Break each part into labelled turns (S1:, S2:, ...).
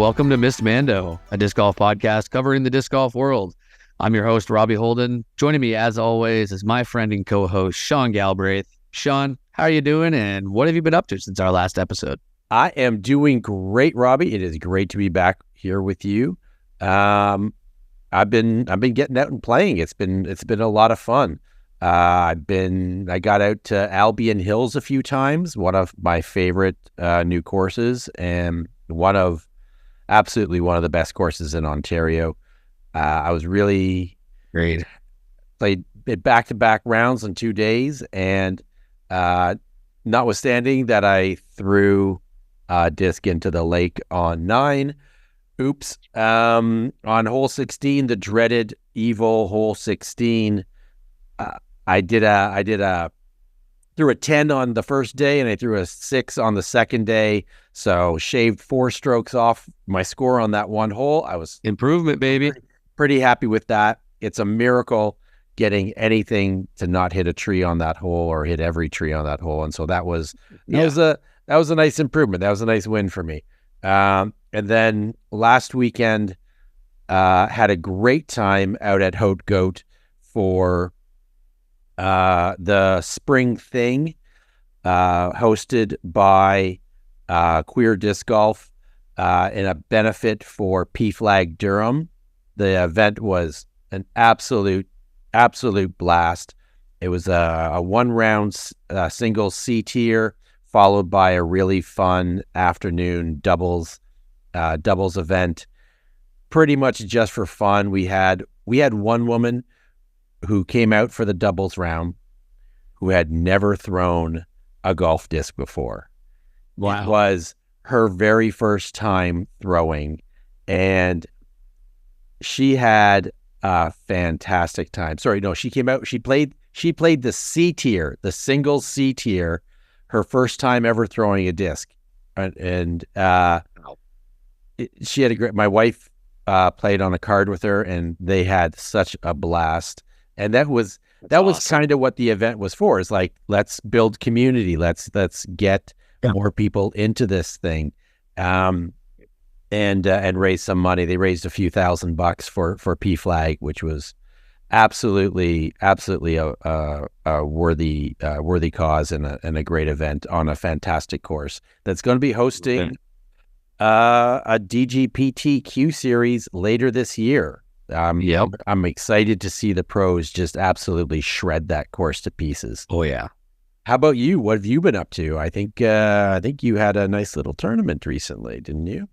S1: Welcome to Missed Mando, a disc golf podcast covering the disc golf world. I'm your host, Robbie Holden. Joining me, as always, is my friend and co-host, Sean Galbraith. Sean, how are you doing, and what have you been up to since our last episode?
S2: I am doing great, Robbie. It is great to be back here with you. I've been getting out and playing. It's been a lot of fun. I got out to Albion Hills a few times, one of my favorite new courses, and absolutely one of the best courses in Ontario. I was really
S1: Great.
S2: Played back-to-back rounds in 2 days, and notwithstanding that I threw a disc into the lake on 9. Oops. On hole 16, the dreaded evil hole 16, I threw a 10 on the first day, and I threw a 6 on the second day. So shaved 4 strokes off my score on that one hole. I was
S1: Improvement, baby.
S2: pretty happy with that. It's a miracle getting anything to not hit a tree on that hole or hit every tree on that hole. And so that was a nice improvement. That was a nice win for me. And then last weekend, had a great time out at Haute Goat for the spring thing, hosted by Queer Disc Golf, in a benefit for PFLAG Durham. The event was an absolute blast. It was a one-round single C tier, followed by a really fun afternoon doubles event, pretty much just for fun. We had one woman who came out for the doubles round who had never thrown a golf disc before.
S1: Wow.
S2: It was her very first time throwing, and she had a fantastic time. Sorry, no, she came out, she played the C tier, the single C tier, her first time ever throwing a disc. And she had my wife played on a card with her, and they had such a blast. And that was kind of what the event was for. Is like, let's build community. Let's get more people into this thing, and raise some money. They raised a few $1,000 for PFLAG, which was absolutely a worthy cause and a great event on a fantastic course that's going to be hosting a DGPTQ series later this year. I'm excited to see the pros just absolutely shred that course to pieces.
S1: Oh yeah.
S2: How about you? What have you been up to? I think you had a nice little tournament recently, didn't you?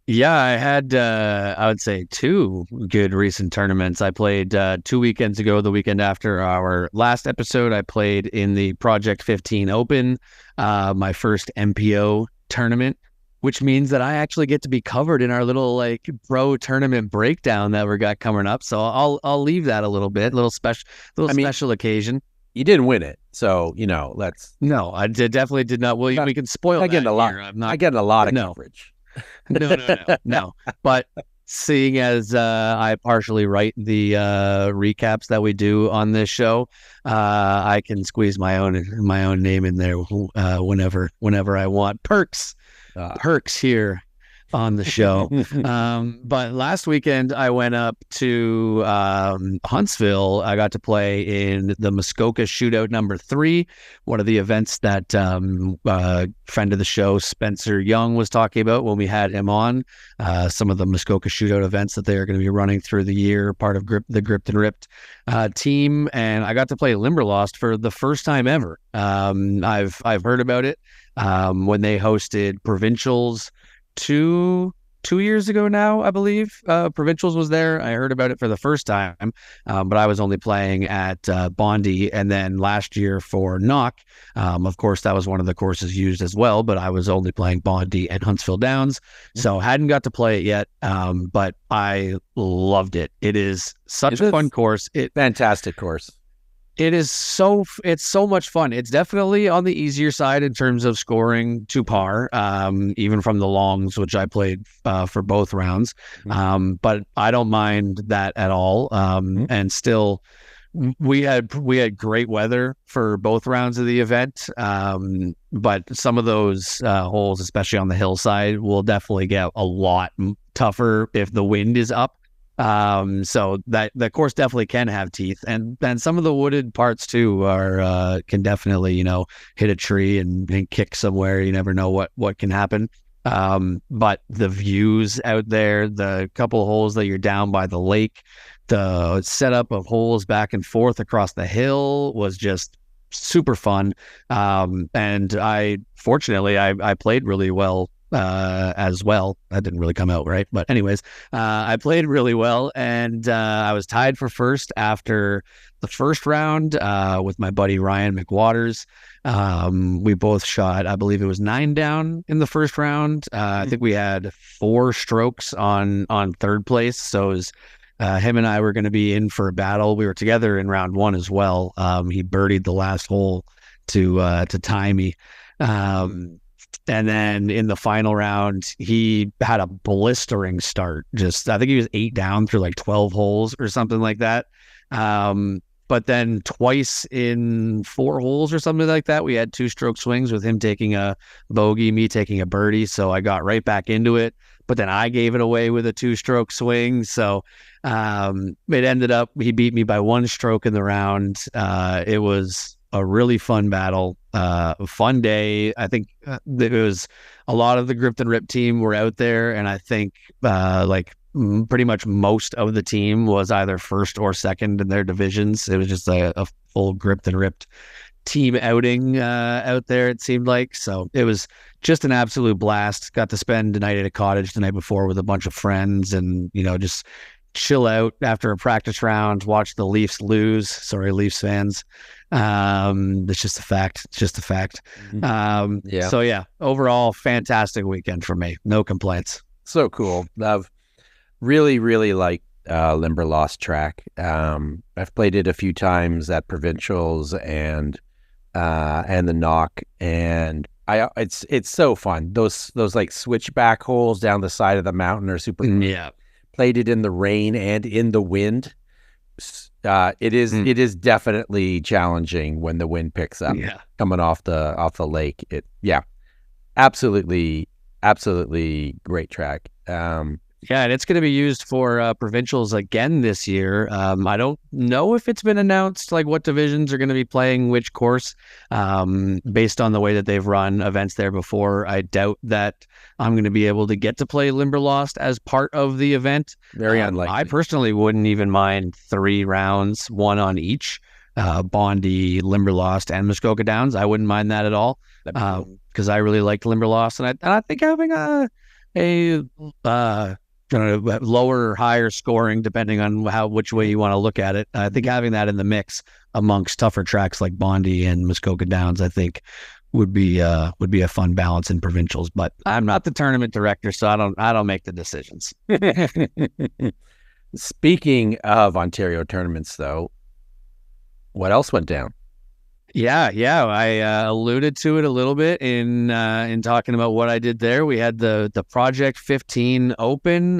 S1: Yeah, I had, I would say, 2 good recent tournaments. I played 2 weekends ago, the weekend after our last episode. I played in the Project 15 Open, my first MPO tournament, which means that I actually get to be covered in our little pro tournament breakdown that we got coming up. So I'll leave that a little bit, special occasion.
S2: You didn't win it, so let's.
S1: No, I definitely did not. Well, we can spoil.
S2: I get a lot. I get a lot of coverage.
S1: No. But seeing as I partially write the recaps that we do on this show, I can squeeze my own name in there whenever I want. Perks here on the show. But last weekend I went up to Huntsville. I got to play in the Muskoka Shootout number 3, one of the events that friend of the show Spencer Young was talking about when we had him on. Some of the Muskoka Shootout events that they are going to be running through the year, part of the Gripped and Ripped team, and I got to play Limberlost for the first time ever. I've heard about it when they hosted Provincials 2 years ago now, I believe. Provincials was there. I heard about it for the first time, but I was only playing at Bondi, and then last year for Knock, of course, that was one of the courses used as well, but I was only playing Bondi and Huntsville Downs, so hadn't got to play it yet, but I loved it. It is such a fun course.
S2: Fantastic course.
S1: It's so much fun. It's definitely on the easier side in terms of scoring to par, even from the longs, which I played for both rounds. But I don't mind that at all. And still we had great weather for both rounds of the event, but some of those holes, especially on the hillside, will definitely get a lot tougher if the wind is up. So that the course definitely can have teeth, and some of the wooded parts too are can definitely hit a tree and kick somewhere. You never know what can happen. But the views out there, the couple of holes that you're down by the lake, the setup of holes back and forth across the hill was just super fun. And fortunately I played really well as well. That didn't really come out right, but anyways, I played really well, and I was tied for first after the first round with my buddy Ryan McWaters. We both shot, I believe it was 9 down in the first round. I think we had 4 strokes on third place, so it was him and I were going to be in for a battle. We were together in round 1 as well. He birdied the last hole to tie me. And then in the final round, he had a blistering start. I think he was 8 down through like 12 holes or something like that. But then twice in 4 holes or something like that, we had 2-stroke swings with him taking a bogey, me taking a birdie. So I got right back into it. But then I gave it away with a 2-stroke swing. So it ended up, he beat me by 1 stroke in the round. It was a really fun battle, a fun day. I think it was a lot of the Gripped and Ripped team were out there, and I think pretty much most of the team was either first or second in their divisions. It was just a full Gripped and Ripped team outing out there, it seemed like. So it was just an absolute blast. Got to spend the night at a cottage the night before with a bunch of friends, and just chill out after a practice round, watch the Leafs lose. Sorry, Leafs fans. It's just a fact. It's just a fact.
S2: Yeah.
S1: So yeah, overall, fantastic weekend for me. No complaints.
S2: So cool. I've really, really liked Limberlost track. I've played it a few times at provincials and the knock, and it's so fun. Those like switchback holes down the side of the mountain are super fun.
S1: Yeah.
S2: Played it in the rain and in the wind. It is definitely challenging when the wind picks up.
S1: Yeah.
S2: Coming off the lake. Absolutely great track.
S1: Yeah, and it's going to be used for provincials again this year. I don't know if it's been announced, like what divisions are going to be playing which course. Based on the way that they've run events there before, I doubt that I'm going to be able to get to play Limberlost as part of the event.
S2: Very unlikely.
S1: I personally wouldn't even mind 3 rounds, 1 on each, Bondi, Limberlost, and Muskoka Downs. I wouldn't mind that at all, because I really liked Limberlost, and I think having a lower or higher scoring, depending on which way you want to look at it. I think having that in the mix amongst tougher tracks like Bondi and Muskoka Downs, I think would be a fun balance in provincials. But I'm not the tournament director, so I don't make the decisions.
S2: Speaking of Ontario tournaments, though, what else went down?
S1: Yeah. I alluded to it a little bit in talking about what I did there. We had the Project 15 Open.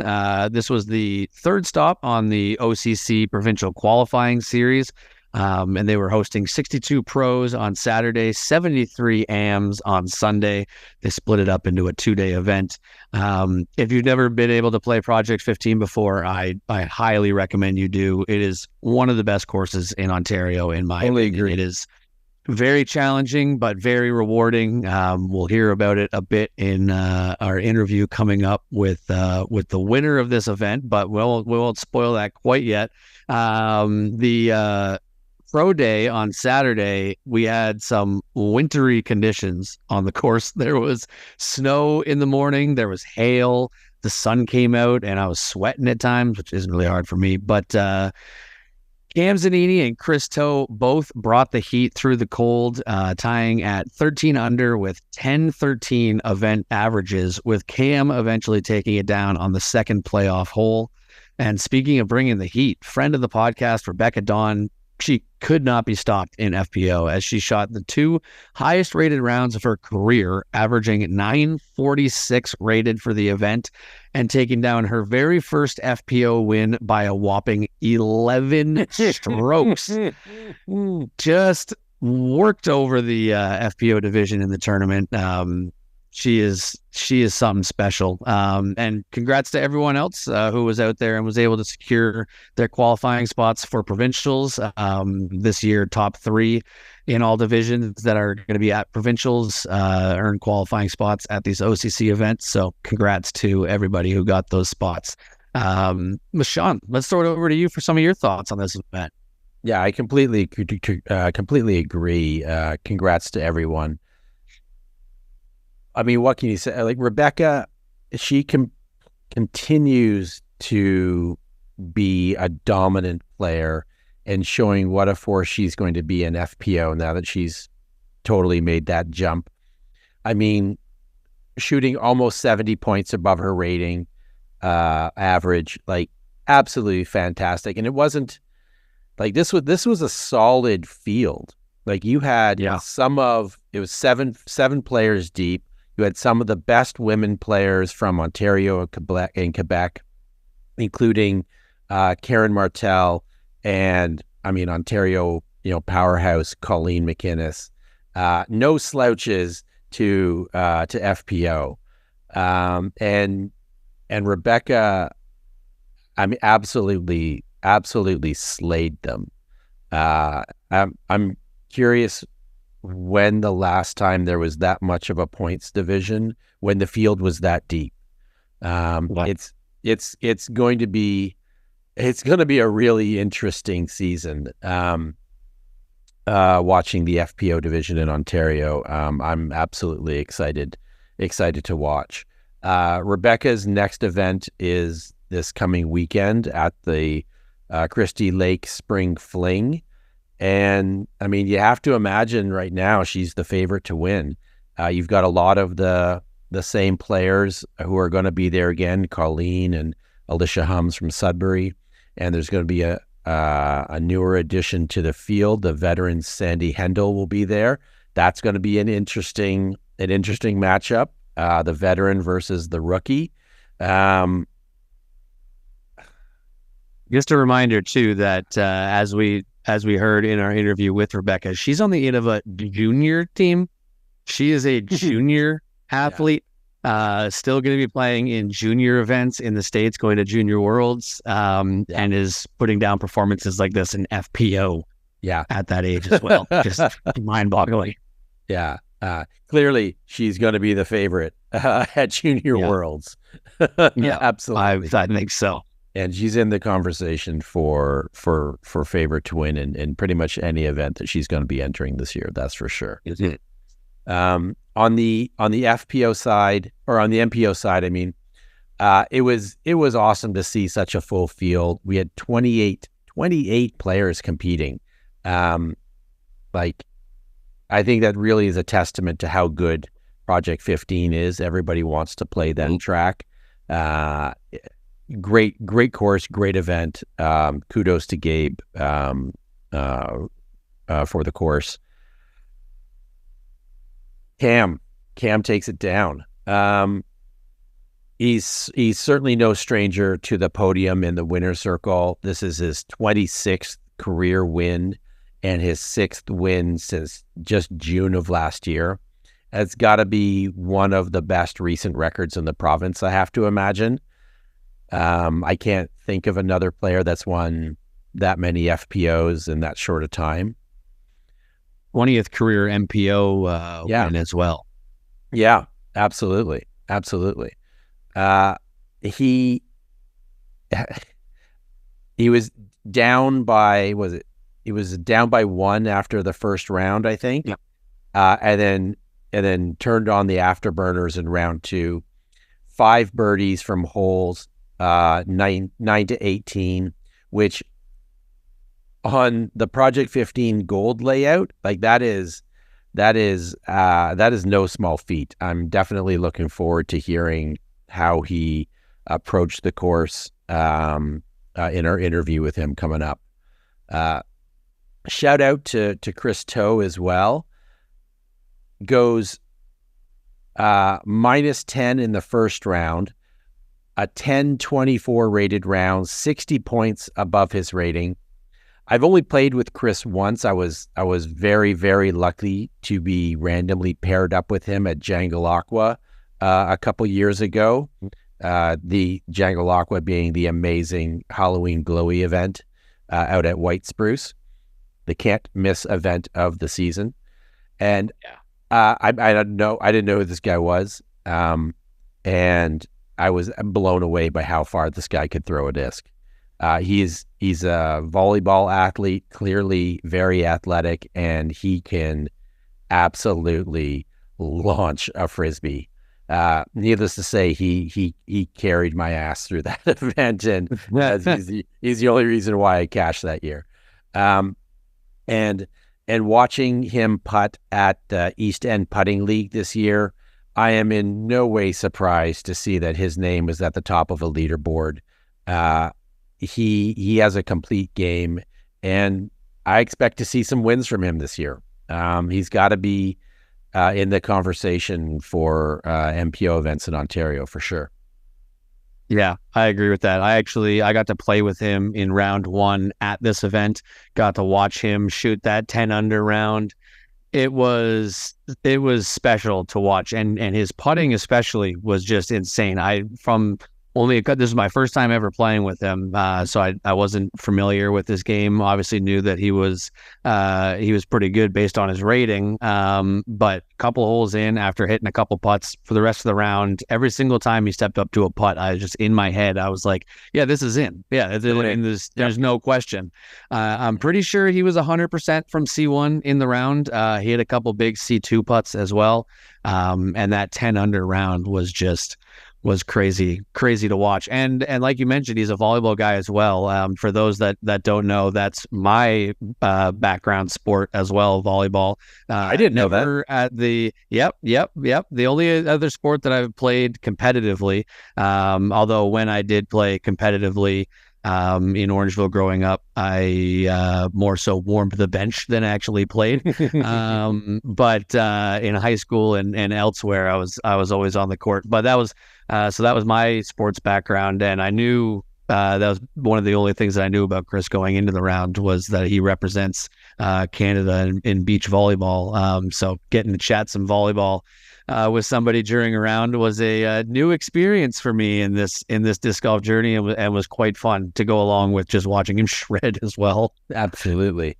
S1: This was the 3rd stop on the OCC Provincial Qualifying Series, and they were hosting 62 pros on Saturday, 73 AMs on Sunday. They split it up into a 2-day event. If you've never been able to play Project 15 before, I highly recommend you do. It is one of the best courses in Ontario, in my opinion.
S2: Agree.
S1: It is very challenging, but very rewarding. We'll hear about it a bit in our interview coming up with the winner of this event, but we won't spoil that quite yet. The pro day on Saturday, we had some wintry conditions on the course. There was snow in the morning. There was hail. The sun came out, and I was sweating at times, which isn't really hard for me, but Cam Zanini and Chris Toe both brought the heat through the cold, tying at 13 under with 10-13 event averages, with Cam eventually taking it down on the 2nd playoff hole. And speaking of bringing the heat, friend of the podcast, Rebecca Dawn, she could not be stopped in FPO as she shot the 2 highest rated rounds of her career, averaging 946 rated for the event and taking down her very first FPO win by a whopping 11 strokes. Just worked over the FPO division in the tournament. She is something special. And congrats to everyone else who was out there and was able to secure their qualifying spots for provincials this year. Top 3 in all divisions that are going to be at provincials earn qualifying spots at these OCC events. So congrats to everybody who got those spots. Sean, let's throw it over to you for some of your thoughts on this event.
S2: Yeah, I completely agree. Congrats to everyone. I mean, what can you say? Like Rebecca, she continues to be a dominant player and showing what a force she's going to be in FPO now that she's totally made that jump. I mean, shooting almost 70 points above her rating average, like absolutely fantastic. And it wasn't like this was a solid field. Like you had it was seven players deep. You had some of the best women players from Ontario and Quebec, including Karen Martel and, I mean, Ontario, powerhouse Colleen McInnes. No slouches to FPO, and Rebecca, I mean, absolutely slayed them. I'm curious when the last time there was that much of a points division when the field was that deep. It's going to be a really interesting season. Watching the FPO division in Ontario, I'm absolutely excited to watch. Rebecca's next event is this coming weekend at the Christie Lake Spring Fling. And I mean, you have to imagine right now she's the favorite to win. You've got a lot of the same players who are going to be there again, Colleen and Alicia Hums from Sudbury. And there's going to be a newer addition to the field. The veteran Sandy Hendel will be there. That's going to be an interesting matchup. The veteran versus the rookie.
S1: Just a reminder too that as we heard in our interview with Rebecca, she's on the end of a junior team. She is a junior athlete, still going to be playing in junior events in the States, going to Junior Worlds, and is putting down performances like this in FPO at that age as well. Just mind-boggling.
S2: Yeah. Clearly, she's going to be the favorite at Junior Worlds.
S1: Yeah,
S2: absolutely.
S1: I think so.
S2: And she's in the conversation for favorite to win in pretty much any event that she's going to be entering this year. That's for sure. On the FPO side, or on the MPO side, I mean, it was awesome to see such a full field. We had 28 players competing. Like, I think that really is a testament to how good Project 15 is. Everybody wants to play that track. Great course, great event. Kudos to Gabe for the course. Cam takes it down. He's certainly no stranger to the podium in the winner's circle. This is his 26th career win and his 6th win since just June of last year. It's got to be one of the best recent records in the province, I have to imagine. I can't think of another player that's won that many FPOs in that short a time.
S1: 20th career MPO win as well.
S2: Yeah, absolutely. He was down by, he was down by 1 after the first round, I think.
S1: Yeah.
S2: And then turned on the afterburners in round 2. 5 birdies from holes 9 to 18, which on the Project 15 gold layout, like that is no small feat. I'm definitely looking forward to hearing how he approached the course in our interview with him coming up. shout out to Chris Toe as well. Goes -10 in the first round, a 10-24 rated round, 60 points above his rating. I've only played with Chris once. I was very, very lucky to be randomly paired up with him at Jangle Aqua a couple years ago. The Jangle Aqua being the amazing Halloween glowy event out at White Spruce, the can't miss event of the season. And I didn't know who this guy was, and I was blown away by how far this guy could throw a disc. He's a volleyball athlete, clearly very athletic, and he can absolutely launch a frisbee. Needless to say, he carried my ass through that event, and he's the only reason why I cashed that year. And watching him putt at the East End Putting League this year, I am in no way surprised to see that his name is at the top of a leaderboard. He has a complete game, and I expect to see some wins from him this year. He's got to be in the conversation for MPO events in Ontario for sure.
S1: Yeah, I agree with that. I got to play with him in round 1 at this event. Got to watch him shoot that 10 under round. It was special to watch, and his putting especially was just insane. This is my first time ever playing with him, so I wasn't familiar with this game. Obviously knew that he was pretty good based on his rating, but a couple holes in, after hitting a couple putts for the rest of the round, every single time he stepped up to a putt, I was just in my head, I was like, yeah, this is in. Yeah, there's no question. I'm pretty sure he was 100% from C1 in the round. He had a couple big C2 putts as well, and that 10 under round was crazy to watch. And like you mentioned, he's a volleyball guy as well. For those that don't know, that's my background sport as well, volleyball.
S2: I didn't know that.
S1: Yep. The only other sport that I've played competitively, although when I did play competitively in Orangeville growing up, I more so warmed the bench than actually played. But in high school and elsewhere, I was always on the court. But that was my sports background, and I knew that was one of the only things that I knew about Chris going into the round, was that he represents Canada in beach volleyball. So getting to chat some volleyball with somebody during a round was a new experience for me in this disc golf journey, and was quite fun to go along with just watching him shred as well.
S2: Absolutely.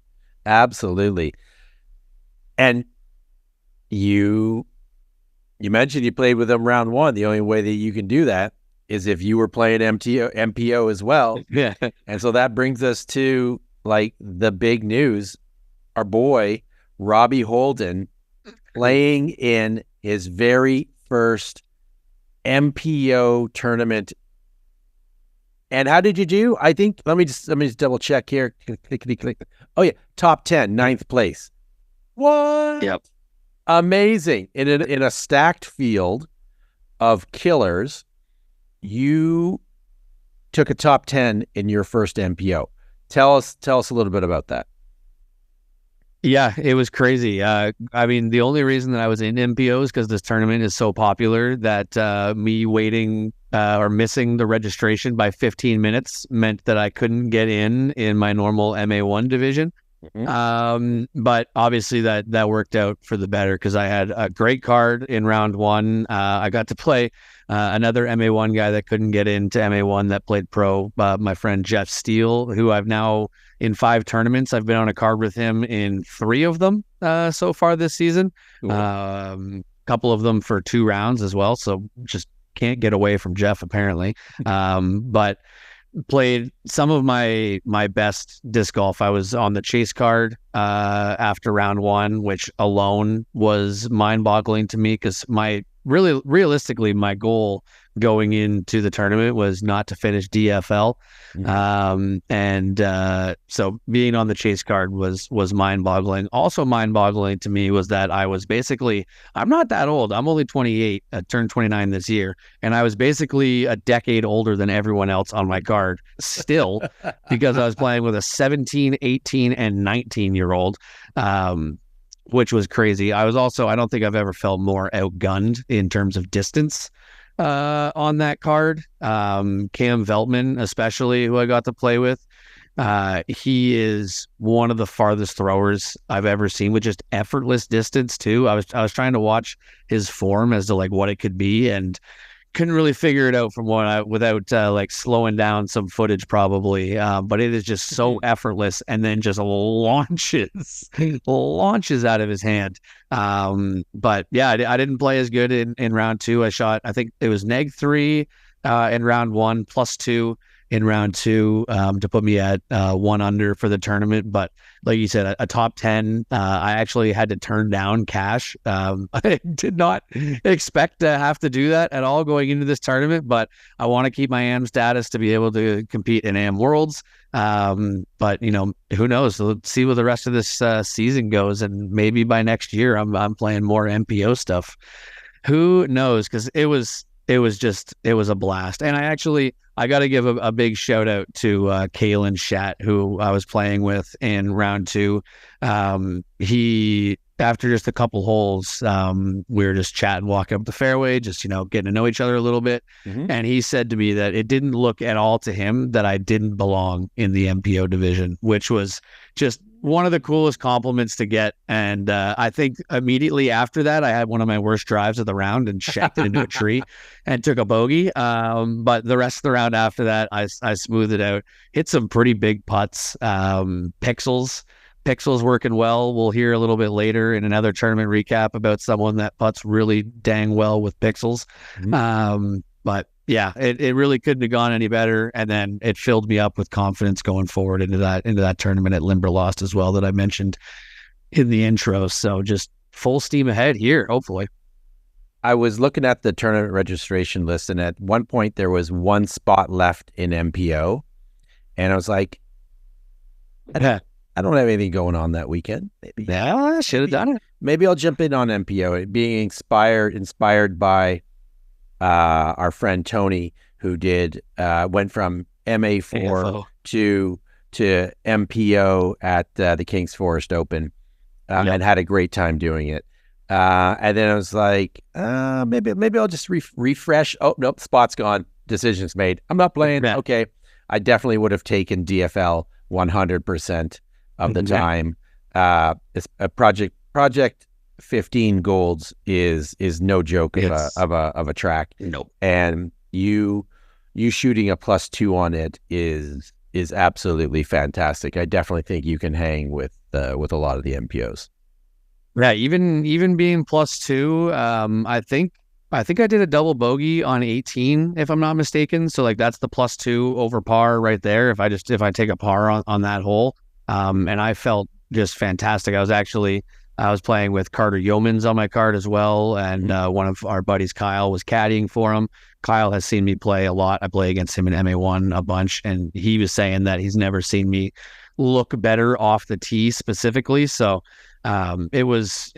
S2: And you mentioned you played with him round 1. The only way that you can do that is if you were playing MPO as well.
S1: Yeah.
S2: And so that brings us to like the big news. Our boy Robbie Holden playing in his very first MPO tournament. And how did you do? I think let me just double check here. Oh yeah, top 10, 9th place. What?
S1: Yep.
S2: Amazing. In a stacked field of killers, you took a top 10 in your first MPO. Tell us a little bit about that.
S1: Yeah, it was crazy. I mean, the only reason that I was in MPO is because this tournament is so popular that me waiting or missing the registration by 15 minutes meant that I couldn't get in my normal MA1 division. Mm-hmm. But obviously that worked out for the better, because I had a great card in round 1. I got to play another MA1 guy that couldn't get into MA1 that played pro, my friend Jeff Steele, who I've now in 5 tournaments. I've been on a card with him in 3 of them so far this season. Cool. Couple of them for 2 rounds as well. So just can't get away from Jeff apparently. But played some of my best disc golf. I was on the chase card after round 1, which alone was mind-boggling to me, because realistically my goal going into the tournament was not to finish DFL. So being on the chase card was mind-boggling. Also mind-boggling to me was that I was basically, I'm not that old. I'm only 28. I turned 29 this year. And I was basically a decade older than everyone else on my card still, because I was playing with a 17, 18, and 19-year-old, which was crazy. I don't think I've ever felt more outgunned in terms of distance on that card. Cam Veltman, especially, who I got to play with, he is one of the farthest throwers I've ever seen, with just effortless distance too. I was trying to watch his form as to like what it could be, and couldn't really figure it out without like slowing down some footage probably. But it is just so effortless, and then just launches out of his hand. But yeah, I didn't play as good in round two. I shot, I think it was -3 in round one, +2 in round two, to put me at 1 under for the tournament. But like you said, a top 10, I actually had to turn down cash. I did not expect to have to do that at all going into this tournament, but I want to keep my AM status to be able to compete in AM Worlds. But who knows? Let's see where the rest of this season goes, and maybe by next year I'm playing more MPO stuff. Who knows? Because it was a blast. And I got to give a big shout out to Kalen Shat, who I was playing with in round two. He, after just a couple holes, we were just chatting, walking up the fairway, just, getting to know each other a little bit. And he said to me that it didn't look at all to him that I didn't belong in the MPO division, which was just one of the coolest compliments to get. And I think immediately after that, I had one of my worst drives of the round and shacked it into a tree and took a bogey. But the rest of the round after that, I smoothed it out, hit some pretty big putts. Pixels working well. We'll hear a little bit later in another tournament recap about someone that putts really dang well with Pixels. But yeah, it really couldn't have gone any better. And then it filled me up with confidence going forward into that tournament at Limberlost as well, that I mentioned in the intro. So just full steam ahead here, hopefully.
S2: I was looking at the tournament registration list, and at one point there was one spot left in MPO. And I was like, I don't have anything going on that weekend. Maybe
S1: I should have done it.
S2: Maybe I'll jump in on MPO. Being inspired by our friend Tony, who went from MA4
S1: AFO.
S2: to MPO at the King's Forest Open, and had a great time doing it. And then I was like, maybe I'll just refresh. Oh, nope, spot's gone. Decision's made. I'm not playing.
S1: Yeah.
S2: Okay. I definitely would have taken DFL 100% of the time. It's a project 15 golds is no joke of a track.
S1: Nope.
S2: And you shooting a +2 on it is absolutely fantastic. I definitely think you can hang with a lot of the MPOs.
S1: Yeah, even being +2, I think I did a double bogey on 18, if I'm not mistaken. So like that's the +2 over par right there. If I take a par on that hole, and I felt just fantastic. I was playing with Carter Yeomans on my card as well, and one of our buddies, Kyle, was caddying for him. Kyle has seen me play a lot. I play against him in MA1 a bunch, and he was saying that he's never seen me look better off the tee specifically. So it was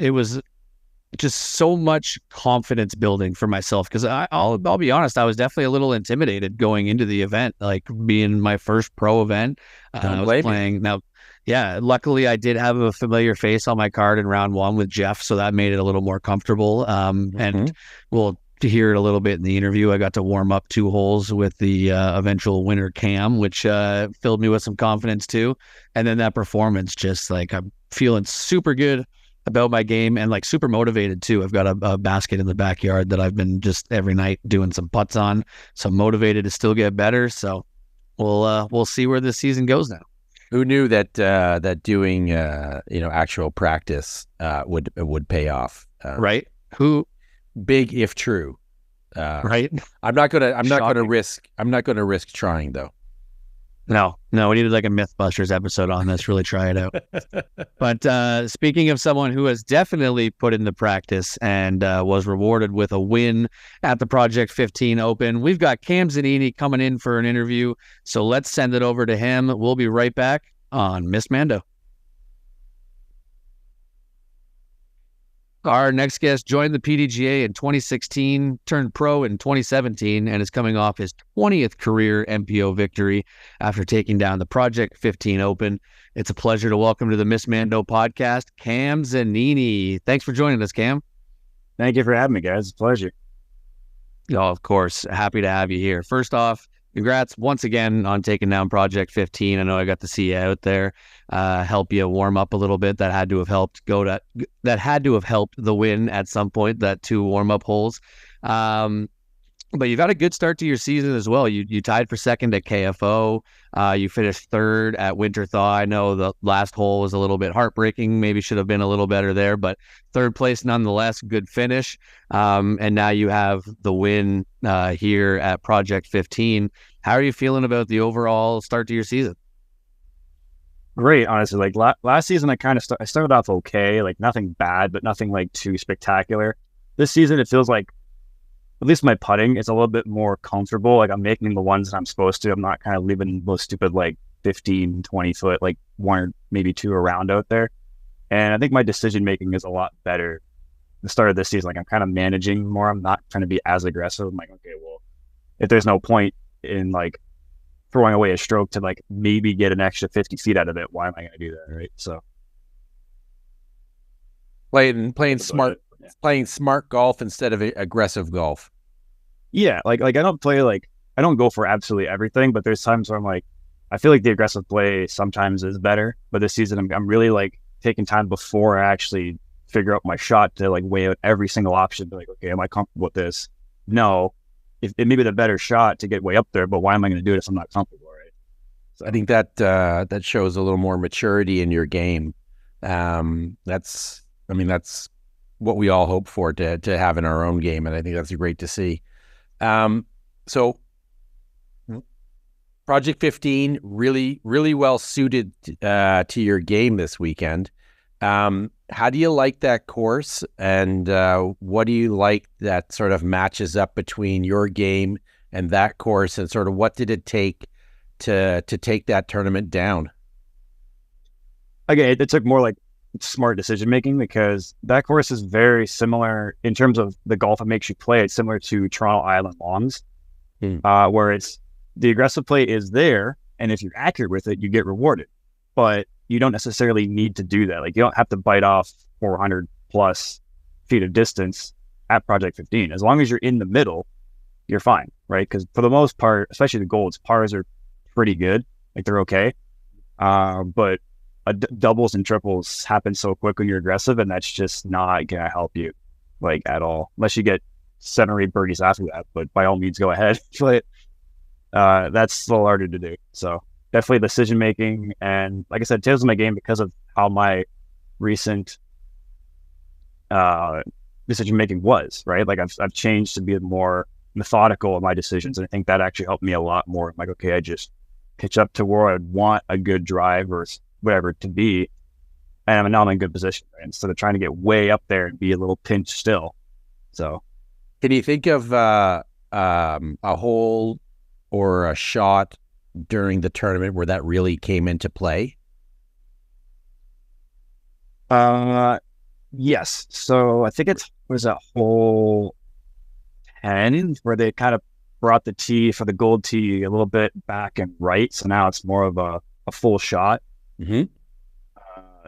S1: just so much confidence building for myself, because I'll be honest, I was definitely a little intimidated going into the event, like being my first pro event. I was playing now. Yeah, luckily I did have a familiar face on my card in round one with Jeff, so that made it a little more comfortable. And we'll hear it a little bit in the interview. I got to warm up 2 holes with the eventual winner Cam, which filled me with some confidence too. And then that performance, just like I'm feeling super good about my game, and like super motivated too. I've got a basket in the backyard that I've been just every night doing some putts on, so I'm motivated to still get better. So we'll see where this season goes now.
S2: Who knew that doing actual practice would pay off?
S1: Right? Who?
S2: Big if true.
S1: Right?
S2: I'm not gonna risk trying though.
S1: No, we needed like a Mythbusters episode on this. Really try it out. But speaking of someone who has definitely put into practice and was rewarded with a win at the Project 15 Open, we've got Cam Zanini coming in for an interview. So let's send it over to him. We'll be right back on Miss Mando. Our next guest joined the PDGA in 2016, turned pro in 2017, and is coming off his 20th career MPO victory after taking down the Project 15 Open. It's a pleasure to welcome to the Miss Mando podcast, Cam Zanini. Thanks for joining us, Cam.
S3: Thank you for having me, guys. It's a pleasure.
S1: Oh, of course. Happy to have you here. First off, congrats once again on taking down Project 15. I know I got to see you out there, help you warm up a little bit. That had to have helped the win at some point, that 2 warm-up holes. But you've had a good start to your season as well. You tied for second at KFO. You finished third at Winter Thaw. I know the last hole was a little bit heartbreaking. Maybe should have been a little better there, but third place nonetheless. Good finish. And now you have the win here at Project 15. How are you feeling about the overall start to your season?
S3: Great, honestly. Like last season, I started off okay, like nothing bad, but nothing like too spectacular. This season, it feels like, at least my putting is a little bit more comfortable. Like I'm making the ones that I'm supposed to. I'm not kind of leaving those stupid like 15, 20 foot, like 1 or maybe 2 around out there. And I think my decision making is a lot better at the start of this season. Like I'm kind of managing more. I'm not trying to be as aggressive. I'm like, okay, well, if there's no point in like throwing away a stroke to like maybe get an extra 50 feet out of it, why am I going to do that, right? So
S2: playing smart golf instead of aggressive golf.
S3: Yeah, like I don't go for absolutely everything, but there's times where I'm like, I feel like the aggressive play sometimes is better. But this season, I'm really like taking time before I actually figure out my shot to like weigh out every single option. Be like, okay, am I comfortable with this? No, it may be the better shot to get way up there, but why am I going to do it if I'm not comfortable, right?
S2: So I think that shows a little more maturity in your game. That's what we all hope for to have in our own game, and I think that's great to see. So Project 15 really, really well suited to your game this weekend. How do you like that course, and what do you like that sort of matches up between your game and that course, and sort of what did it take to take that tournament down?
S3: Again, it took more like smart decision making, because that course is very similar in terms of the golf it makes you play. It's similar to Toronto Island Longs, where it's the aggressive play is there, and if you're accurate with it, you get rewarded. But you don't necessarily need to do that. Like you don't have to bite off 400 plus feet of distance at Project 15. As long as you're in the middle, you're fine, right? Because for the most part, especially the golds, pars are pretty good. Like they're okay, but doubles and triples happen so quick when you're aggressive, and that's just not gonna help you like at all, unless you get 7 or 8 birdies after that. But by all means, go ahead. But that's a little harder to do. So definitely decision making, and like I said, tails in my game because of how my recent decision making was, right? Like I've changed to be more methodical in my decisions, and I think that actually helped me a lot more. I'm like, okay, I just pitch up to where I'd want a good drive or whatever to be, and now I'm in good position, right? Instead of trying to get way up there and be a little pinched still. So
S2: can you think of a hole or a shot during the tournament where that really came into play?
S3: Yes. So I think it was a hole 10 where they kind of brought the tee for the gold tee a little bit back and right. So now it's more of a full shot.
S2: Mm-hmm.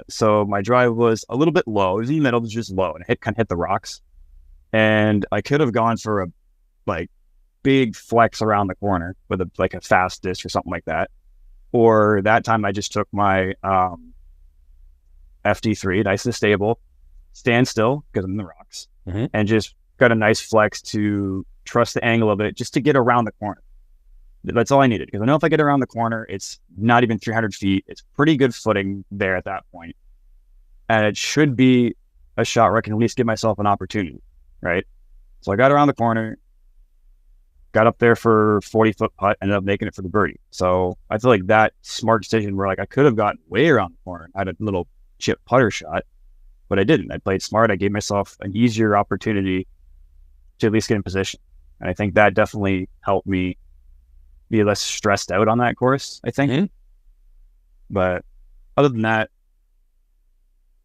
S3: So my drive was a little bit low. It was in the middle, it was just low, and it kind of hit the rocks. And I could have gone for a like big flex around the corner with a fast disc or something like that. Or that time I just took my FD3, nice and stable, stand still because I'm in the rocks, and just got a nice flex to trust the angle of it just to get around the corner. That's all I needed, because I know if I get around the corner, it's not even 300 feet. It's pretty good footing there at that point. And it should be a shot where I can at least give myself an opportunity, right? So I got around the corner, got up there for 40-foot putt, ended up making it for the birdie. So I feel like that smart decision where like I could have gotten way around the corner, I had a little chip putter shot, but I didn't. I played smart. I gave myself an easier opportunity to at least get in position. And I think that definitely helped me be less stressed out on that course, I think.
S2: Mm-hmm.
S3: But other than that,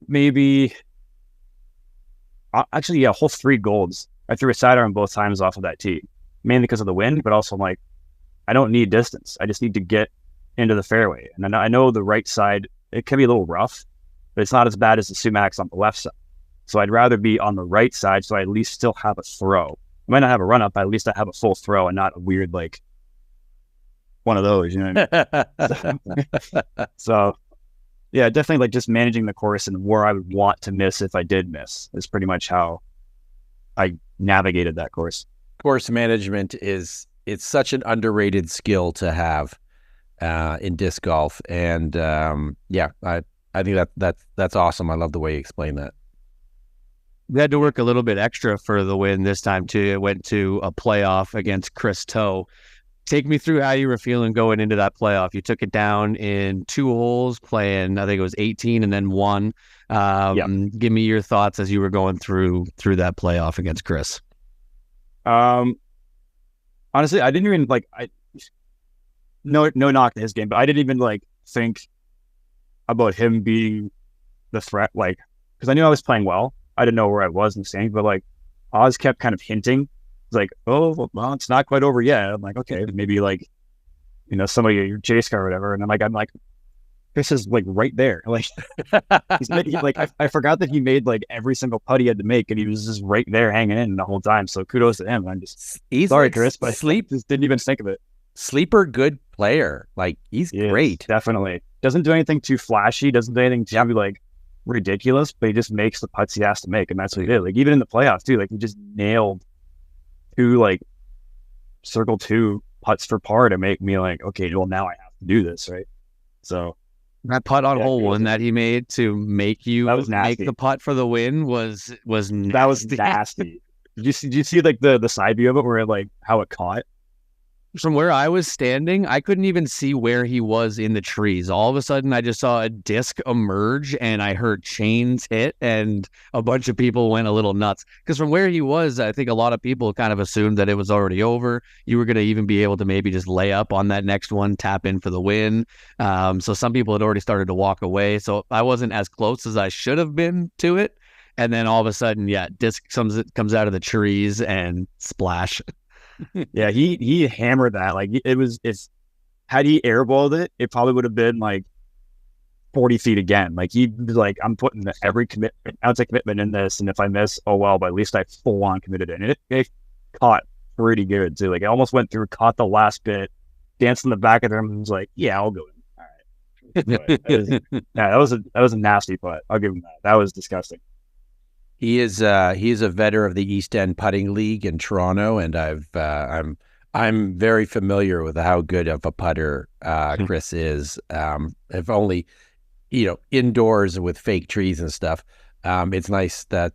S3: maybe actually, yeah, hole 3 golds. I threw a sidearm both times off of that tee, mainly because of the wind, but also I'm like, I don't need distance. I just need to get into the fairway. And I know the right side, it can be a little rough, but it's not as bad as the sumacs on the left side. So I'd rather be on the right side so I at least still have a throw. I might not have a run up, but at least I have a full throw and not a weird, like, one of those, you know what I mean? So, yeah, definitely like just managing the course and where I would want to miss if I did miss is pretty much how I navigated that course.
S2: Course management it's such an underrated skill to have in disc golf. And yeah, I think that's awesome. I love the way you explain that.
S1: We had to work a little bit extra for the win this time too. It went to a playoff against Chris Toe. Take me through how you were feeling going into that playoff. You took it down in 2 holes, playing, I think it was 18 and then 1. Give me your thoughts as you were going through that playoff against Chris.
S3: Honestly, I didn't even like, no knock to his game, but I didn't even like think about him being the threat, like, because I knew I was playing well. I didn't know where I was in the standings, but like Oz kept kind of hinting. It's like, oh, well, it's not quite over yet. I'm like, okay, maybe like, you know, somebody, your J Scar or whatever. And I'm like, Chris is like right there. Like, I forgot that he made like every single putt he had to make, and he was just right there hanging in the whole time. So kudos to him. I'm just sorry, like, Chris, but I just didn't even think of it.
S2: Sleeper, good player. Like, he's great.
S3: Definitely doesn't do anything too flashy. Doesn't do anything too like ridiculous, but he just makes the putts he has to make, and that's what he did. Like even in the playoffs too, like he just nailed 2 like circle 2 putts for par to make me like, okay, well now I have to do this, right? So
S1: that putt on hole 1 that he made to make you make the putt for the win was
S3: nasty. Did you see like the side view of it where it, like how it caught?
S1: From where I was standing, I couldn't even see where he was in the trees. All of a sudden, I just saw a disc emerge and I heard chains hit and a bunch of people went a little nuts. Because from where he was, I think a lot of people kind of assumed that it was already over. You were going to even be able to maybe just lay up on that next one, tap in for the win. So some people had already started to walk away. So I wasn't as close as I should have been to it. And then all of a sudden, yeah, disc comes out of the trees and splash.
S3: Yeah, he hammered that. Like had he airballed it, it probably would have been like 40 feet again. Like he was like, I'm putting every ounce of commitment in this, and if I miss, oh well, but at least I full on committed it. And it caught pretty good too. Like it almost went through, caught the last bit, danced in the back of them, and was like, yeah, I'll go in. All right. That was a nasty putt. I'll give him that. That was disgusting.
S2: He's a veteran of the East End Putting League in Toronto, and I'm very familiar with how good of a putter Chris is. If only, you know, indoors with fake trees and stuff. It's nice that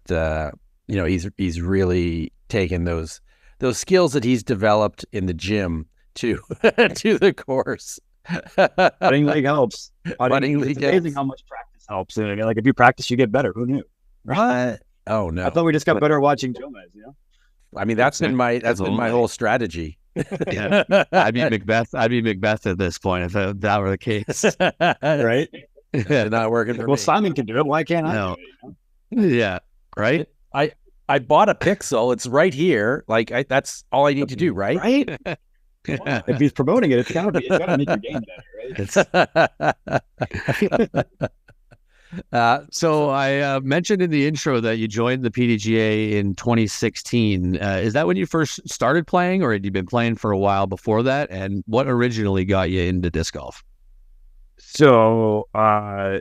S2: you know, he's really taken those skills that he's developed in the gym to to the course.
S3: Putting league helps.
S2: Putting league helps.
S3: Amazing how much practice helps. And like if you practice, you get better. Who knew?
S2: What? Oh no!
S3: I thought we just got better watching Gomez. You know.
S2: I mean, that's been my whole strategy.
S1: Yeah, I'd be Macbeth at this point if that were the case.
S3: Right?
S2: It's not working for me.
S3: Well, Simon can do it. Why can't I?
S1: No. Yeah. Right.
S2: I bought a Pixel. It's right here. Like that's all I need to do. Right.
S3: Right. Well, if he's promoting it, it's gotta make your game better, right?
S1: So I mentioned in the intro that you joined the PDGA in 2016. Is that when you first started playing, or had you been playing for a while before that? And what originally got you into disc golf?
S3: So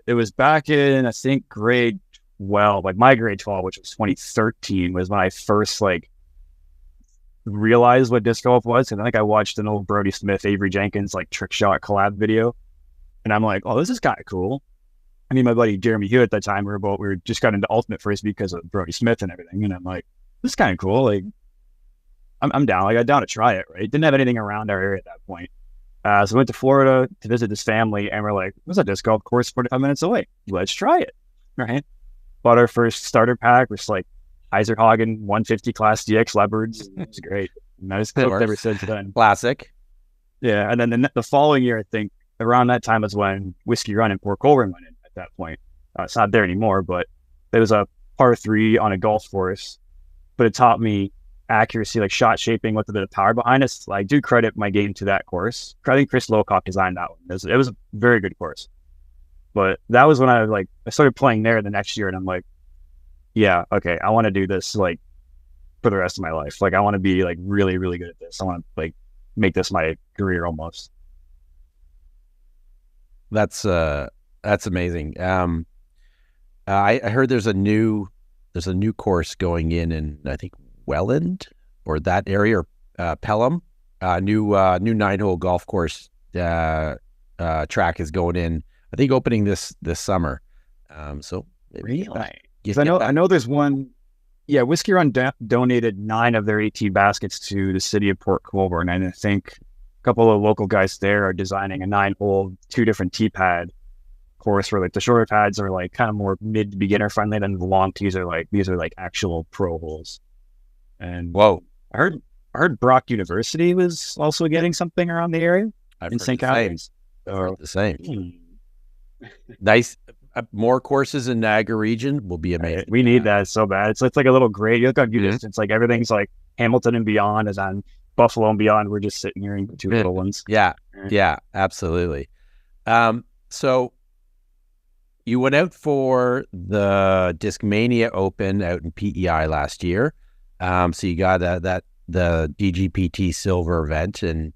S3: it was back in, I think, grade 12, like my grade 12, which was 2013, was when I first like realized what disc golf was. And I think I watched an old Brody Smith, Avery Jenkins like trick shot collab video, and I'm like, oh, this is kind of cool. I mean, my buddy Jeremy Hewitt at that time, we were just got into Ultimate Frisbee because of Brody Smith and everything. And I'm like, this is kind of cool. Like, I'm down. Like, I'm down to try it, right? Didn't have anything around our area at that point. So we went to Florida to visit this family, and we're like, there's a disc golf course 45 minutes away. Let's try it, right? Bought our first starter pack, which is like Heiserhagen 150 class DX Leopards. It was great. And I just hooked ever since then.
S2: Classic.
S3: Yeah, and then the following year, I think around that time is when Whiskey Run in Port Colborne went in at that point. It's not there anymore, but there was a par 3 on a golf course, but it taught me accuracy, like shot shaping with a bit of power behind us. I do credit my game to that course. I think Chris Lowcock designed that one. It was a very good course. But that was when I started playing there the next year, and I'm like, yeah, okay, I want to do this like for the rest of my life. Like, I want to be like really, really good at this. I want to like make this my career almost.
S2: That's amazing. I heard there's a new course going in I think Welland or that area, or Pelham. New 9-hole golf course track is going in. I think opening this summer. So
S3: really, I know there's one. Yeah, Whiskey Run donated 9 of their 18 baskets to the city of Port Colborne, and I think a couple of local guys there are designing a 9-hole, 2 different tee pad course where like the shorter pads are like kind of more mid to beginner friendly, then the long tees are like these are like actual pro holes. And
S2: whoa,
S3: I heard Brock University was also getting something around the area in St. Catharines.
S2: The same. Nice. More courses in Niagara region will be amazing.
S3: We need that so bad. It's like a little great. You look on YouTube, it's like everything's like Hamilton and beyond is on Buffalo and beyond. We're just sitting here in 2 little ones.
S2: Yeah, absolutely. So you went out for the Discmania Open out in PEI last year. So you got the DGPT Silver event, and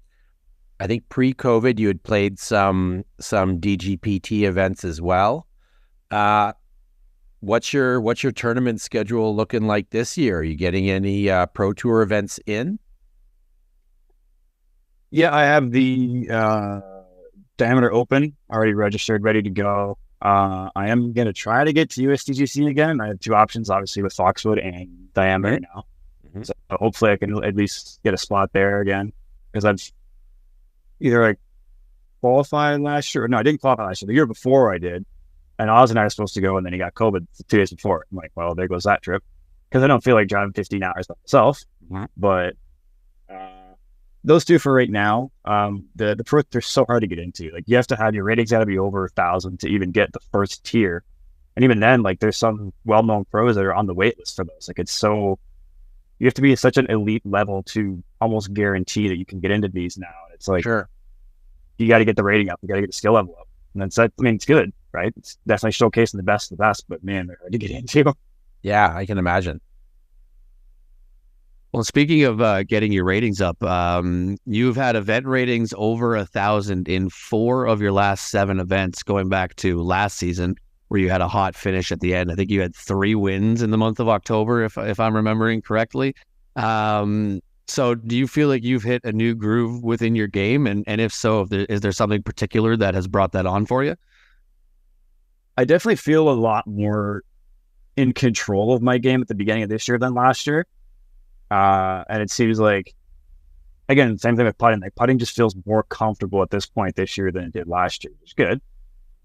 S2: I think pre-COVID you had played some DGPT events as well. What's your tournament schedule looking like this year? Are you getting any Pro Tour events in?
S3: Yeah, I have the Diameter Open already registered, ready to go. I am going to try to get to USDGC again. I have 2 options, obviously, with Foxwood and Diameter now. Mm-hmm. So hopefully I can at least get a spot there again, because I've either like qualified last year, or no, I didn't qualify last year. The year before I did, and Oz and I were supposed to go, and then he got COVID 2 days before. I'm like, well, there goes that trip, because I don't feel like driving 15 hours by myself. Mm-hmm. But those 2 for right now. The pro, they're so hard to get into. Like, you have to have your ratings got to be over 1,000 to even get the first tier, and even then, like, there's some well-known pros that are on the wait list for those. Like, it's so, you have to be at such an elite level to almost guarantee that you can get into these now. It's like,
S2: sure,
S3: you got to get the rating up, you got to get the skill level up, and that's, I mean, it's good, right? It's definitely showcasing the best of the best, but man, they're hard to get into.
S2: Yeah, I can imagine.
S1: Well, speaking of getting your ratings up, you've had event ratings over 1,000 in 4 of your last 7 events, going back to last season, where you had a hot finish at the end. I think you had 3 wins in the month of October, if I'm remembering correctly. So do you feel like you've hit a new groove within your game? And if so, is there something particular that has brought that on for you?
S3: I definitely feel a lot more in control of my game at the beginning of this year than last year. And it seems like, again, same thing with putting. Like, putting just feels more comfortable at this point this year than it did last year, which is good.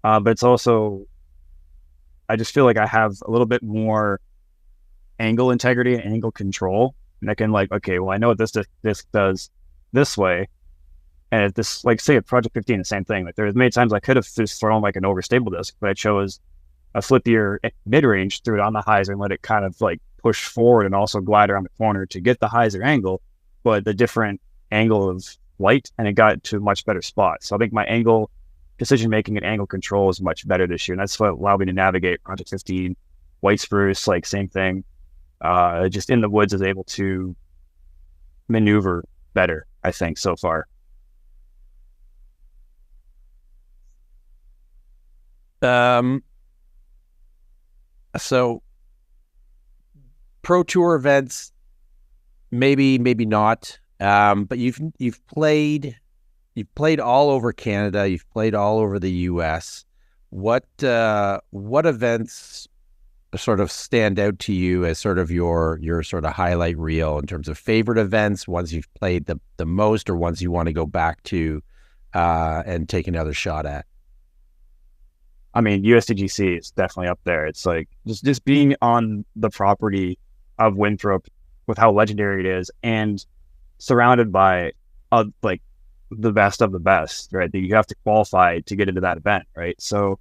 S3: But it's also, I just feel like I have a little bit more angle integrity and angle control. And I can, like, okay, well, I know what this does this way. And this, like, say at Project 15, the same thing. Like, there's many times I could have just thrown like an overstable disc, but I chose a flippier mid-range, threw it on the hyzer and let it kind of like push forward and also glide around the corner to get the hyzer angle, but the different angle of light, and it got to a much better spot. So I think my angle decision-making and angle control is much better this year. And that's what allowed me to navigate Project 15, White Spruce, like same thing. Just in the woods is able to maneuver better, I think, so far.
S2: So Pro Tour events, maybe not. But you've played all over Canada. You've played all over the U.S. What events sort of stand out to you as sort of your sort of highlight reel in terms of favorite events, ones you've played the most, or ones you want to go back to and take another shot at?
S3: I mean, USDGC is definitely up there. It's like just being on the property of Winthrop with how legendary it is, and surrounded by like the best of the best, right? That you have to qualify to get into that event, right? So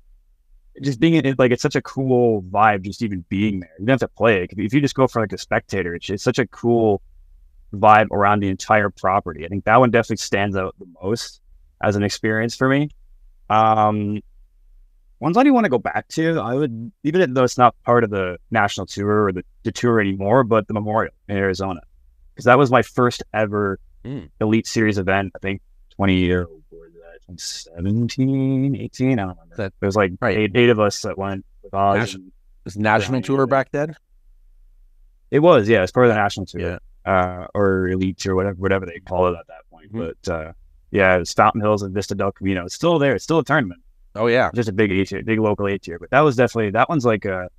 S3: just being in it, like, it's such a cool vibe just even being there. You don't have to play it. If you just go for like a spectator, it's such a cool vibe around the entire property. I think that one definitely stands out the most as an experience for me. Ones I do want to go back to, I would, even though it's not part of the national tour or the tour anymore, but the Memorial in Arizona, because that was my first ever Elite Series event. I think 2017, 18, I don't remember. There was like eight of us that went with Oz.
S2: Was national tour back then?
S3: It was, yeah. It's part of the national tour, or Elite or whatever they call it at that point. But yeah, it was Fountain Hills and Vista del Camino. It's still there. It's still a tournament.
S2: Oh yeah,
S3: just a big A tier, big local A tier. But that was definitely, that one's like it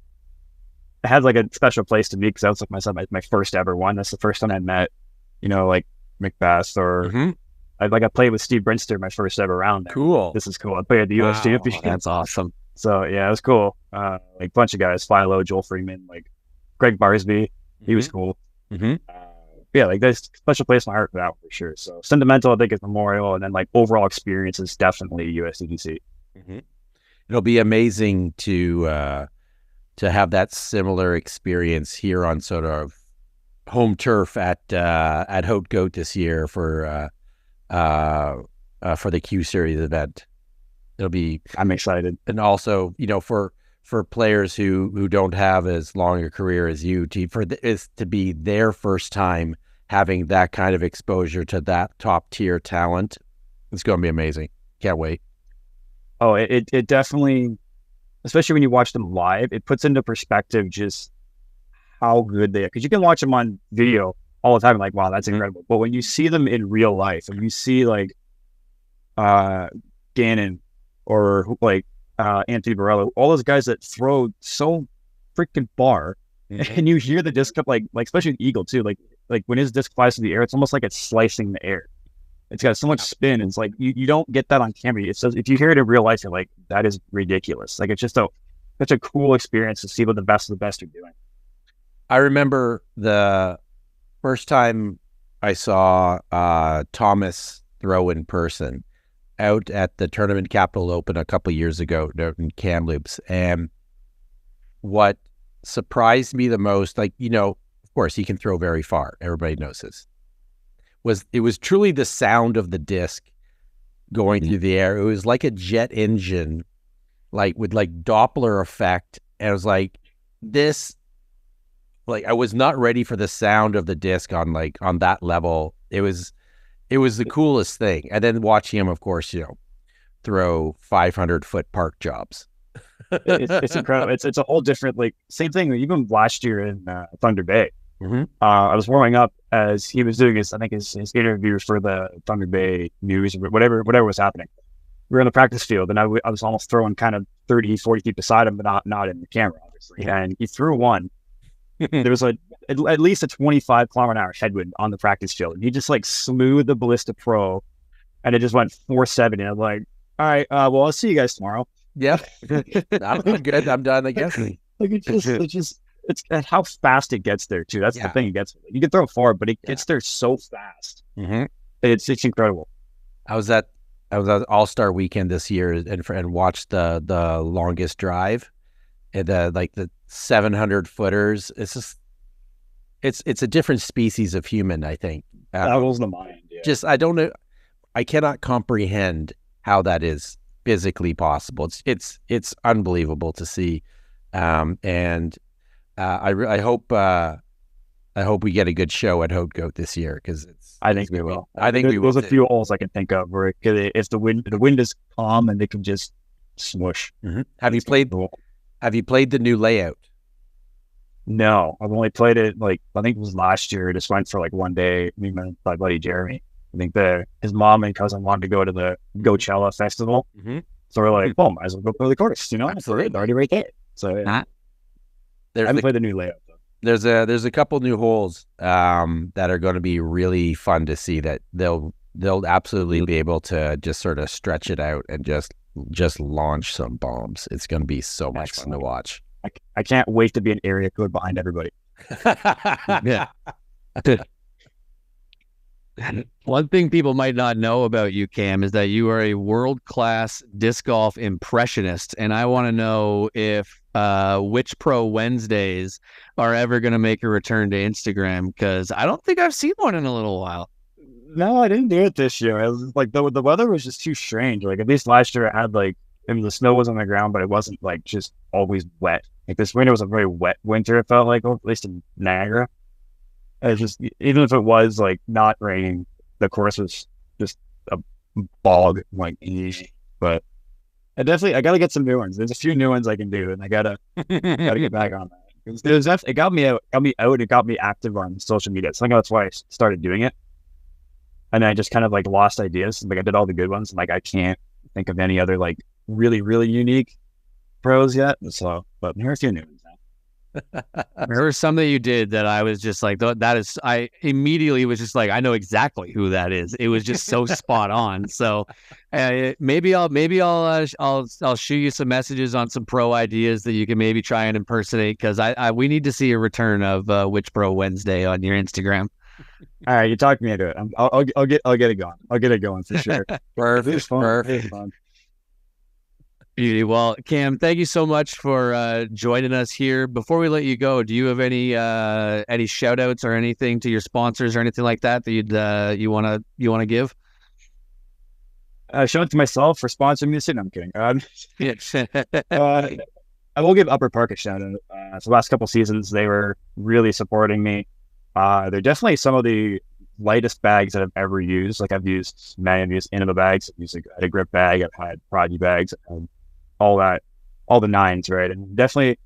S3: had like a special place to me, because that was like my first ever one. That's the first time I met, like Macbeth, or I played with Steve Brinster my first ever round there.
S2: Cool.
S3: This is cool. I played at the US Championship.
S1: That's awesome.
S3: So yeah, it was cool. Like a bunch of guys, Philo, Joel Freeman, like Greg Barsby. He was cool. Yeah, like there's a special place in my heart for that one, for sure. So sentimental, I think, is Memorial, and then like overall experience is definitely USDGC.
S2: It'll be amazing to have that similar experience here on sort of home turf at Haute Goat this year for the Q Series event. I'm excited, and also for players who don't have as long a career as you, to be their first time having that kind of exposure to that top tier talent. It's going to be amazing. Can't wait.
S3: Oh, it definitely, especially when you watch them live, it puts into perspective just how good they are. Because you can watch them on video all the time, like, wow, that's incredible. But when you see them in real life, and you see like Gannon or like Anthony Barello, all those guys that throw so freaking far, and you hear the disc up, like especially the Eagle too, like when his disc flies through the air, it's almost like it's slicing the air. It's got so much spin. And it's like, you don't get that on camera. It says, if you hear it in real life, you're like, that is ridiculous. Like, it's just such a cool experience to see what the best of the best are doing.
S2: I remember the first time I saw Thomas throw in person out at the Tournament Capital Open a couple of years ago in Kamloops. And what surprised me the most, like, of course, he can throw very far. Everybody knows this. It was truly the sound of the disc going through the air. It was like a jet engine, like with like Doppler effect. And it was like this, like I was not ready for the sound of the disc on that level. It was the coolest thing. And then watching him, of course, throw 500-foot park jobs.
S3: It's incredible. It's a whole different, like, same thing. Even last year in Thunder Bay. I was warming up as he was doing his interview for the Thunder Bay News, or whatever was happening. We were in the practice field, and I was almost throwing kind of 30, 40 feet beside him, but not in the camera, obviously. And he threw one. There was at least a 25 kilometer an hour headwind on the practice field, and he just like smoothed the Ballista Pro, and it just went 470. And I'm like, all right, well, I'll see you guys tomorrow.
S2: Yeah, I'm good. I'm done, I guess.
S3: Like, it's how fast it gets there too. That's the thing. It gets, you can throw it far, but it gets there so fast. It's incredible.
S2: I was at All-Star Weekend this year and watched the longest drive, and the 700 footers. It's just it's a different species of human, I think.
S3: That was the mind. Yeah.
S2: Just I don't know. I cannot comprehend how that is physically possible. It's unbelievable to see, and. I hope we get a good show at Haute Goat this year, because
S3: I think we will.
S2: There's
S3: a few holes I can think of where if the wind is calm and they can just swoosh.
S2: Have you played the new layout?
S3: No, I've only played it I think it was last year. I just went for one day. Me and my buddy Jeremy. I think his mom and cousin wanted to go to the Coachella festival, so we're like, well, might as well go play the course.
S2: Absolutely.
S3: It's already right there. So. Yeah. I haven't played the new layout though.
S2: There's a couple new holes that are going to be really fun to see. That they'll absolutely be able to just sort of stretch it out and just launch some bombs. It's going to be so much fun to watch.
S3: I can't wait to be an area code behind everybody.
S1: Yeah. One thing people might not know about you, Cam, is that you are a world-class disc golf impressionist, and I want to know if Which Pro Wednesdays are ever going to make a return to Instagram, because I don't think I've seen one in a little while.
S3: No, I didn't do it this year. It was like the weather was just too strange. Like at least last year I had like, I mean, the snow was on the ground, but it wasn't like just always wet. Like this winter was a very wet winter. It felt like, at least in Niagara. It's just, even if it was like not raining, the course was just a bog. Like, but I gotta get some new ones. There's a few new ones I can do, and I gotta get back on that. It got me out. It got me active on social media. So I think that's why I started doing it. And I just kind of like lost ideas. Like I did all the good ones, and like I can't think of any other like really, really unique pros yet. So, but here's a few new ones now.
S1: There were some that you did that I was just like, I immediately was just like, I know exactly who that is. It was just so spot on. So maybe I'll shoot you some messages on some pro ideas that you can maybe try and impersonate, because we need to see a return of Which Pro Wednesday on your Instagram.
S3: All right, you talked me into it. I'll get it going. I'll get it going for sure.
S2: Perfect. Perfect.
S1: Beauty. Well, Cam, thank you so much for joining us here. Before we let you go, do you have any shout outs or anything to your sponsors or anything like that you want to give?
S3: Shout out to myself for sponsoring music. No, I'm kidding. I will give Upper Park a shout out. So the last couple seasons, they were really supporting me. They're definitely some of the lightest bags that I've ever used. Like I've used Inova bags, I've used a grip bag, I've had Prodigy bags, all the nines, right? And definitely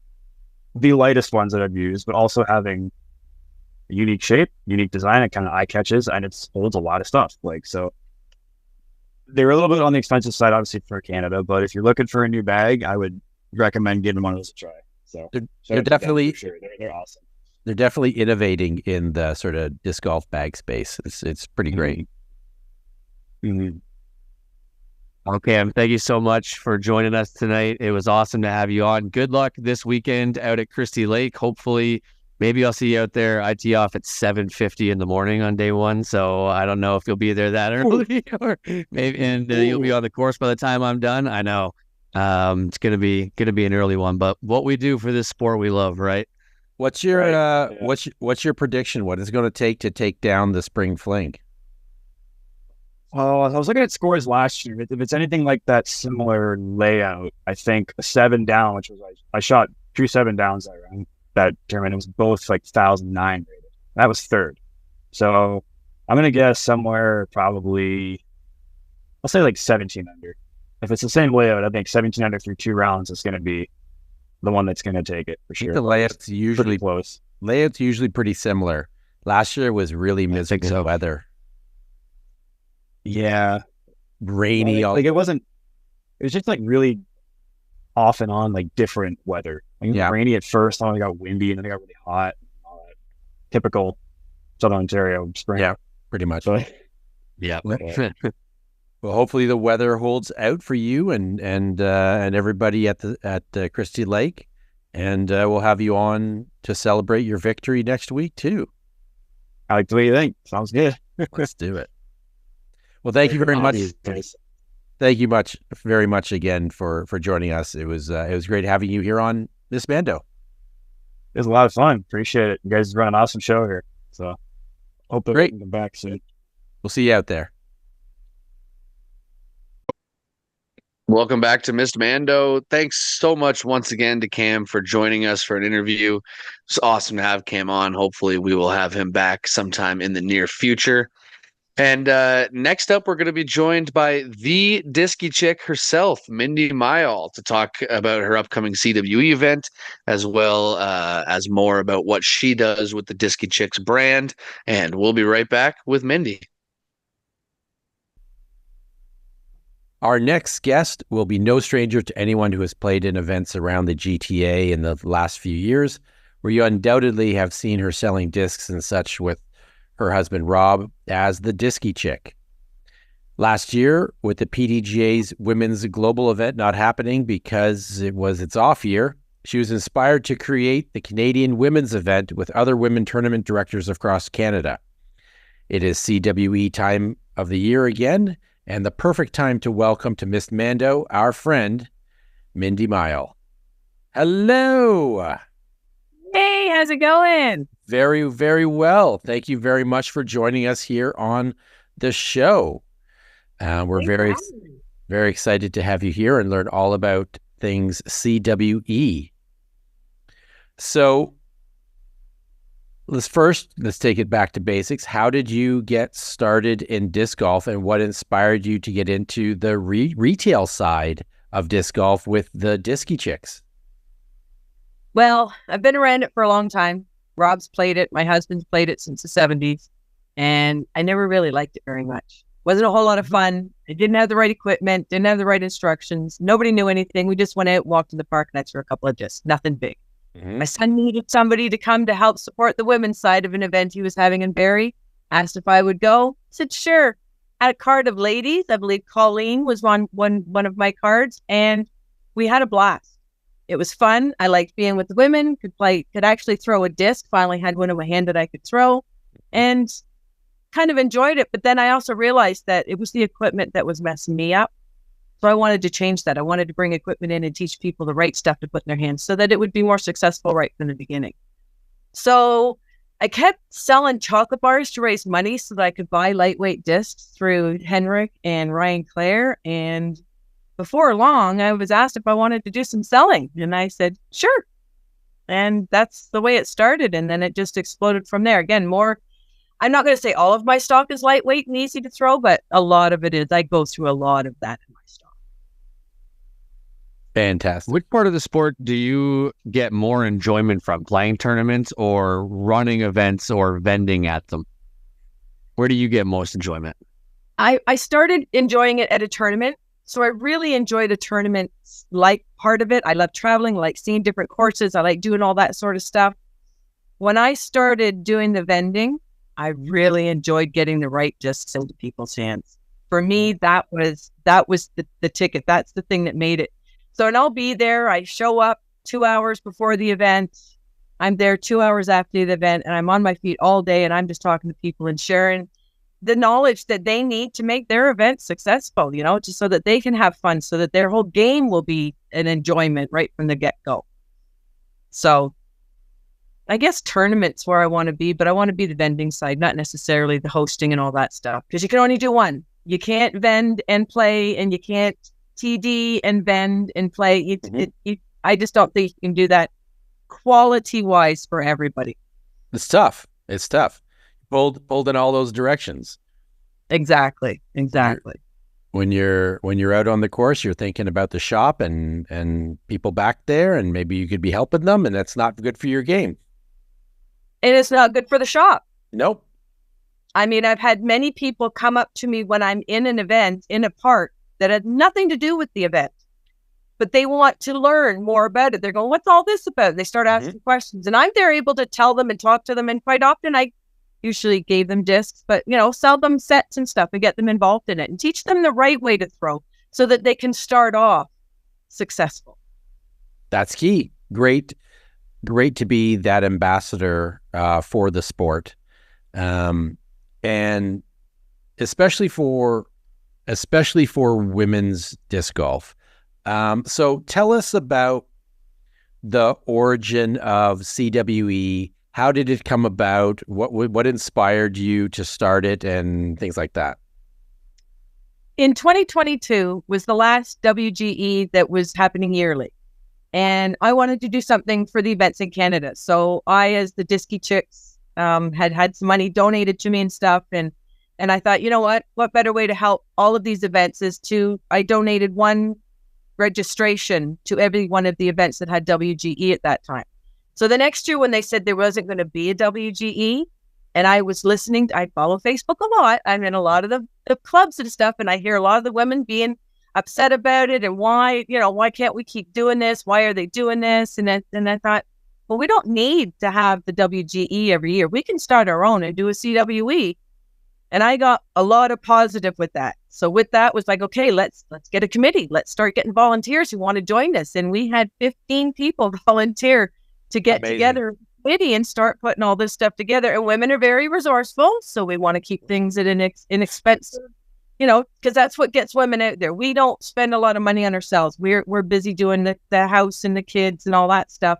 S3: the lightest ones that I've used, but also having a unique shape, unique design, it kind of eye catches, and it holds a lot of stuff. Like, so they're a little bit on the expensive side, obviously, for Canada, but if you're looking for a new bag, I would recommend giving one of those a try. So
S2: they're definitely,
S3: sure. They're awesome.
S2: They're definitely innovating in the sort of disc golf bag space. It's pretty great.
S1: Mm-hmm. Okay, thank you so much for joining us tonight. It was awesome to have you on. Good luck this weekend out at Christie Lake. Hopefully, maybe I'll see you out there. I tee off at 7:50 in the morning on day one, so I don't know if you'll be there that early, or maybe, and you'll be on the course by the time I'm done. I know it's gonna be an early one, but what we do for this sport, we love, right?
S2: What's your what's your prediction? What is it going to take down the Spring Fling?
S3: Well, I was looking at scores last year. If it's anything like that similar layout, I think a 7 down, which was I shot 2 7 downs that tournament. It was both like 1,009 rated. That was third. So I'm gonna guess somewhere probably, I'll say like 17 under. If it's the same layout, I think 17 under through 2 rounds is gonna be the one that's gonna take it for sure.
S2: The layout's usually
S3: pretty close.
S2: Layout's usually pretty similar. Last year was really miserable weather.
S3: Yeah,
S2: rainy.
S3: Like it was just like really off and on, like different weather. Like, it was rainy at first, then it got windy, and then it got really hot. Typical Southern Ontario spring.
S2: Yeah, pretty much.
S3: So,
S1: yeah.
S2: Well, hopefully the weather holds out for you and everybody at Christie Lake, and we'll have you on to celebrate your victory next week too.
S3: I like the way you think. Sounds good.
S2: Let's do it. Well, thank you very much. Thank you very much again for joining us. It was great having you here on Miss Mando.
S3: It was a lot of fun. Appreciate it. You guys run an awesome show here. So hope to come back soon.
S2: We'll see you out there.
S1: Welcome back to Miss Mando. Thanks so much once again to Cam for joining us for an interview. It's awesome to have Cam on. Hopefully we will have him back sometime in the near future. And next up, we're going to be joined by the Discy Chick herself, Mindy Myall, to talk about her upcoming CWE event, as well as more about what she does with the Discy Chicks brand. And we'll be right back with Mindy.
S2: Our next guest will be no stranger to anyone who has played in events around the GTA in the last few years. where you undoubtedly have seen her selling discs and such with her husband Rob as the Discy Chick. Last year, with the PDGA's Women's Global event not happening because it was its off year, she was inspired to create the Canadian Women's event with other women tournament directors across Canada. It is CWE time of the year again, and the perfect time to welcome to Miss Mando our friend, Mindy Myall. Hello!
S4: Hey, how's it going?
S2: Very, very well. Thank you very much for joining us here on the show. We're very, very excited to have you here and learn all about things CWE. So let's take it back to basics. How did you get started in disc golf, and what inspired you to get into the retail side of disc golf with the Discy Chicks?
S4: Well, I've been around it for a long time. Rob's played it. My husband's played it since the 70s. And I never really liked it very much. Wasn't a whole lot of fun. I didn't have the right equipment, didn't have the right instructions. Nobody knew anything. We just went out, walked in the park, and I threw a couple of discs. Nothing big. My son needed somebody to come to help support the women's side of an event he was having in Barrie. Asked if I would go. Said, sure. Had a card of ladies. I believe Colleen was on one of my cards. And we had a blast. It was fun. I liked being with the women, could actually throw a disc. Finally had one in my hand that I could throw. And kind of enjoyed it. But then I also realized that it was the equipment that was messing me up. So I wanted to change that. I wanted to bring equipment in and teach people the right stuff to put in their hands so that it would be more successful right from the beginning. So I kept selling chocolate bars to raise money so that I could buy lightweight discs through Henrik and Ryan Clare. And before long, I was asked if I wanted to do some selling. And I said, sure. And that's the way it started. And then it just exploded from there. Again, I'm not going to say all of my stock is lightweight and easy to throw, but a lot of it is. I go through a lot of that in my stock.
S2: Fantastic.
S1: Which part of the sport do you get more enjoyment from? Playing tournaments or running events or vending at them? Where do you get most enjoyment?
S4: I started enjoying it at a tournament. So I really enjoyed a tournament like part of it. I love traveling, I like seeing different courses. I like doing all that sort of stuff. When I started doing the vending, I really enjoyed getting the right discs into people's hands. For me, that was the ticket. That's the thing that made it. So, and I'll be there. I show up 2 hours before the event. I'm there 2 hours after the event, and I'm on my feet all day, and I'm just talking to people and sharing the knowledge that they need to make their event successful, just so that they can have fun, so that their whole game will be an enjoyment right from the get-go. So I guess tournaments where I want to be, but I want to be the vending side, not necessarily the hosting and all that stuff, because you can only do one. You can't vend and play, and you can't TD and vend and play. I just don't think you can do that quality-wise for everybody.
S2: It's tough. Pulled in all those directions.
S4: Exactly.
S2: When you're out on the course, you're thinking about the shop and people back there, and maybe you could be helping them, and that's not good for your game.
S4: And it's not good for the shop.
S2: Nope.
S4: I mean, I've had many people come up to me when I'm in an event, in a park, that had nothing to do with the event, but they want to learn more about it. They're going, what's all this about? They start asking questions, and I'm there able to tell them and talk to them. And quite often I usually gave them discs, but, sell them sets and stuff and get them involved in it and teach them the right way to throw so that they can start off successful.
S2: That's key. Great to be that ambassador for the sport, and especially for women's disc golf. So tell us about the origin of CWE. How did it come about? What inspired you to start it and things like that?
S4: In 2022 was the last WGE that was happening yearly. And I wanted to do something for the events in Canada. So I, as the Discy Chicks, had some money donated to me and stuff. And I thought, you know what better way to help all of these events is I donated one registration to every one of the events that had WGE at that time. So the next year when they said there wasn't going to be a WGE, and I was listening, I follow Facebook a lot. I'm in a lot of the clubs and stuff, and I hear a lot of the women being upset about it and why can't we keep doing this? Why are they doing this? And I thought, well, we don't need to have the WGE every year. We can start our own and do a CWE. And I got a lot of positive with that. So with that was like, okay, let's get a committee. Let's start getting volunteers who want to join us. And we had 15 people volunteer to get together a committee and start putting all this stuff together. And women are very resourceful. So we want to keep things at an inexpensive, because that's what gets women out there. We don't spend a lot of money on ourselves. We're busy doing the house and the kids and all that stuff.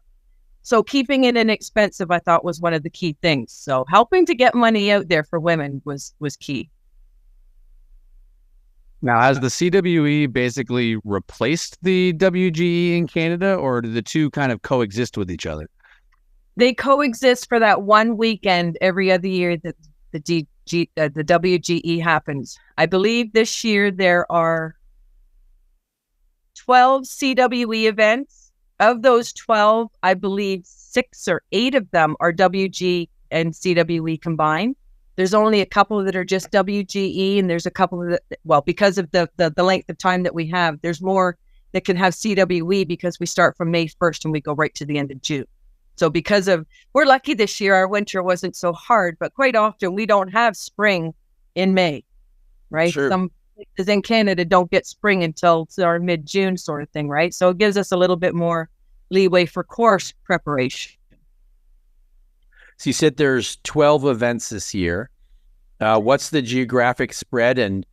S4: So keeping it inexpensive, I thought, was one of the key things. So helping to get money out there for women was key.
S1: Now, has the CWE basically replaced the WGE in Canada, or do the two kind of coexist with each other?
S4: They coexist for that one weekend every other year that the WGE happens. I believe this year there are 12 CWE events. Of those 12, I believe 6 or 8 of them are WG and CWE combined. There's only a couple that are just WGE, and there's a couple that, well, because of the length of time that we have, there's more that can have CWE because we start from May 1st and we go right to the end of June. So we're lucky this year, our winter wasn't so hard, but quite often we don't have spring in May, right?
S2: Sure.
S4: Some places in Canada don't get spring until our mid-June sort of thing, right? So it gives us a little bit more leeway for course preparation.
S2: So you said there's 12 events this year. What's the geographic spread, and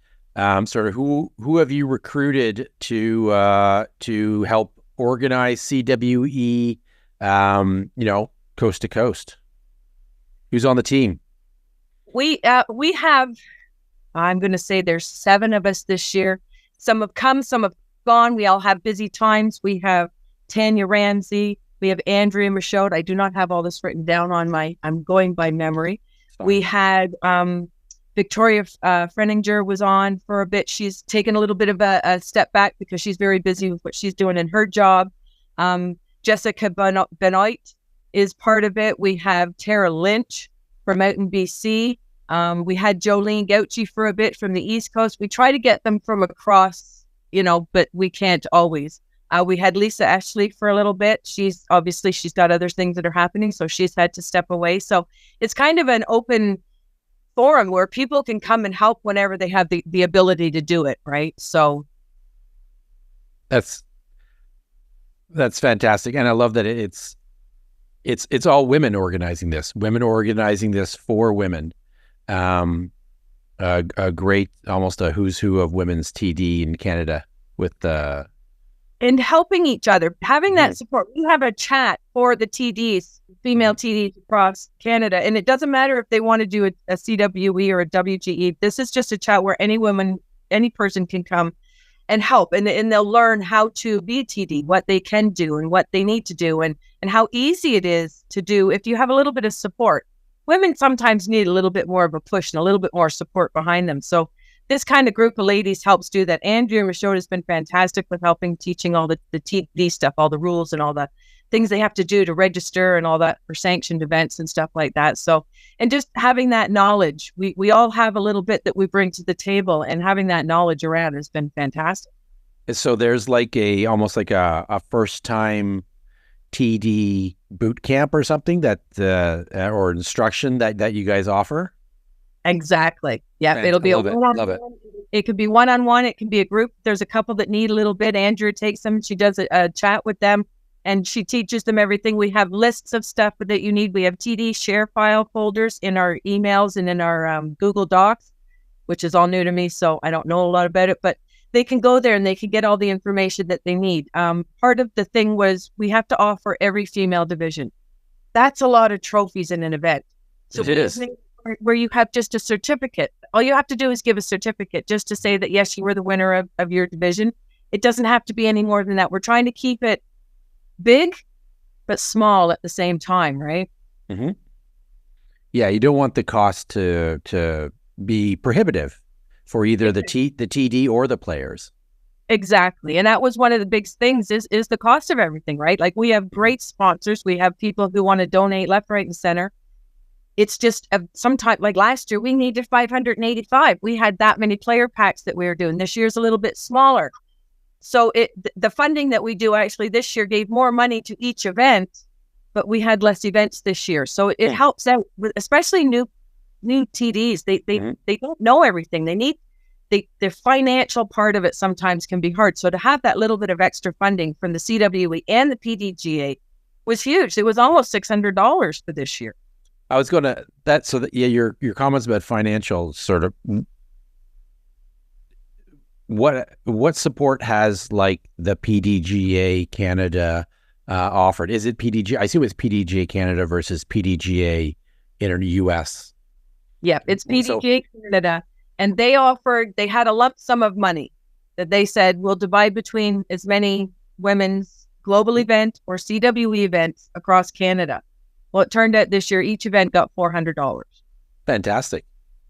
S2: sort of who have you recruited to help organize CWE, coast to coast? Who's on the team?
S4: We have, I'm going to say there's 7 of us this year. Some have come, some have gone. We all have busy times. We have Tanya Ramsey. We have Andrea Michaud. I do not have all this written down I'm going by memory. We had Victoria Freninger was on for a bit. She's taken a little bit of a step back because she's very busy with what she's doing in her job. Jessica Benoit is part of it. We have Tara Lynch from out in BC. We had Jolene Gauchi for a bit from the East Coast. We try to get them from across, but we can't always. We had Lisa Ashley for a little bit. She's got other things that are happening, so she's had to step away. So it's kind of an open forum where people can come and help whenever they have the ability to do it, right? So
S2: that's fantastic, and I love that it's all women organizing this for women. A great, almost a who's who of women's TD in Canada with
S4: and helping each other, having that support. We have a chat for the TDs, female TDs across Canada, and it doesn't matter if they want to do a CWE or a WGE. This is just a chat where any person can come and help, and they'll learn how to be TD, what they can do and what they need to do, and how easy it is to do if you have a little bit of support. Women sometimes need a little bit more of a push and a little bit more support behind them. So this kind of group of ladies helps do that. Andrea Michaud has been fantastic with teaching all the TD stuff, all the rules and all the things they have to do to register and all that for sanctioned events and stuff like that. So, and just having that knowledge, we all have a little bit that we bring to the table, and having that knowledge around has been fantastic.
S2: So there's almost like a first time TD boot camp or something or instruction that you guys offer.
S4: Exactly. Yeah, it'll be
S2: love it.
S4: It could be one-on-one. It can be a group. There's a couple that need a little bit. Andrea takes them. She does a chat with them, and she teaches them everything. We have lists of stuff that you need. We have TD share file folders in our emails and in our Google Docs, which is all new to me, so I don't know a lot about it. But they can go there and they can get all the information that they need. Part of the thing was we have to offer every female division. That's a lot of trophies in an event. So
S2: it is.
S4: Where you have just a certificate. All you have to do is give a certificate just to say that, yes, you were the winner of your division. It doesn't have to be any more than that. We're trying to keep it big, but small at the same time, right?
S2: Mm-hmm. Yeah, you don't want the cost to be prohibitive for either the TD or the players.
S4: Exactly. And that was one of the big things is the cost of everything, right? Like, we have great sponsors. We have people who want to donate left, right, and center. It's just sometimes, like last year, we needed 585. We had that many player packs that we were doing. This year's a little bit smaller. So the funding that we do actually this year gave more money to each event but we had less events this year. So it helps out, especially new TDs. They don't know everything. They need the financial part of it sometimes can be hard. So to have that little bit of extra funding from the CWE and the PDGA was huge. It was almost $600 for this year.
S2: I was going to your comments about financial sort of what support has like the PDGA Canada offered? Is it PDGA? I assume it's PDGA Canada versus PDGA in the US.
S4: Yeah, it's PDGA Canada. And they had a lump sum of money that they said we'll divide between as many women's global event or CWE events across Canada. Well, it turned out this year each event got $400. Fantastic.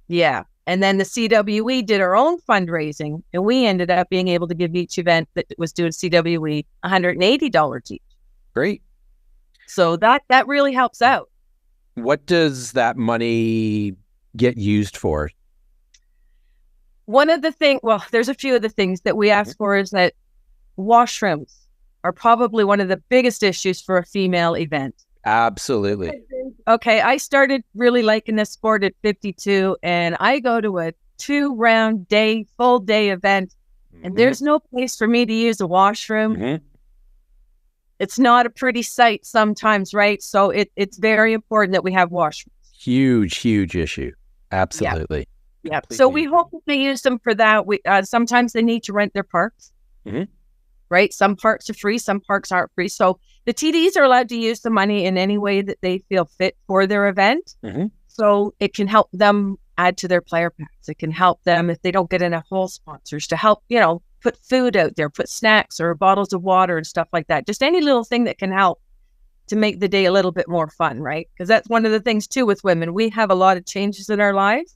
S4: Yeah. And then the CWE did our own fundraising, and we ended up being able to give each event that was due to CWE $180 each. Great. So that really helps out.
S2: What does that money get used for?
S4: One of the things, well, there's a few of the things that we ask for is that washrooms are probably one of the biggest issues for a female event.
S2: Absolutely.
S4: Okay, I started really liking this sport at 52, and I go to a 2-round day, full day event, and there's no place for me to use a washroom. It's not a pretty sight sometimes, right? So it's very important that we have washrooms.
S2: Huge issue. Absolutely.
S4: Yeah. So we hope that they use them for that. We sometimes they need to rent their parks, right? Some parks are free, some parks aren't free. So the TDs are allowed to use the money in any way that they feel fit for their event. So it can help them add to their player packs. It can help them if they don't get enough whole sponsors to help, put food out there, put snacks or bottles of water and stuff like that. Just any little thing that can help to make the day a little bit more fun, right? Because that's one of the things too with women. We have a lot of changes in our lives.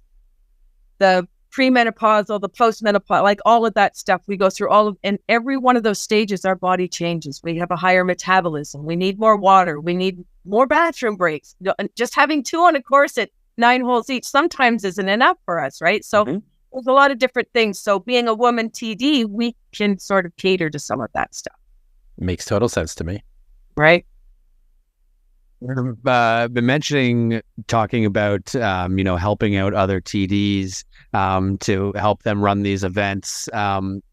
S4: The premenopausal, the postmenopausal, like all of that stuff, we go through and every one of those stages, our body changes. We have a higher metabolism. We need more water. We need more bathroom breaks. Just having 2 on a course at 9 holes each sometimes isn't enough for us, right? So there's a lot of different things. So being a woman TD, we can sort of cater to some of that stuff.
S2: Makes total sense to me.
S4: Right.
S1: We've been talking about, helping out other TDs to help them run these events.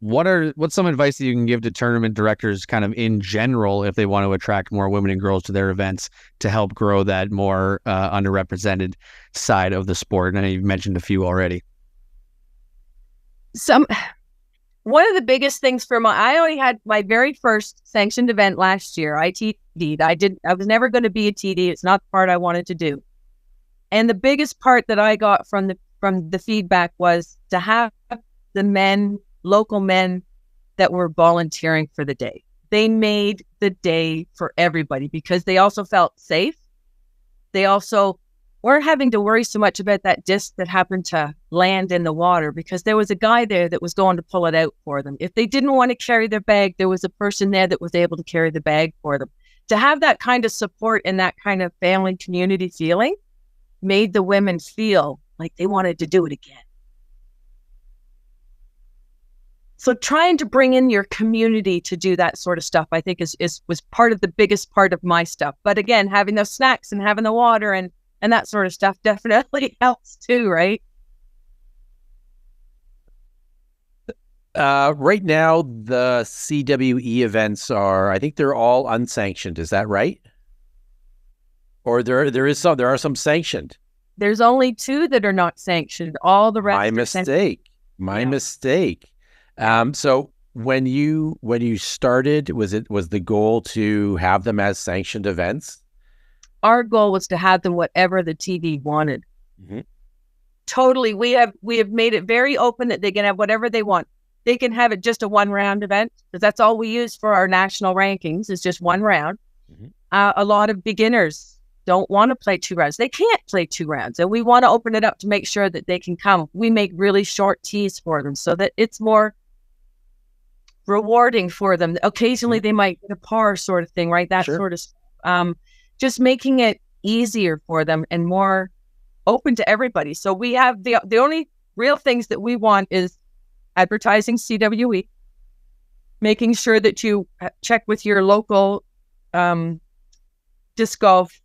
S1: What's some advice that you can give to tournament directors kind of in general if they want to attract more women and girls to their events to help grow that more underrepresented side of the sport? I know you've mentioned a few already.
S4: One of the biggest things I only had my very first sanctioned event last year. I TD'd. I was never going to be a TD. It's not the part I wanted to do. And the biggest part that I got from the feedback was to have the local men that were volunteering for the day. They made the day for everybody because they also felt safe. They also weren't having to worry so much about that disc that happened to land in the water because there was a guy there that was going to pull it out for them. If they didn't want to carry their bag, there was a person there that was able to carry the bag for them. To have that kind of support and that kind of family community feeling made the women feel like they wanted to do it again. So trying to bring in your community to do that sort of stuff, I think was part of the biggest part of my stuff. But again, having those snacks and having the water and that sort of stuff definitely helps too, right?
S2: Right now, the CWE events I think they're all unsanctioned. Is that right? Or there are some sanctioned.
S4: There's only 2 that are not sanctioned. All the rest.
S2: My mistake. So when you started, was the goal to have them as sanctioned events?
S4: Our goal was to have them whatever the TD wanted. Totally. We have made it very open that they can have whatever they want. They can have it just a 1-round event because that's all we use for our national rankings is just 1 round. A lot of beginners don't want to play 2 rounds. They can't play 2 rounds. And we want to open it up to make sure that they can come. We make really short tees for them so that it's more rewarding for them. Occasionally they might get a par sort of thing, right? That sort of just making it easier for them and more open to everybody. So we have the only real things that we want is advertising CWE, making sure that you check with your local disc golf.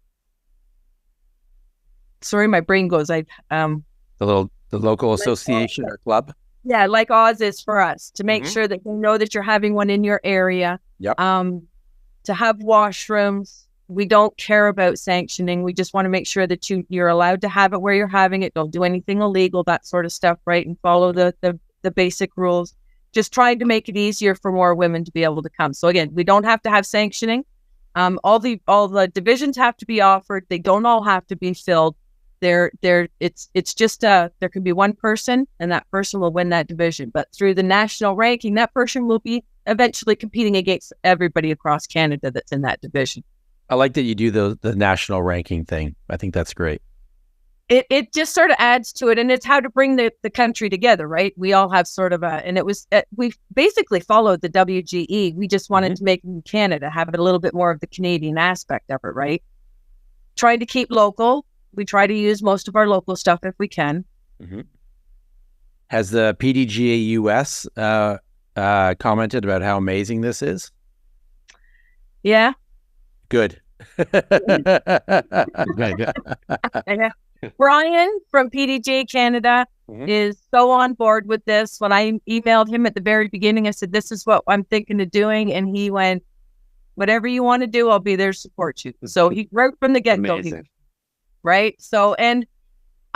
S4: Sorry, my brain goes.
S2: The local association or club.
S4: Yeah, like Oz is for us, to make sure that you know that you're having one in your area.
S2: Yep.
S4: To have washrooms. We don't care about sanctioning. We just want to make sure that you're allowed to have it where you're having it. Don't do anything illegal, that sort of stuff, right? And follow the basic rules. Just trying to make it easier for more women to be able to come. So again, we don't have to have sanctioning. All the divisions have to be offered. They don't all have to be filled. It's just there can be one person, and that person will win that division. But through the national ranking, that person will be eventually competing against everybody across Canada that's in that division.
S2: I like that you do the national ranking thing. I think that's great.
S4: It just sort of adds to it, and it's how to bring the country together, right? We all have sort of and it was, we basically followed the WGE. We just wanted to make it in Canada, have it a little bit more of the Canadian aspect of it, right? Trying to keep local. We try to use most of our local stuff if we can.
S2: Has the PDGA US commented about how amazing this is?
S4: Yeah.
S2: Good.
S4: Brian from PDG Canada is so on board with this. When I emailed him at the very beginning, I said, this is what I'm thinking of doing. And he went, whatever you want to do, I'll be there to support you. So he wrote from the get-go. Right? So, and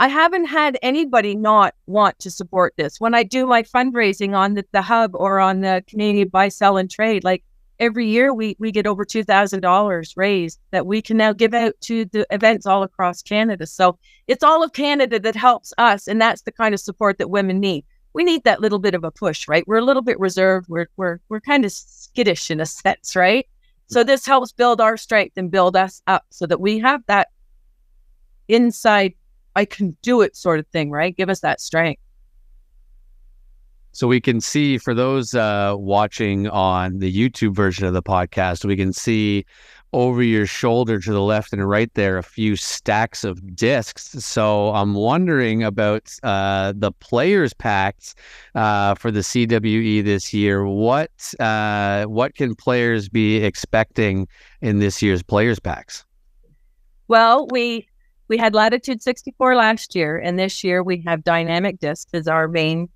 S4: I haven't had anybody not want to support this. When I do my fundraising on the hub or on the Canadian Buy, Sell, and Trade, like every year we get over $2,000 raised that we can now give out to the events all across Canada. So it's all of Canada that helps us. And that's the kind of support that women need. We need that little bit of a push, right? We're a little bit reserved. We're kind of skittish in a sense, right? So this helps build our strength and build us up so that we have that inside, I can do it sort of thing, right? Give us that strength.
S1: So we can see, for those watching on the YouTube version of the podcast, we can see over your shoulder to the left and right there a few stacks of discs. So I'm wondering about the players packs for the CWE this year. What can players be expecting in this year's players packs?
S4: Well, we had Latitude 64 last year, and this year we have Dynamic Discs as our main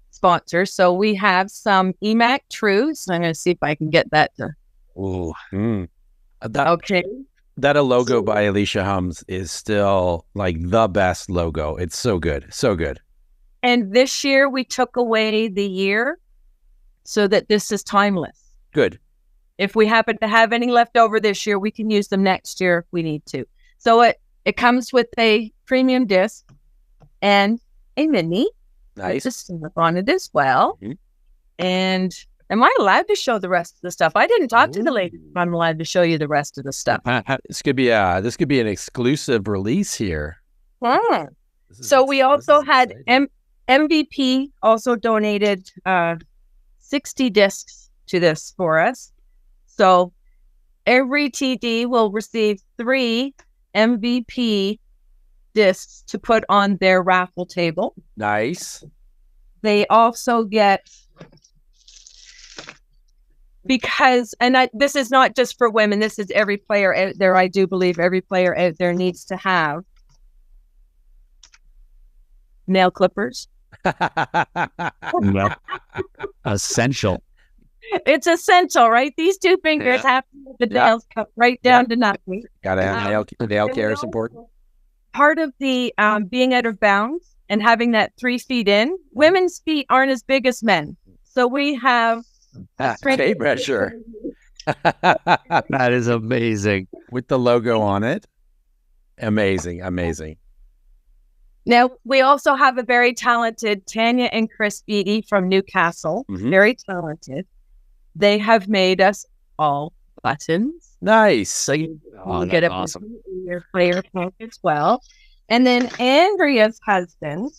S4: sponsor. So we have some EMAC Trues. I'm going to see if I can get that to.
S2: Ooh.
S4: Okay.
S2: That a logo by Alicia Hums is still like the best logo. It's so good. So good.
S4: And this year we took away the year so that this is timeless.
S2: Good.
S4: If we happen to have any left over this year, we can use them next year if we need to. So it comes with a premium disc and a mini.
S2: Nice.
S4: Just on it as well. And am I allowed to show the rest of the stuff? I didn't talk to the lady. I'm allowed to show you the rest of the stuff.
S2: This could be an exclusive release here.
S4: So we also had MVP also donated 60 discs to this for us. So every TD will receive 3 MVP discs to put on their raffle table.
S2: Nice.
S4: They also get, because, and this is not just for women, this is every player out there. I do believe every player out there needs to have nail clippers.
S1: Essential.
S4: It's essential, right? These 2 fingers have to have the nails cut right down to nothing.
S2: Gotta have nail care is important.
S4: Part of the being out of bounds and having that 3 feet in, women's feet aren't as big as men. So we have
S2: tape measure.
S1: That is amazing.
S2: With the logo on it. Amazing.
S4: Now, we also have a very talented Tanya and Chris Beatty from Newcastle. Very talented. They have made us all buttons.
S2: Nice.
S4: So you get a awesome in your player pack as well. And then Andrea's husband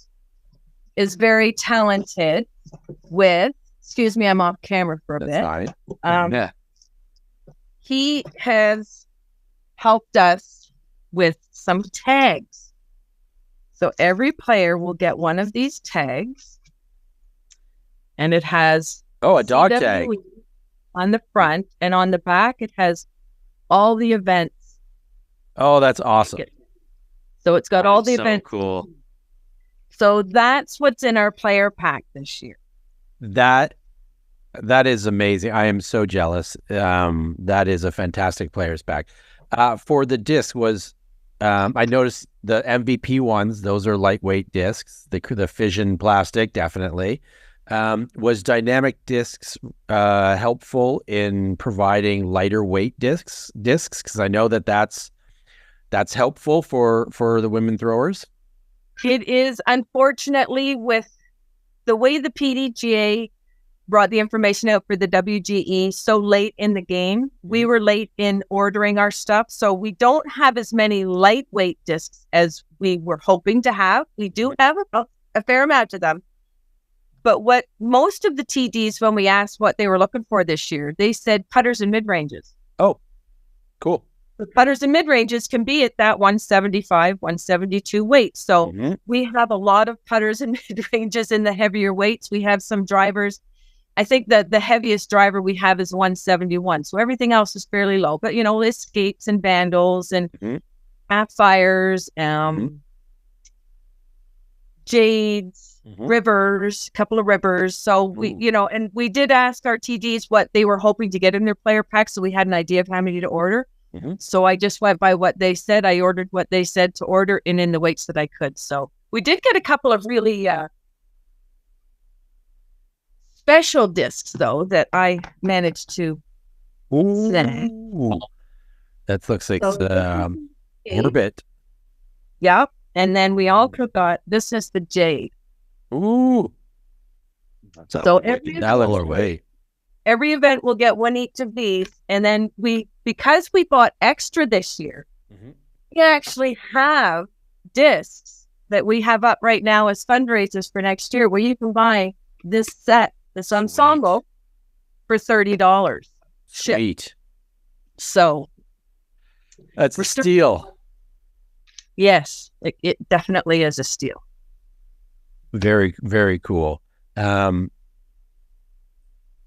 S4: is very talented with, excuse me, I'm off camera for a bit.
S2: Fine.
S4: He has helped us with some tags. So every player will get one of these tags, and it has
S2: a dog
S4: CWE
S2: tag
S4: on the front, and on the back it has all the events
S2: Oh, that's awesome.
S4: So it's got all the events.
S1: Cool.
S4: So that's what's in our player pack this year.
S2: That is amazing. I am so jealous. That is a fantastic player's pack. For the disc was, I noticed the MVP ones. Those are lightweight discs. The fission plastic, definitely. Was dynamic discs helpful in providing lighter weight discs? Because I know that's helpful for the women throwers.
S4: It is, unfortunately, with the way the PDGA brought the information out for the WGE so late in the game, we were late in ordering our stuff. So we don't have as many lightweight discs as we were hoping to have. We do have a fair amount of them. But what most of the TDs, when we asked what they were looking for this year, they said putters and mid-ranges.
S2: Oh, cool.
S4: The putters and mid-ranges can be at that 175, 172 weight. So we have a lot of putters and mid-ranges in the heavier weights. We have some drivers. I think that the heaviest driver we have is 171. So everything else is fairly low. But, escapes and vandals and sapphires, jades, rivers, a couple of rivers. So we, and we did ask our TDs what they were hoping to get in their player pack. So we had an idea of how many to order. So I just went by what they said. I ordered what they said to order and in the weights that I could. So we did get a couple of really special discs, though, that I managed to send.
S2: That looks like Orbit.
S4: Yep. And then we also got, this is the Jade.
S2: Ooh.
S4: So every event will get one each of these. And then because we bought extra this year, we actually have discs that we have up right now as fundraisers for next year where you can buy this set, this ensemble, for $30.
S2: Sweet.
S4: So
S2: that's a steal.
S4: Yes, it definitely is a steal.
S2: Very, very cool.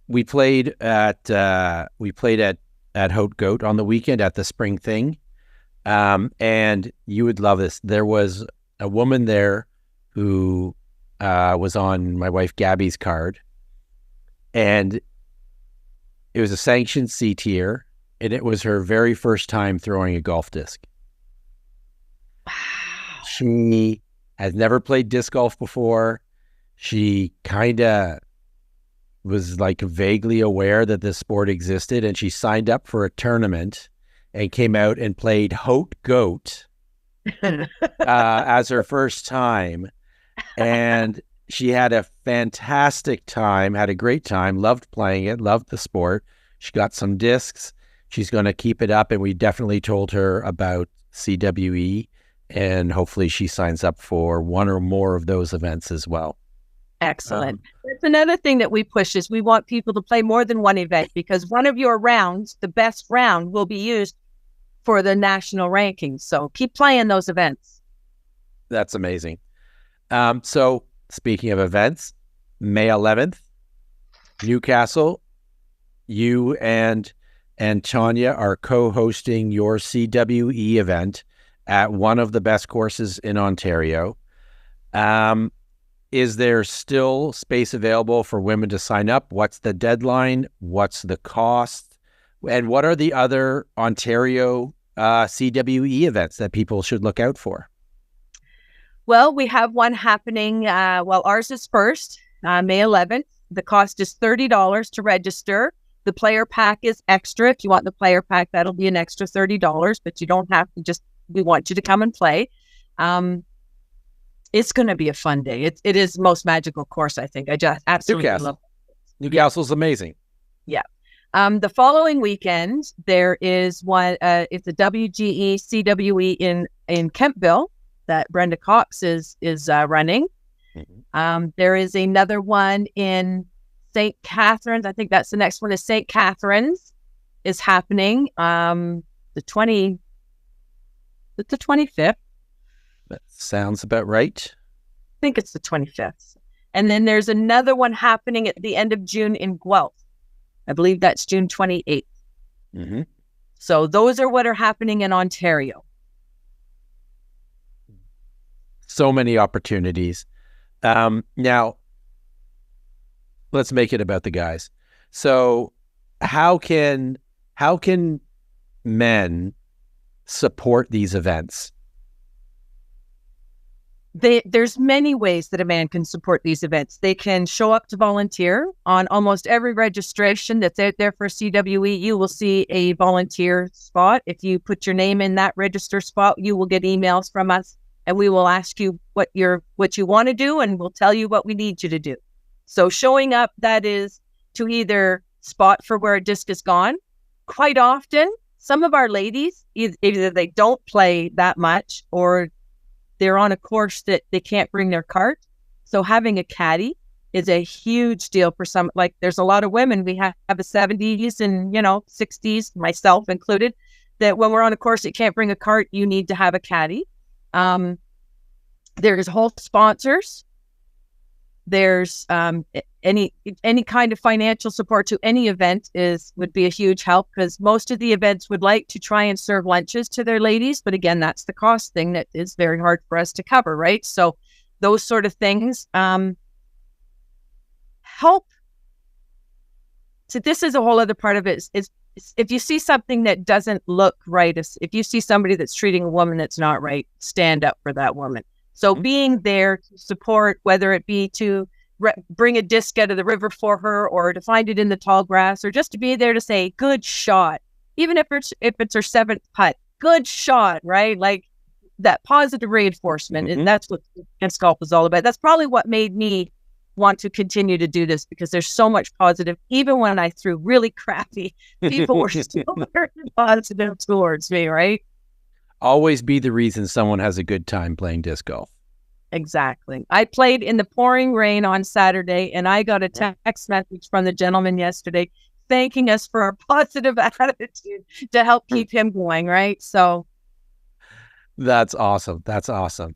S2: We played at Haute Goat on the weekend at the spring thing. And you would love this. There was a woman there who was on my wife Gabby's card, and it was a sanctioned C tier, and it was her very first time throwing a golf disc. Wow. She has never played disc golf before. She kind of was like vaguely aware that this sport existed, and she signed up for a tournament and came out and played Haute Goat as her first time. And she had a fantastic time, had a great time, loved playing it, loved the sport. She got some discs. She's going to keep it up, and we definitely told her about CWE, and hopefully she signs up for one or more of those events as well.
S4: Excellent. That's another thing that we push is we want people to play more than one event, because one of your rounds, the best round, will be used for the national rankings. So keep playing those events.
S2: That's amazing. So speaking of events, May 11th, Newcastle, you and Tanya are co-hosting your CWE event at one of the best courses in Ontario. Is there still space available for women to sign up? What's the deadline? What's the cost? And what are the other Ontario CWE events that people should look out for?
S4: Well, we have one happening. Ours is first, May 11th. The cost is $30 to register. The player pack is extra. If you want the player pack, that'll be an extra $30, but you don't have to we want you to come and play. It's going to be a fun day. It is the most magical course, I think. I just absolutely love it.
S2: Newcastle's amazing.
S4: Yeah. The following weekend, there is one, it's a WGE CWE in Kemptville that Brenda Cox is running. There is another one in St. Catharines. I think that's the next one is St. Catharines is happening. The 25th.
S2: That sounds about right.
S4: I think it's the 25th. And then there's another one happening at the end of June in Guelph. I believe that's June 28th. So those are what are happening in Ontario.
S2: So many opportunities. Now, let's make it about the guys. So how can men support these events?
S4: There's many ways that a man can support these events. They can show up to volunteer. On almost every registration that's out there for CWE, you will see a volunteer spot. If you put your name in that register spot, you will get emails from us, and we will ask you what you want to do, and we'll tell you what we need you to do. So showing up, that is to either spot for where a disc is gone. Quite often, some of our ladies, either they don't play that much, or they're on a course that they can't bring their cart. So having a caddy is a huge deal for some. Like, there's a lot of women, we have a 70s and, 60s, myself included, that when we're on a course that can't bring a cart, you need to have a caddy. There's whole sponsors. There's any kind of financial support to any event would be a huge help, because most of the events would like to try and serve lunches to their ladies. But again, that's the cost thing that is very hard for us to cover, right? So those sort of things help. So this is a whole other part of it is if you see something that doesn't look right, if you see somebody that's treating a woman that's not right, stand up for that woman. So being there to support, whether it be to bring a disc out of the river for her, or to find it in the tall grass, or just to be there to say, good shot. Even if it's her 7th putt, good shot, right? Like that positive reinforcement. And that's what disc golf is all about. That's probably what made me want to continue to do this, because there's so much positive. Even when I threw really crappy, people were still very positive towards me, right?
S2: Always be the reason someone has a good time playing disc golf.
S4: Exactly. I played in the pouring rain on Saturday, and I got a text message from the gentleman yesterday thanking us for our positive attitude to help keep him going, right? So
S2: that's awesome. That's awesome.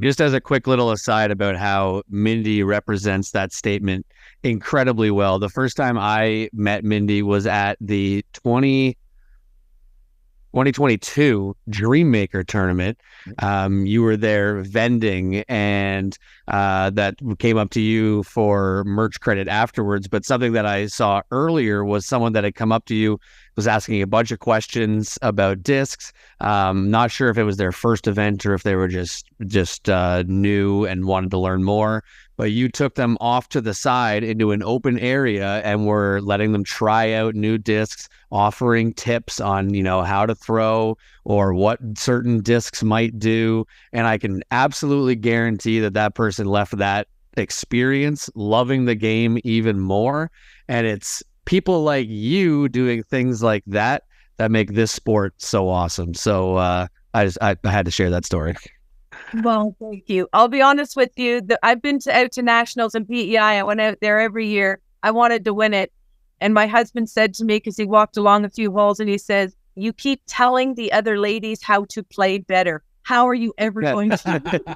S1: Just as a quick little aside about how Mindy represents that statement incredibly well. The first time I met Mindy was at the 2022 Dreammaker tournament. You were there vending, and that came up to you for merch credit afterwards. But something that I saw earlier was someone that had come up to you, was asking a bunch of questions about discs. Not sure if it was their first event or if they were just new and wanted to learn more. But you took them off to the side into an open area and were letting them try out new discs, offering tips on, how to throw or what certain discs might do. And I can absolutely guarantee that person left that experience loving the game even more. And it's people like you doing things like that make this sport so awesome. So I had to share that story.
S4: Well, thank you. I'll be honest with you. I've been out to nationals and PEI. I went out there every year. I wanted to win it. And my husband said to me, because he walked along a few holes, and he says, you keep telling the other ladies how to play better. How are you ever going to?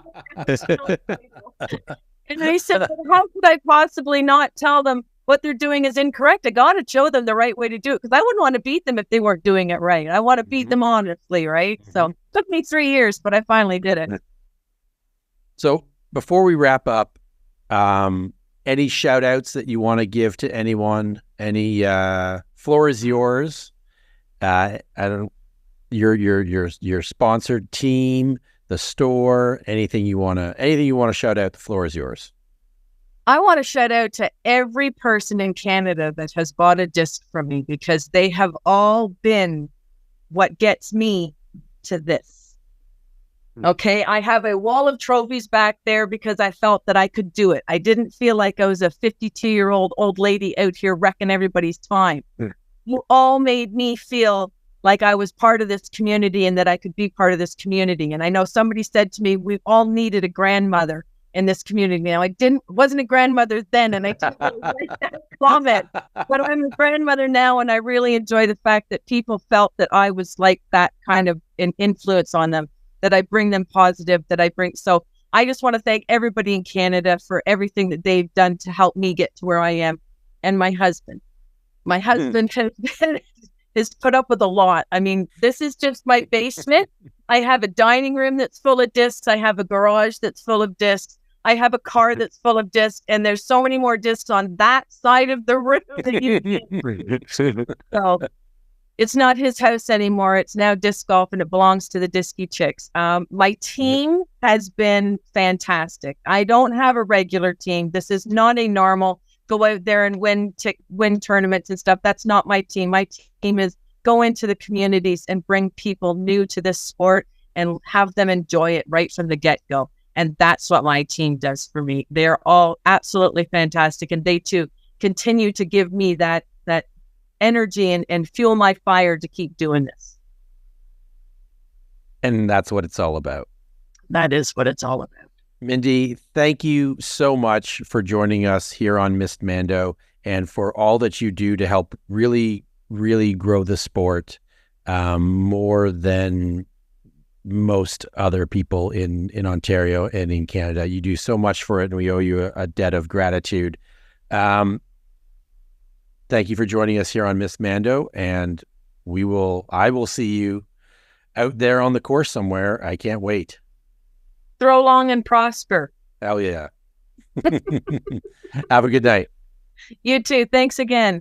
S4: And I said, how could I possibly not tell them what they're doing is incorrect? I got to show them the right way to do it, because I wouldn't want to beat them if they weren't doing it right. I want to beat them honestly, right? So it took me 3 years, but I finally did it.
S2: So before we wrap up, any shout outs that you want to give to anyone? Any floor is yours. I don't your sponsored team, the store, anything you want to shout out, the floor is yours.
S4: I want to shout out to every person in Canada that has bought a disc from me, because they have all been what gets me to this. Okay, I have a wall of trophies back there because I felt that I could do it. I didn't feel like I was a 52-year-old old lady out here wrecking everybody's time. You all made me feel like I was part of this community and that I could be part of this community. And I know somebody said to me, we've all needed a grandmother in this community. Now, I wasn't a grandmother then, and I didn't really like that comment, but I'm a grandmother now, and I really enjoy the fact that people felt that I was like that kind of an influence on them, that I bring them positive, so I just want to thank everybody in Canada for everything that they've done to help me get to where I am. And my husband has put up with a lot. I mean, this is just my basement, I have a dining room that's full of discs. I have a garage that's full of discs. I have a car that's full of discs, and there's so many more discs on that side of the room that you can. So it's not his house anymore. It's now disc golf, and it belongs to the Discy Chicks. My team has been fantastic. I don't have a regular team. This is not a normal go out there and win tournaments and stuff. That's not my team. My team is go into the communities and bring people new to this sport and have them enjoy it right from the get-go. And that's what my team does for me. They're all absolutely fantastic. And they too continue to give me that energy and fuel my fire to keep doing this.
S2: And that's what it's all about.
S4: That is what it's all about.
S2: Mindy, thank you so much for joining us here on Missed Mando and for all that you do to help really, really grow the sport more than most other people in Ontario and in Canada. You do so much for it, and we owe you a debt of gratitude. Thank you for joining us here on Miss Mando, and I will see you out there on the course somewhere. I can't wait.
S4: Throw long and prosper.
S2: Hell yeah. Have a good night.
S4: You too. Thanks again.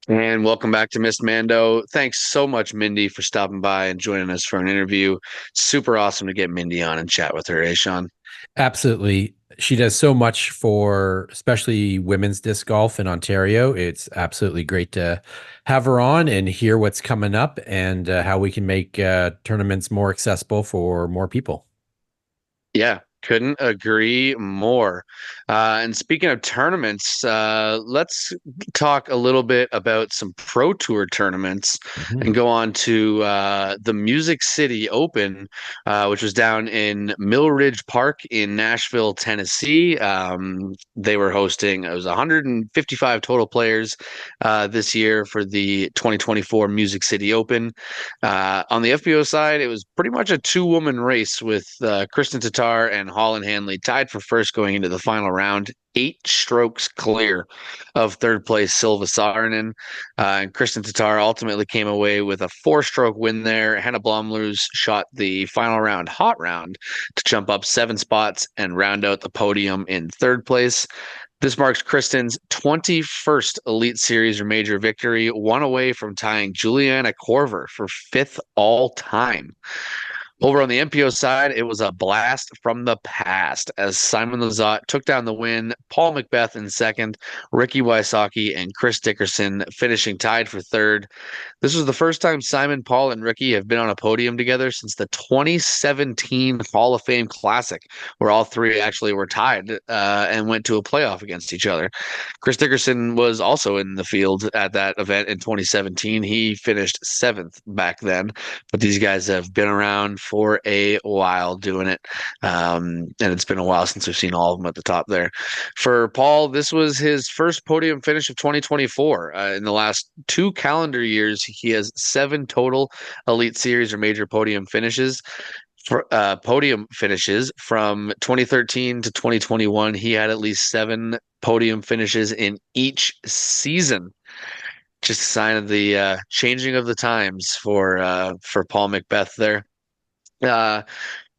S1: And welcome back to Miss Mando. Thanks so much, Mindy, for stopping by and joining us for an interview. Super awesome to get Mindy on and chat with her, eh, Sean?
S2: Absolutely. She does so much for especially women's disc golf in Ontario. It's absolutely great to have her on and hear what's coming up and how we can make tournaments more accessible for more people.
S1: Yeah, couldn't agree more. And speaking of tournaments, let's talk a little bit about some Pro Tour tournaments and go on to the Music City Open, which was down in Mill Ridge Park in Nashville, Tennessee. They were hosting, it was 155 total players this year for the 2024 Music City Open. On the FPO side, it was pretty much a two-woman race with Kristen Tatar and Holland Hanley tied for first going into the final round, 8 strokes clear of third place Silva Saarinen. And Kristen Tatar ultimately came away with a 4-stroke win there. Hannah Blomloos shot the final round hot round to jump up 7 spots and round out the podium in third place. This marks Kristen's 21st Elite Series or major victory, one away from tying Juliana Korver for 5th all time. Over on the MPO side, it was a blast from the past as Simon Lizotte took down the win, Paul McBeth in second, Ricky Wysocki and Chris Dickerson finishing tied for third. This was the first time Simon, Paul, and Ricky have been on a podium together since the 2017 Hall of Fame Classic, where all three actually were tied and went to a playoff against each other. Chris Dickerson was also in the field at that event in 2017. He finished 7th back then, but these guys have been around for a while doing it. And it's been a while since we've seen all of them at the top there. For Paul, this was his first podium finish of 2024. In the last 2 calendar years, he has 7 total Elite Series or major podium finishes. For podium finishes from 2013 to 2021, he had at least 7 podium finishes in each season. Just a sign of the changing of the times for Paul McBeth there.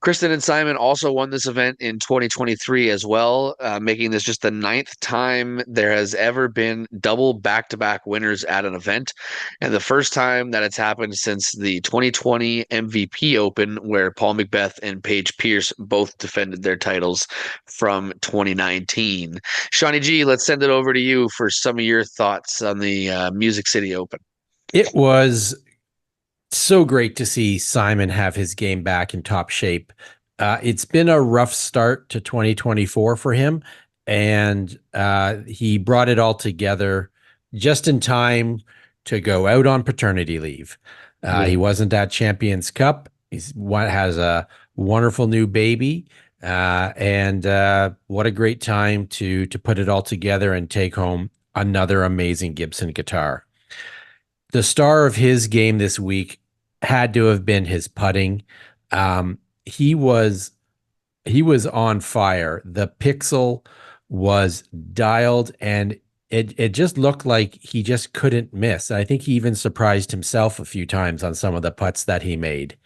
S1: Kristen and Simon also won this event in 2023 as well, making this just the 9th time there has ever been double back-to-back winners at an event, and the first time that it's happened since the 2020 MVP Open, where Paul McBeth and Paige Pierce both defended their titles from 2019. Shawnee G, let's send it over to you for some of your thoughts on the Music City Open.
S2: It was so great to see Simon have his game back in top shape. It's been a rough start to 2024 for him, and he brought it all together just in time to go out on paternity leave. He wasn't at Champions Cup. Has a wonderful new baby, and what a great time to put it all together and take home another amazing Gibson guitar. The star of his game this week had to have been his putting. He was on fire. The pixel was dialed, and it just looked like he just couldn't miss. I think he even surprised himself a few times on some of the putts that he made.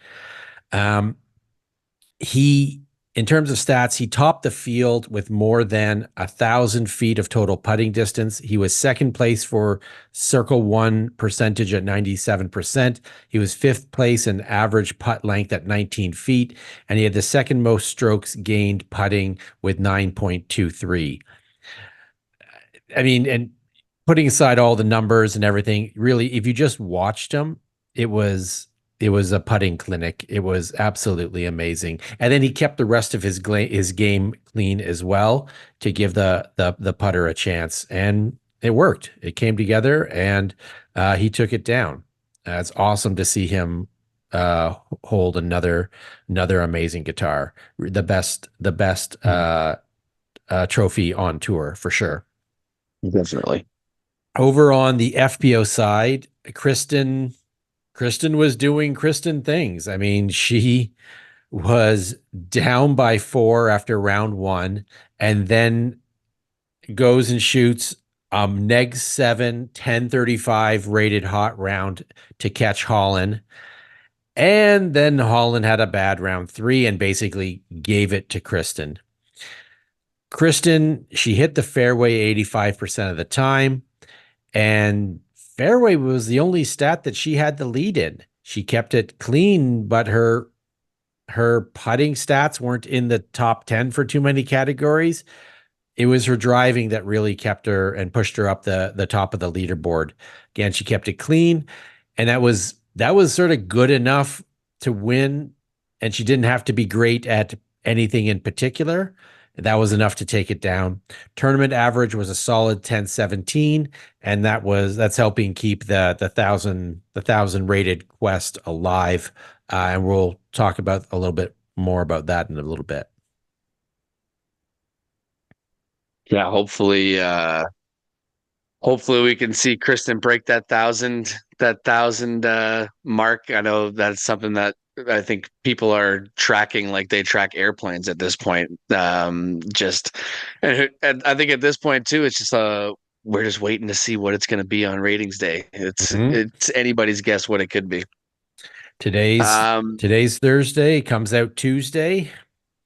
S2: He, in terms of stats, he topped the field with more than 1,000 feet of total putting distance. He was second place for circle one percentage at 97%. He was fifth place in average putt length at 19 feet, and he had the second most strokes gained putting with 9.23. I mean, and putting aside all the numbers and everything, really, if you just watched him, it was a putting clinic. It was absolutely amazing. And then he kept the rest of his game clean as well to give the putter a chance, and it worked. It came together, and he took it down. It's awesome to see him hold another amazing guitar. The best trophy on tour for sure.
S1: Definitely.
S2: Over on the FPO side, Kristen was doing Kristen things. I mean, she was down by 4 after round 1, and then goes and shoots neg 7 10:35 rated hot round to catch Holland. And then Holland had a bad round 3 and basically gave it to Kristen. Kristen, she hit the fairway 85% of the time, and fairway was the only stat that she had the lead in. She kept it clean, but her putting stats weren't in the top 10 for too many categories. It was her driving that really kept her and pushed her up the top of the leaderboard. Again, she kept it clean, and that was sort of good enough to win, and she didn't have to be great at anything in particular. That was enough to take it down. Tournament average was a solid 10-17, and that's helping keep the 1,000 rated quest alive. And we'll talk about a little bit more about that in a little bit.
S1: Yeah, hopefully we can see Kristen break that thousand mark. I know that's something that I think people are tracking like they track airplanes at this point. And I think at this point too, it's just we're just waiting to see what it's going to be on ratings day. It's anybody's guess what it could be.
S2: Today's Thursday, comes out Tuesday.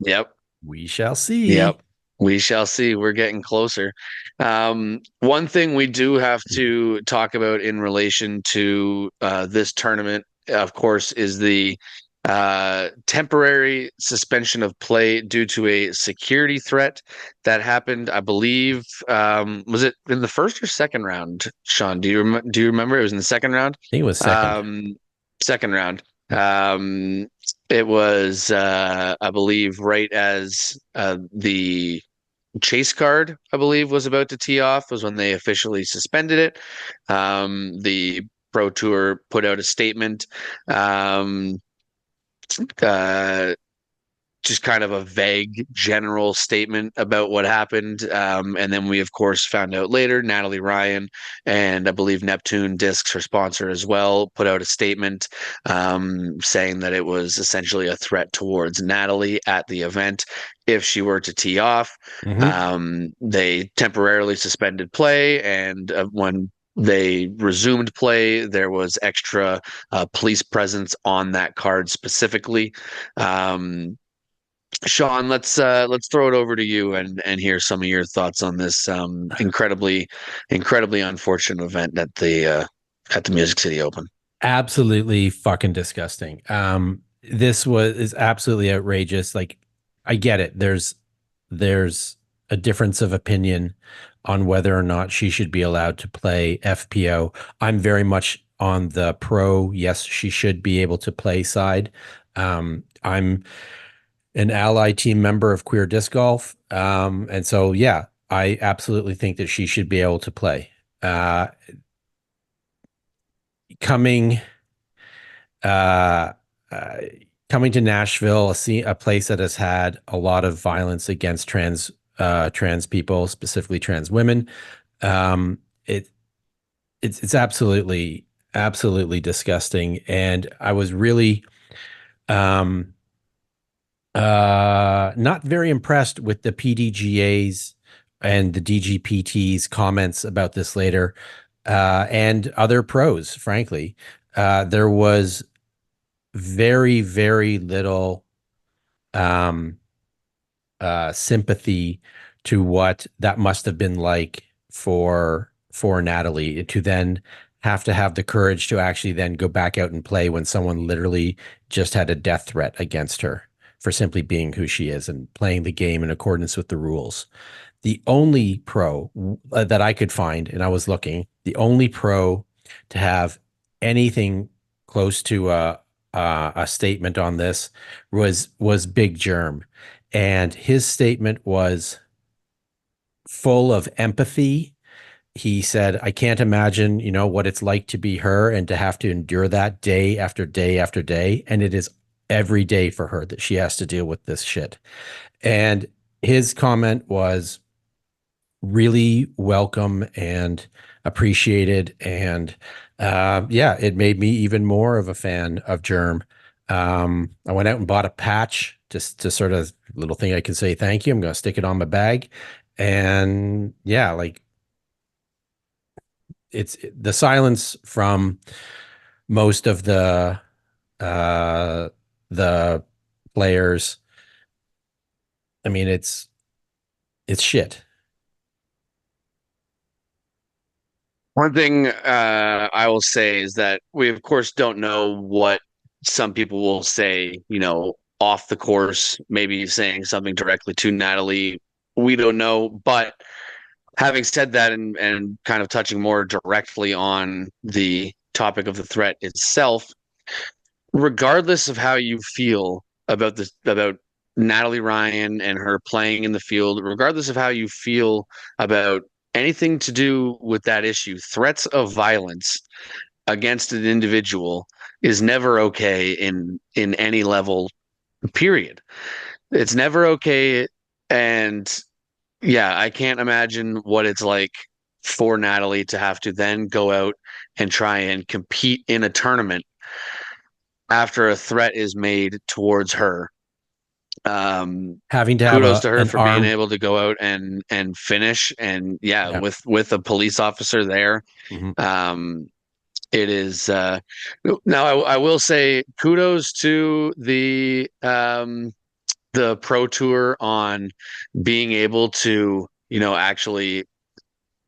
S1: Yep.
S2: We shall see.
S1: Yep. We shall see. We're getting closer. One thing we do have to talk about in relation to this tournament, of course, is the temporary suspension of play due to a security threat that happened. I believe was it in the first or second round? Sean, do you remember? It was in the second round.
S2: I think it was second.
S1: Second round. It was, I believe, right as the chase card, I believe, was about to tee off, was when they officially suspended it. The Pro Tour put out a statement, just kind of a vague general statement about what happened. And then we, of course, found out later, Natalie Ryan and I believe Neptune Discs, her sponsor as well, put out a statement saying that it was essentially a threat towards Natalie at the event if she were to tee off. They temporarily suspended play, and when they resumed play, there was extra police presence on that card specifically. Sean, let's throw it over to you and hear some of your thoughts on this incredibly unfortunate event at the Music City Open.
S2: Absolutely fucking disgusting. This is absolutely outrageous. Like, I get it. There's a difference of opinion on whether or not she should be allowed to play FPO. I'm very much on the pro, yes, she should be able to play side. I'm an ally team member of Queer Disc Golf. And so, yeah, I absolutely think that she should be able to play. Coming to Nashville, a place that has had a lot of violence against trans people, specifically trans women. It's absolutely disgusting. And I was really not very impressed with the PDGA's and the DGPT's comments about this later, and other pros, frankly, there was very, very little sympathy to what that must have been like for Natalie to then have to have the courage to actually then go back out and play when someone literally just had a death threat against her for simply being who she is and playing the game in accordance with the rules. The only pro that I could find, and I was looking, the only pro to have anything close to a statement on this was Big Germ, and his statement was full of empathy. He said, "I can't imagine, what it's like to be her and to have to endure that day after day after day, and it is every day for her that she has to deal with this shit." And his comment was really welcome and appreciated. And yeah, it made me even more of a fan of Germ. I went out and bought a patch just to sort of little thing I can say thank you. I'm going to stick it on my bag. And yeah, like it's the silence from most of the players. I mean, it's shit.
S1: One thing I will say is that we, of course, don't know what some people will say, off the course, maybe saying something directly to Natalie. We don't know. But having said that, and kind of touching more directly on the topic of the threat itself, regardless of how you feel about about Natalie Ryan and her playing in the field, regardless of how you feel about anything to do with that issue, threats of violence against an individual is never okay in any level, period. It's never okay. And yeah, I can't imagine what it's like for Natalie to have to then go out and try and compete in a tournament after a threat is made towards her.
S2: Having to have
S1: Kudos to her
S2: an
S1: for being
S2: arm.
S1: able to go out and finish, and
S2: Yeah.
S1: with a police officer there.
S2: Mhm.
S1: It is now I will say kudos to the Pro Tour on being able to actually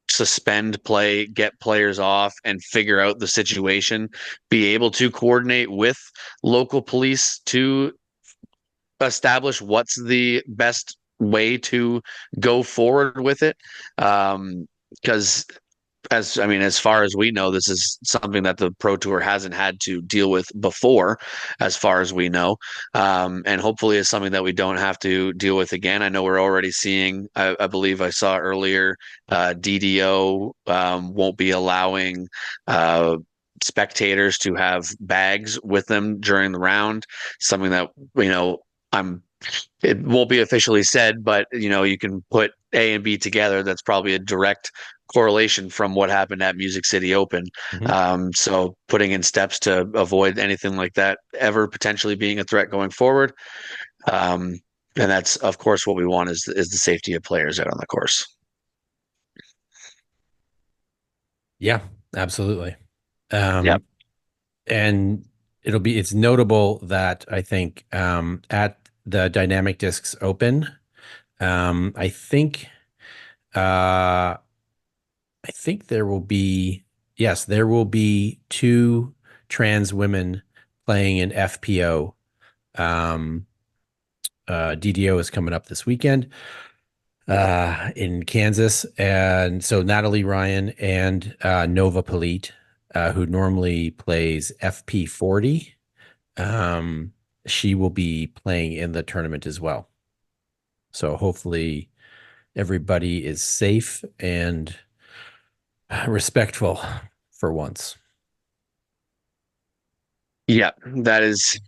S1: suspend play, get players off, and figure out the situation, be able to coordinate with local police to establish what's the best way to go forward with it. Because as far as we know, this is something that the Pro Tour hasn't had to deal with before, as far as we know. And hopefully it's something that we don't have to deal with again. I know we're already seeing, I believe I saw earlier, DDO won't be allowing spectators to have bags with them during the round, something that, I'm it won't be officially said, but you can put A and B together. That's probably a direct correlation from what happened at Music City Open.
S2: Mhm.
S1: So putting in steps to avoid anything like that ever potentially being a threat going forward. Um, and that's, of course, what we want is the safety of players out on the course.
S2: Yeah, absolutely.
S1: Yep.
S2: And it's notable that I think at the Dynamic Discs Open, I think there will be, yes, there will be two trans women playing in FPO. DDO is coming up this weekend in Kansas. And so Natalie Ryan and Nova Polite, who normally plays FP40, she will be playing in the tournament as well. So hopefully everybody is safe and respectful for once.
S1: Yeah, that is,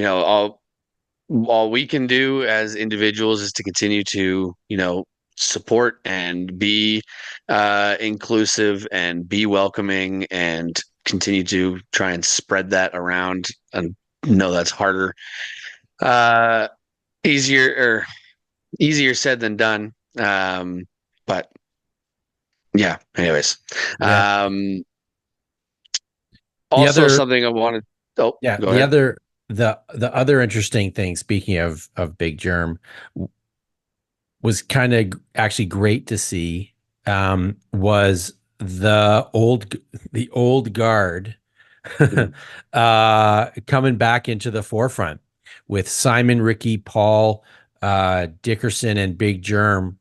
S1: all we can do as individuals is to continue to, support and be inclusive and be welcoming and continue to try and spread that around. And no, that's harder, uh, easier said than done. But yeah, anyways.
S2: Yeah.
S1: Also something I wanted. Oh,
S2: Yeah,
S1: go ahead.
S2: the other interesting thing, speaking of Big Germ, was kind of actually great to see, was the old guard
S1: Mhm.
S2: coming back into the forefront with Simon, Ricky, Paul, Dickerson, and Big Germ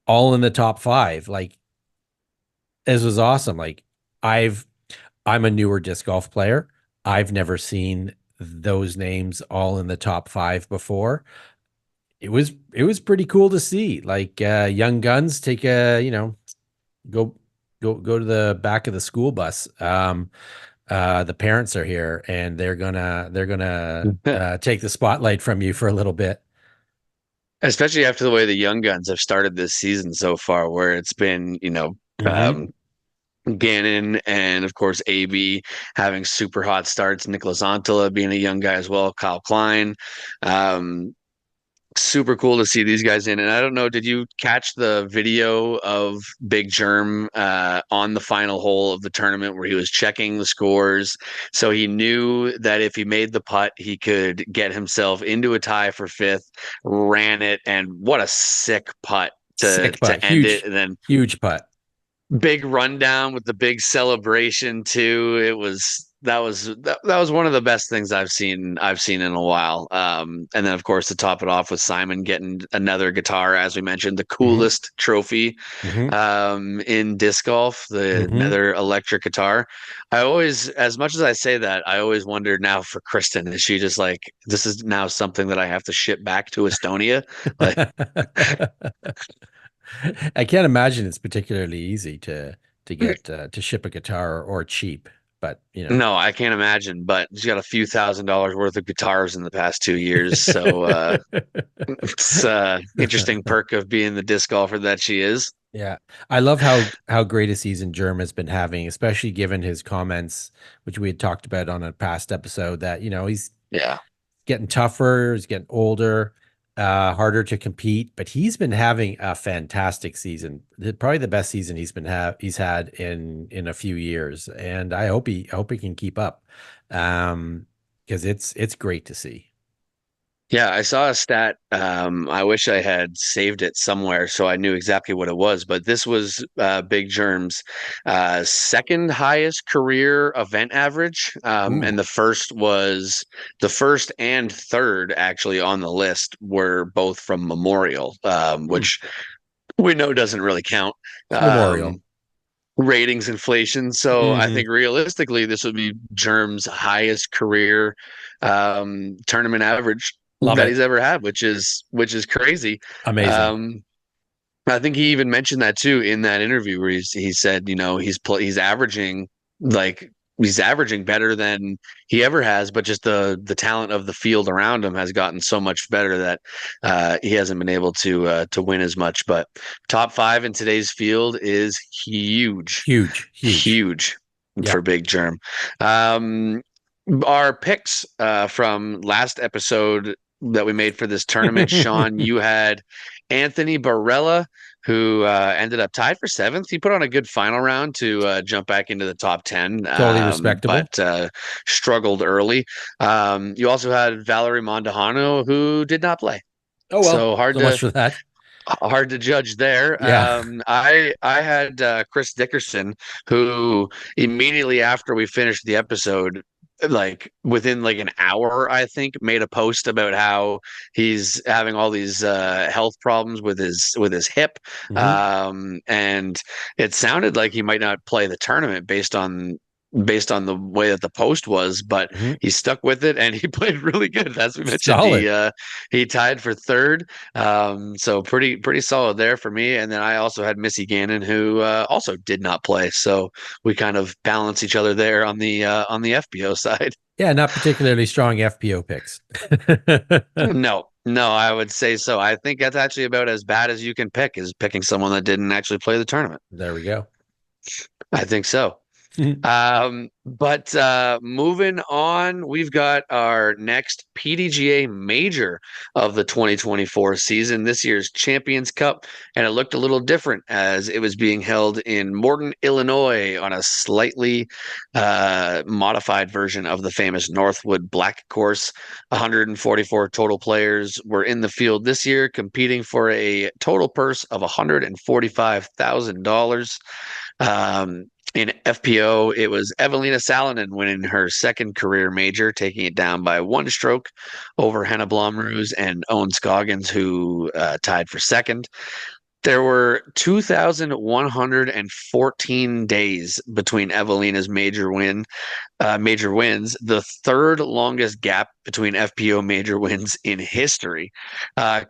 S2: all in the top five. Like, this was awesome. Like, I'm a newer disc golf player. I've never seen those names all in the top five before. It was pretty cool to see. Like, young guns take a, go go to the back of the school bus. The parents are here and they're gonna take the spotlight from you for a little bit.
S1: Especially after the way the young guns have started this season so far, where it's been,
S2: Mm-hmm.
S1: Gannon and of course AB having super hot starts, Nicholas Antala being a young guy as well, Kyle Klein. Um, Super cool to see these guys in. And I don't know, did you catch the video of Big Germ on the final hole of the tournament where he was checking the scores? So he knew that if he made the putt, he could get himself into a tie for fifth, ran it, and what a sick putt
S2: Sick putt,
S1: to end it. And then
S2: huge putt.
S1: big rundown with the big celebration too. That was one of the best things I've seen in a while. And then of course to top it off with Simon getting another guitar, as we mentioned, the
S2: Mm-hmm.
S1: coolest trophy
S2: Mm-hmm.
S1: in disc golf, the
S2: Mm-hmm.
S1: another electric guitar. I always, as much as I say that, I always wonder now for Kristen, is she just like, this is now something that I have to ship back to Estonia? Like,
S2: I can't imagine it's particularly easy to get to ship a guitar or cheap, but
S1: no, I can't imagine, but she's got a few $1,000s worth of guitars in the past 2 years. So it's interesting perk of being the disc golfer that she is.
S2: Yeah, I love how great a season Germ has been having, especially given his comments, which we had talked about on a past episode, that he's
S1: Yeah.
S2: getting tougher, he's getting older, harder to compete, but he's been having a fantastic season. Probably the best season he's had in a few years, and I hope he can keep up, because it's great to see.
S1: Yeah, I saw a stat. I wish I had saved it somewhere so I knew exactly what it was, but this was Big Germ's second highest career event average. And
S2: Ooh.
S1: the first and third actually on the list were both from Memorial,
S2: Hmm.
S1: which we know doesn't really count.
S2: It's Memorial.
S1: Um, Ratings inflation. So I
S2: Hmm.
S1: think realistically, this would be Germ's highest career tournament average
S2: Love
S1: that
S2: it.
S1: he's ever had, which is crazy.
S2: Amazing.
S1: Um, I think he even mentioned that too in that interview where he said, he's averaging like he's averaging better than he ever has, but just the talent of the field around him has gotten so much better that he hasn't been able to win as much. But top five in today's field is huge,
S2: Huge, huge.
S1: huge
S2: Yeah.
S1: for Big Germ. Um, our picks from last episode that we made for this tournament, Sean, you had Anthony Barella, who ended up tied for seventh. He put on a good final round to jump back into the top 10,
S2: Totally respectable.
S1: but struggled early. You also had Valerie Mondahano, who did not play.
S2: Oh well,
S1: So
S2: so much for that.
S1: hard to judge there.
S2: Yeah.
S1: I had Chris Dickerson, who immediately after we finished the episode, like within like an hour, I think, made a post about how he's having all these health problems with his hip,
S2: Hmm.
S1: and it sounded like he might not play the tournament based on the way that the post was, but
S2: Hmm.
S1: he stuck with it and he played really good. As we mentioned,
S2: Solid.
S1: he tied for third. So pretty solid there for me. And then I also had Missy Gannon, who also did not play. So we kind of balance each other there on the FBO side.
S2: Yeah, not particularly strong FPO picks.
S1: No, no, I would say so. I think that's actually about as bad as you can pick, is picking someone that didn't actually play the tournament.
S2: There we go.
S1: I think so. But moving on, we've got our next PDGA major of the 2024 season, this year's Champions Cup, and it looked a little different as it was being held in Morton, Illinois, on a slightly modified version of the famous Northwood Black course. 144 total players were in the field this year, competing for a total purse of $145,000. In FPO, it was Evelina Salonen winning her second career major, taking it down by one stroke over Hannah Blomroos and Owen Scoggins, who tied for second. There were 2,114 days between Evelina's major wins, the third longest gap between FPO major wins in history.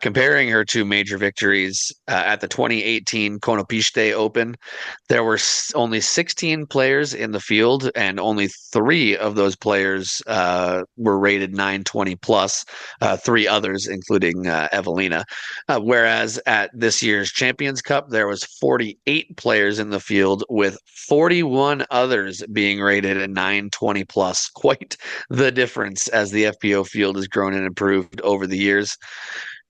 S1: Comparing her to major victories at the 2018 Konopiste Open, there were only 16 players in the field, and only 3 of those players were rated 920 plus, 3 others, including Evelina. Whereas at this year's Champions Cup, there was 48 players in the field, with 41 others being rated a 920 plus. Quite the difference as the FPO field has grown and improved over the years.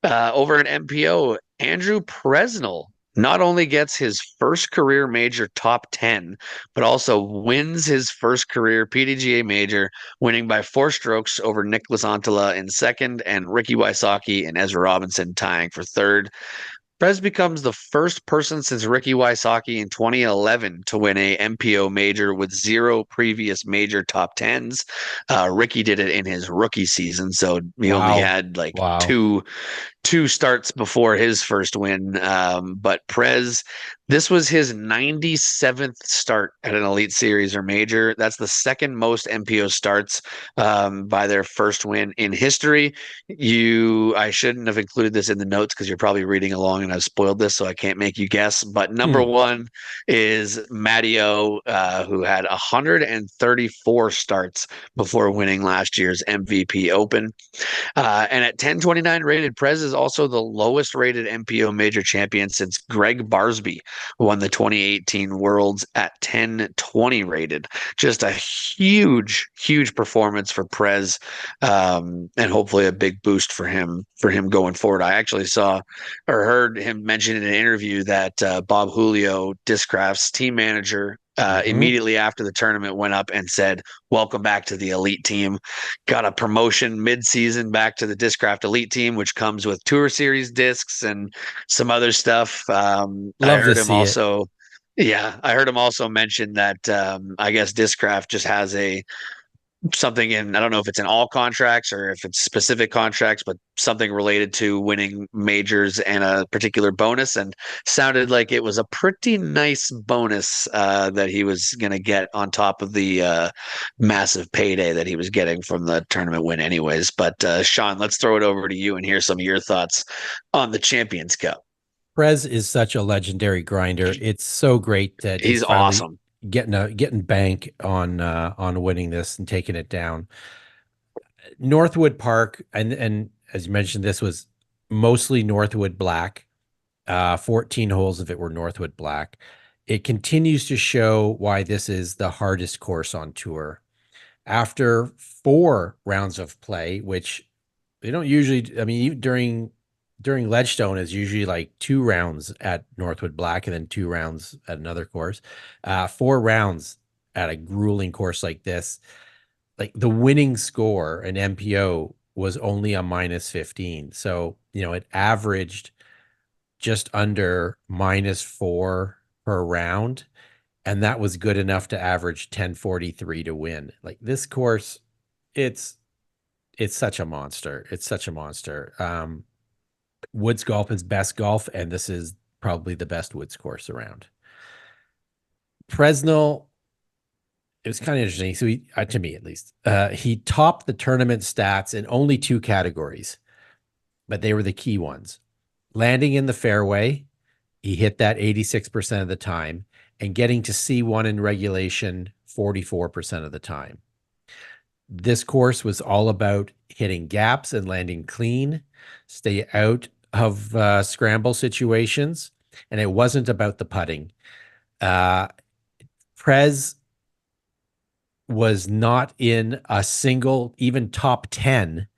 S1: Over at MPO, Andrew Presnell not only gets his first career major top 10, but also wins his first career PDGA major, winning by 4 strokes over Nicholas Antala in second and Ricky Wysocki and Ezra Robinson tying for third. Prez becomes the first person since Ricky Wysocki in 2011 to win a MPO major with 0 previous major top 10s. Ricky did it in his rookie season, so he only had like two starts before his first win. But Prez, this was his 97th start at an Elite Series or major. That's the second most MPO starts by their first win in history. I shouldn't have included this in the notes because you're probably reading along and I've spoiled this, so I can't make you guess. But number one is Matteo, who had 134 starts before winning last year's MVP Open. And at 1029 rated, Prez is also the lowest rated MPO major champion since Greg Barsby won the 2018 Worlds at 1020 rated. Just a huge performance for Prez, and hopefully a big boost for him going forward. I actually saw or heard him mention in an interview that Bob Julio, Discraft's team manager, immediately after the tournament went up and said, "Welcome back to the elite team." Got a promotion mid-season back to the Discraft elite team, which comes with Tour Series discs and some other stuff. I heard him also mention that I guess Discraft just has something in, I don't know if it's in all contracts or if it's specific contracts, but something related to winning majors and a particular bonus, and sounded like it was a pretty nice bonus that he was going to get on top of the massive payday that he was getting from the tournament win anyways. But Sean, let's throw it over to you and hear some of your thoughts on the Champions Cup.
S2: Prez is such a legendary grinder. It's so great that
S1: he's awesome.
S2: Getting bank on winning this and taking it down. Northwood Park, and as you mentioned, this was mostly Northwood Black. 14 holes of it were Northwood Black. It continues to show why this is the hardest course on tour. After 4 rounds of play, which they don't usually, I mean, even during Ledgestone is usually like 2 rounds at Northwood Black and then 2 rounds at another course. 4 rounds at a grueling course like this, like the winning score in MPO was only a -15. So, it averaged just under -4 per round. And that was good enough to average 1043 to win. Like this course, it's such a monster. It's such a monster. Woods golf is best golf, and this is probably the best woods course around. Presnell, it was kind of interesting. So he, to me at least, he topped the tournament stats in only 2 categories, but they were the key ones. Landing in the fairway, he hit that 86% of the time, and getting to C1 in regulation 44% of the time. This course was all about hitting gaps and landing clean, stay out of scramble situations, and it wasn't about the putting. Prez was not in a single, even top 10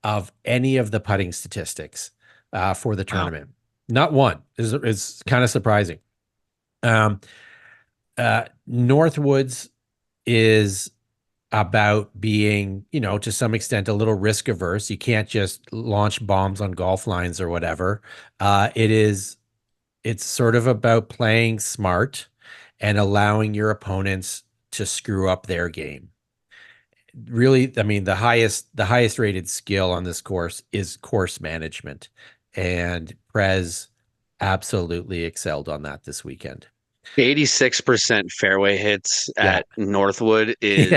S2: of any of the putting statistics for the tournament. Wow. Not one. Is kind of surprising. Northwoods is about being, to some extent, a little risk averse. You can't just launch bombs on golf lines or whatever. It's sort of about playing smart and allowing your opponents to screw up their game. Really, I mean, the highest rated skill on this course is course management, and Prez absolutely excelled on that this weekend.
S1: 86% fairway hits at Northwood is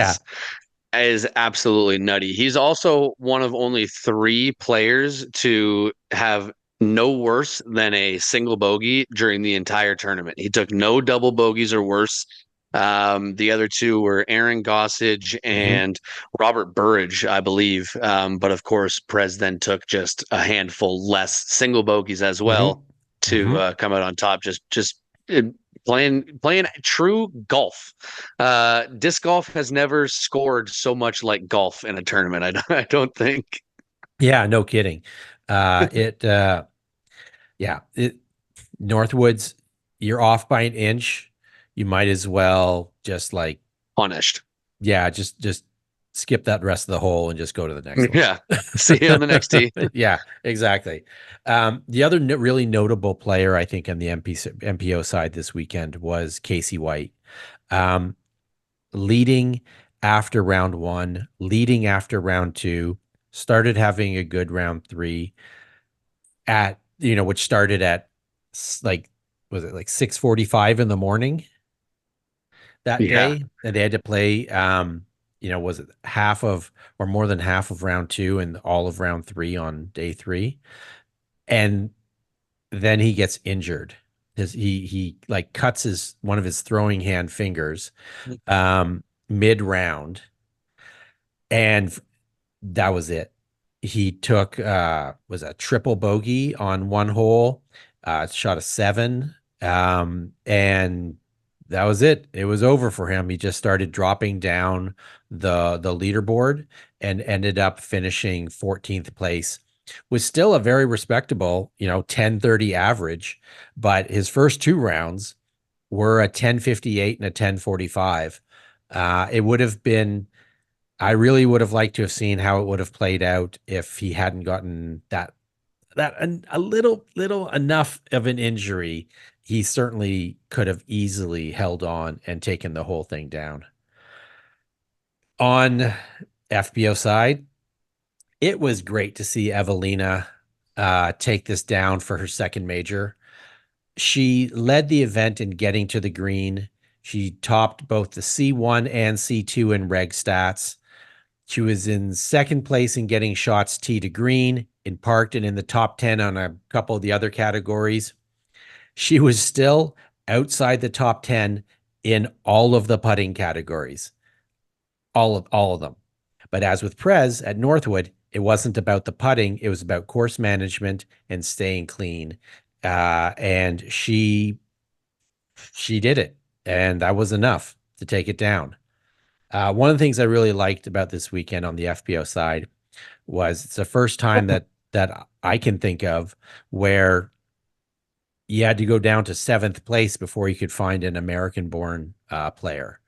S1: absolutely nutty. He's also one of only 3 players to have no worse than a single bogey during the entire tournament. He took no double bogeys or worse. The other 2 were Aaron Gossage and Robert Burridge, I believe. But of course, Prez then took just a handful less single bogeys as well to come out on top. Just playing true golf. Disc golf has never scored so much like golf in a tournament. I don't think.
S2: Yeah, no kidding. Northwoods, you're off by an inch. You might as well just
S1: punished.
S2: Yeah, just skip that rest of the hole and just go to the next one.
S1: Yeah, see you on the next tee.
S2: Yeah, exactly. The other really notable player, I think, on the MPO side this weekend was Casey White. Leading after round 1, leading after round 2, started having a good round 3 which started at was it 6:45 in the morning that day? And they had to play, was it half of or more than half of round 2 and all of round 3 on day 3. And then he gets injured. He cuts one of his throwing hand fingers mid-round. And that was it. He took was a triple bogey on one hole, shot a 7, and that was it. It was over for him. He just started dropping down the leaderboard and ended up finishing 14th place. Was still a very respectable, 1030 average, but his first 2 rounds were a 1058 and a 1045. It would have been. I really would have liked to have seen how it would have played out if he hadn't gotten that a little enough of an injury. He certainly could have easily held on and taken the whole thing down. On FBO side, it was great to see Evelina take this down for her second major. She led the event in getting to the green. She topped both the C1 and C2 in reg stats. She was in second place in getting shots tee to green, in parked, and in the top 10 on a couple of the other categories. She was still outside the top 10 in all of the putting categories. All of them. But as with Prez at Northwood, it wasn't about the putting. It was about course management and staying clean. And she did it. And that was enough to take it down. One of the things I really liked about this weekend on the FPO side was it's the first time that I can think of where you had to go down to 7th place before you could find an American-born player.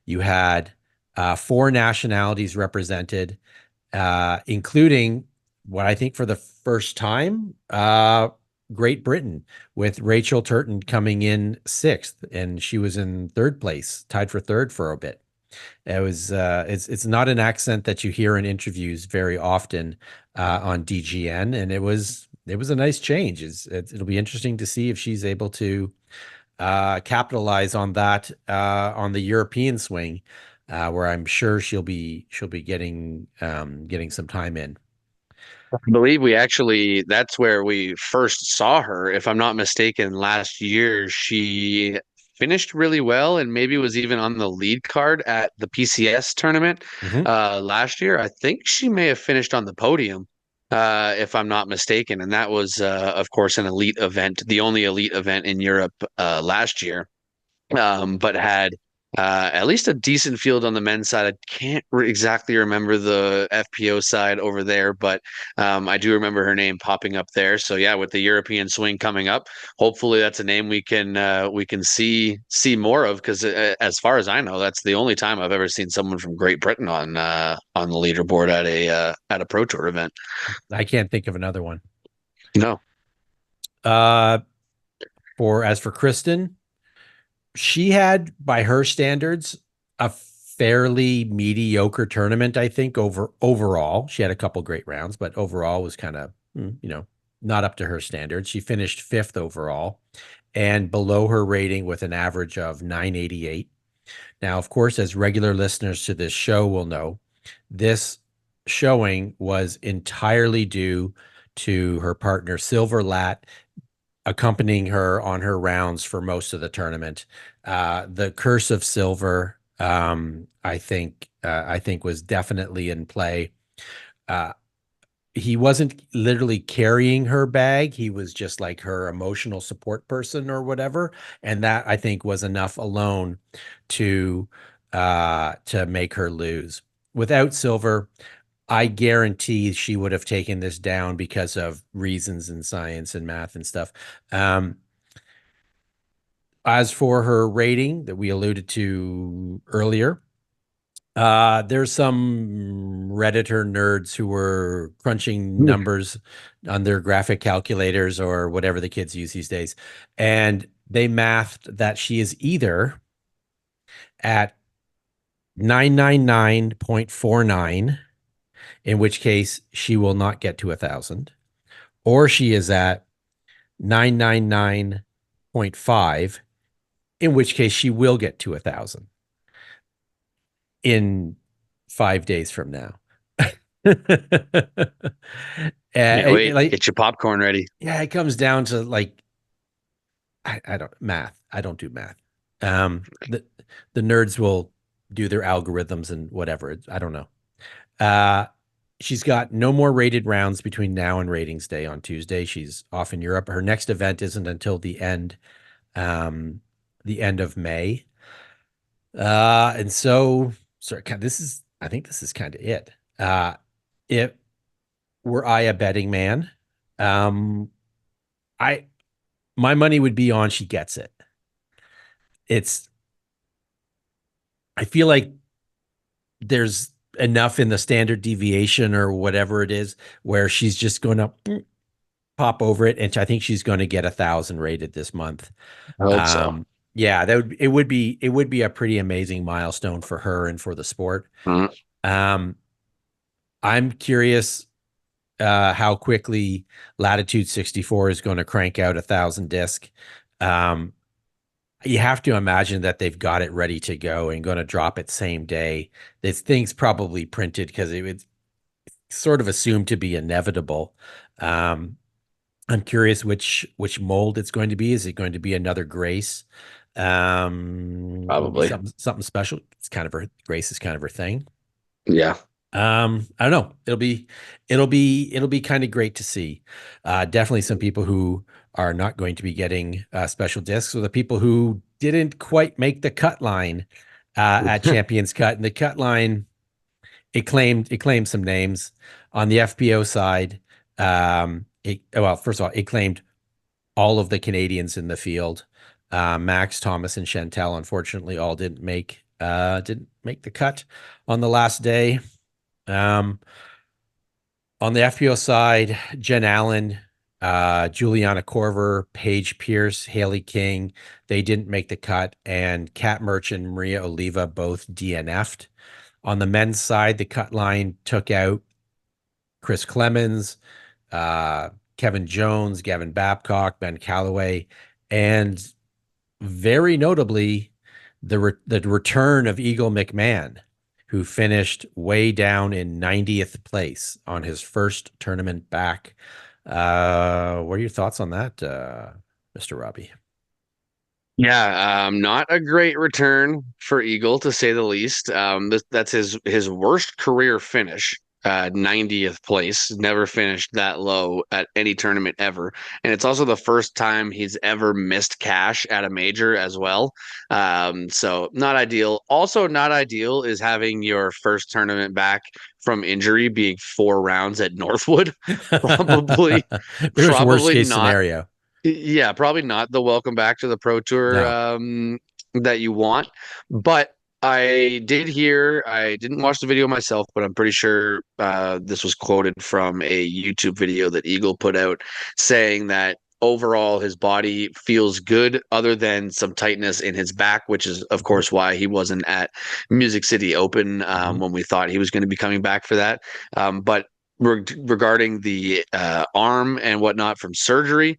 S2: You had 4 nationalities represented, including what I think for the first time, Great Britain, with Rachel Turton coming in 6th, and she was in 3rd place, tied for 3rd for a bit. It was it's not an accent that you hear in interviews very often on DGN, and it was a nice change. It'll be interesting to see if she's able to capitalize on that on the European swing, where I'm sure she'll be getting some time in.
S1: I believe that's where we first saw her. If I'm not mistaken, last year she finished really well and maybe was even on the lead card at the PCS tournament last year. I think she may have finished on the podium, if I'm not mistaken. And that was, of course, an elite event, the only elite event in Europe last year, but had at least a decent field on the men's side. I can't exactly remember the FPO side over there, but I do remember her name popping up there. So yeah, with the European swing coming up, hopefully that's a name we can see more of, because as far as I know, that's the only time I've ever seen someone from Great Britain on the leaderboard at a Pro Tour event.
S2: I can't think of another one.
S1: No.
S2: As for Kristen, she had, by her standards, a fairly mediocre tournament, I think, overall. She had a couple great rounds, but overall was kind of, not up to her standards. She finished 5th overall and below her rating with an average of 988. Now, of course, as regular listeners to this show will know, this showing was entirely due to her partner, Silver Lat, accompanying her on her rounds for most of the tournament. The curse of Silver, I think was definitely in play. He wasn't literally carrying her bag. He was just like her emotional support person or whatever. And that, I think, was enough alone to make her lose. Without Silver, I guarantee she would have taken this down because of reasons in science and math and stuff. As for her rating that we alluded to earlier, there's some Redditor nerds who were crunching numbers on their graphic calculators or whatever the kids use these days. And they mathed that she is either at 999.49, in which case she will not get to 1,000, or she is at 999.5, in which case she will get to 1,000 in 5 days from now.
S1: Wait, get your popcorn ready.
S2: Yeah, it comes down to like, I don't math. I don't do math. The nerds will do their algorithms and whatever. I don't know. She's got no more rated rounds between now and ratings day on Tuesday. She's off in Europe. Her next event isn't until the end of May. And so I think this is kind of it. If were I a betting man, my money would be on she gets it. I feel like there's enough in the standard deviation or whatever it is where she's just going to pop over it, and I think she's going to get 1,000 rated this month.
S1: I hope so.
S2: Yeah, it would be a pretty amazing milestone for her and for the sport.
S1: Mm-hmm.
S2: I'm curious how quickly Latitude 64 is going to crank out 1,000 disc. You have to imagine that they've got it ready to go and going to drop it same day. This thing's probably printed because it was sort of assumed to be inevitable. I'm curious which mold it's going to be. Is it going to be another Grace?
S1: Probably
S2: something special. It's kind of Grace is kind of her thing.
S1: Yeah.
S2: I don't know. It'll be kind of great to see. Definitely some people who are not going to be getting special discs, or the people who didn't quite make the cut line at Champions Cut. And the cut line, it claimed some names on the FPO side. First of all, it claimed all of the Canadians in the field. Max, Thomas, and Chantel, unfortunately, all didn't make the cut on the last day. On the FPO side, Jen Allen, Juliana Corver, Paige Pierce, Haley King, they didn't make the cut, and Kat Merchant and Maria Oliva both DNF'd. On the men's side, the cut line took out Chris Clemens, Kevin Jones, Gavin Babcock, Ben Calloway, and very notably, the return of Eagle McMahon, who finished way down in 90th place on his first tournament back. What are your thoughts on that, Mr. Robbie?
S1: Yeah, not a great return for Eagle, to say the least. That's his worst career finish. 90th place, never finished that low at any tournament ever. And it's also the first time he's ever missed cash at a major as well. So not ideal. Also not ideal is having your first tournament back from injury being 4 rounds at Northwood. Probably,
S2: There's worst
S1: probably
S2: case
S1: not.
S2: scenario.
S1: Yeah, probably not the welcome back to the Pro Tour
S2: No.
S1: that you want. But I did hear, I didn't watch the video myself, but I'm pretty sure this was quoted from a YouTube video that Eagle put out saying that overall his body feels good other than some tightness in his back, which is, of course, why he wasn't at Music City Open when we thought he was going to be coming back for that. But regarding the arm and whatnot from surgery,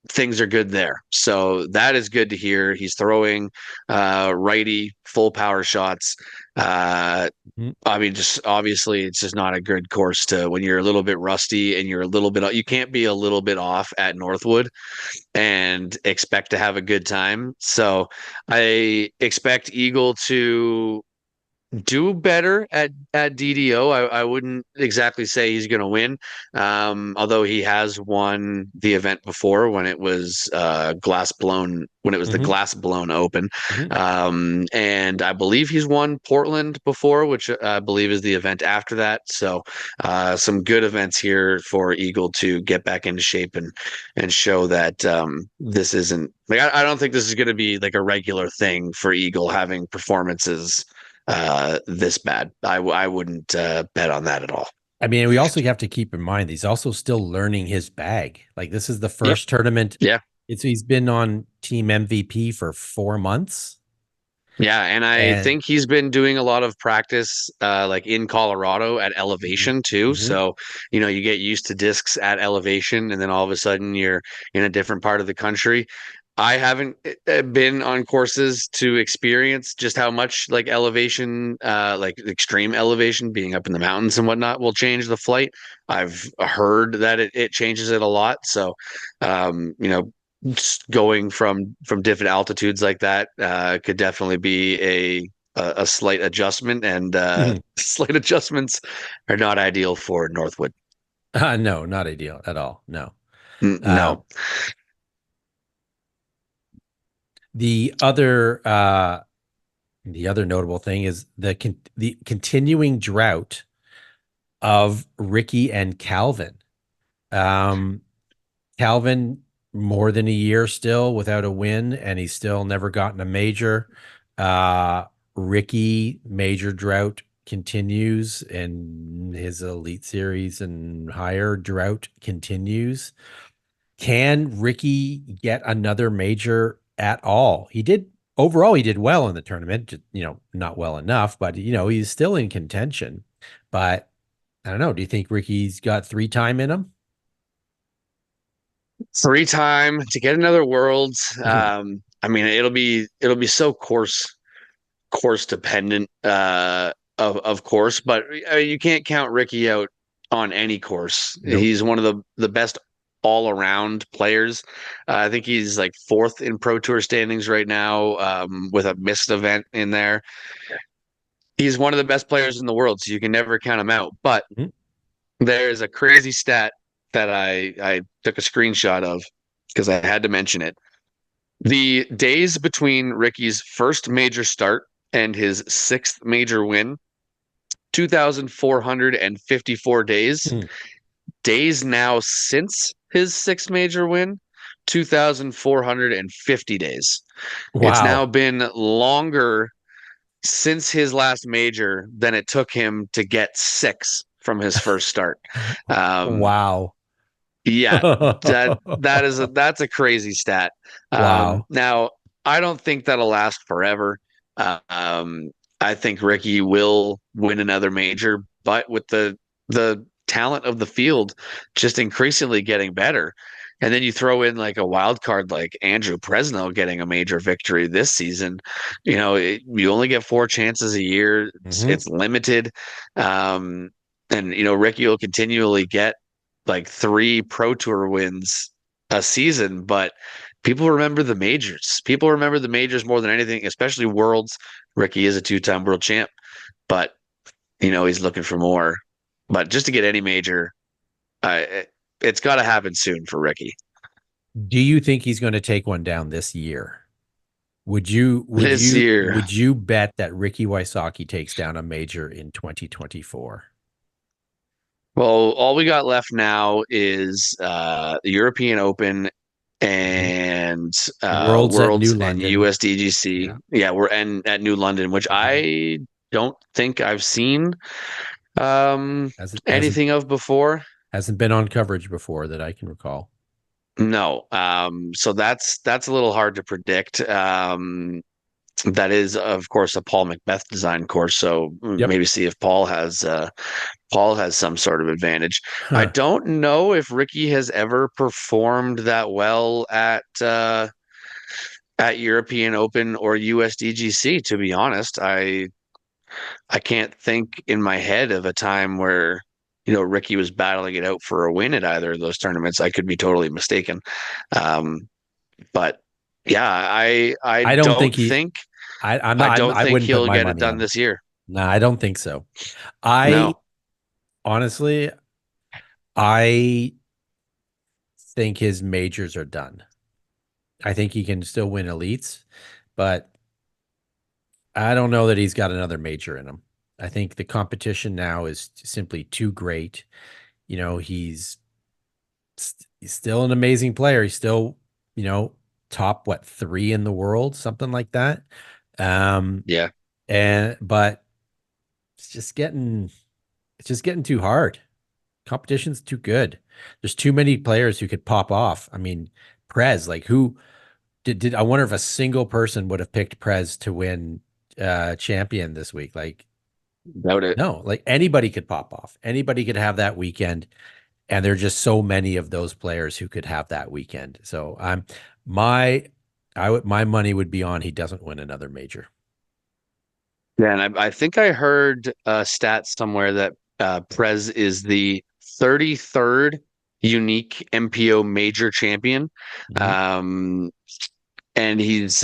S1: things are good there. So that is good to hear. He's throwing righty full power shots. I mean, just obviously, it's just not a good course to when you're a little bit rusty and you're a little bit. You can't be a little bit off at Northwood and expect to have a good time. So I expect Eagle to do better at DDO. I wouldn't exactly say he's going to win, although he has won the event before when it was glass blown when it was the glass blown open, and I believe he's won Portland before, which I believe is the event after that. So some good events here for Eagle to get back into shape and show that this isn't like I don't think this is going to be like a regular thing for Eagle having performances this bad. I wouldn't bet on that at all.
S2: I mean, we also have to keep in mind he's also still learning his bag. Like this is the first tournament.
S1: Yeah.
S2: He's been on team MVP for 4 months.
S1: Yeah, and I think he's been doing a lot of practice like in Colorado at elevation too. So, you get used to discs at elevation and then all of a sudden you're in a different part of the country. I haven't been on courses to experience just how much like elevation, like extreme elevation, being up in the mountains and whatnot, will change the flight. I've heard that it changes it a lot. So, just going from different altitudes like that could definitely be a slight adjustment, and slight adjustments are not ideal for Northwood.
S2: No, not ideal at all. No.
S1: No.
S2: The other notable thing is the continuing drought of Ricky and Calvin. Calvin more than a year still without a win, and he's still never gotten a major. Ricky, major drought continues, and his Elite Series and higher drought continues. Can Ricky get another major at all? He did well in the tournament, not well enough, but he's still in contention. But I don't know. Do you think Ricky's got 3-time in him?
S1: 3-time to get another Worlds. I mean, it'll be so course dependent, of course, but you can't count Ricky out on any course. Nope. He's one of the best all around players. I think he's like 4th in Pro Tour standings right now, with a missed event in there. He's one of the best players in the world, so you can never count him out. But there's a crazy stat that I took a screenshot of because I had to mention it. The days between Ricky's first major start and his 6th major win, 2,454 days. Days now since his 6th major win, 2,450 days. Wow. It's now been longer since his last major than it took him to get 6 from his first start.
S2: Wow.
S1: Yeah, that's a crazy stat.
S2: Wow.
S1: Now, I don't think that'll last forever. I think Ricky will win another major, but with the talent of the field just increasingly getting better. And then you throw in like a wild card like Andrew Presnell getting a major victory this season. You only get 4 chances a year. It's limited. And Ricky will continually get like 3 Pro Tour wins a season, but people remember the majors. People remember the majors more than anything, especially Worlds. Ricky is a 2-time world champ, but he's looking for more. But just to get any major, it's got to happen soon for Ricky.
S2: Do you think he's going to take one down this year? Would you
S1: This year.
S2: would you bet that Ricky Wysocki takes down a major in 2024?
S1: Well, all we got left now is the European Open and
S2: Worlds at New
S1: Worlds and
S2: London.
S1: USDGC. Yeah, we're at New London, which I don't think I've seen anything of before.
S2: Hasn't been on coverage before that I can recall.
S1: No. So that's a little hard to predict. That is, of course, a Paul Macbeth design course. So maybe see if Paul has some sort of advantage. I don't know if Ricky has ever performed that well at European Open or USDGC. To be honest, I can't think in my head of a time where Ricky was battling it out for a win at either of those tournaments. I could be totally mistaken, but yeah, I don't think he'll get it done this year.
S2: No, I don't think so. Honestly, I think his majors are done. I think he can still win elites, but I don't know that he's got another major in him. I think the competition now is simply too great. He's still an amazing player. He's still, top 3 in the world, something like that.
S1: Yeah.
S2: But it's just getting too hard. Competition's too good. There's too many players who could pop off. I mean, Prez, who did I wonder if a single person would have picked Prez to win champion this week? No, anybody could pop off. Anybody could have that weekend. And there are just so many of those players who could have that weekend. So my money would be on he doesn't win another major.
S1: Yeah, and I think I heard a stat somewhere that Prez is the 33rd unique MPO major champion. And he's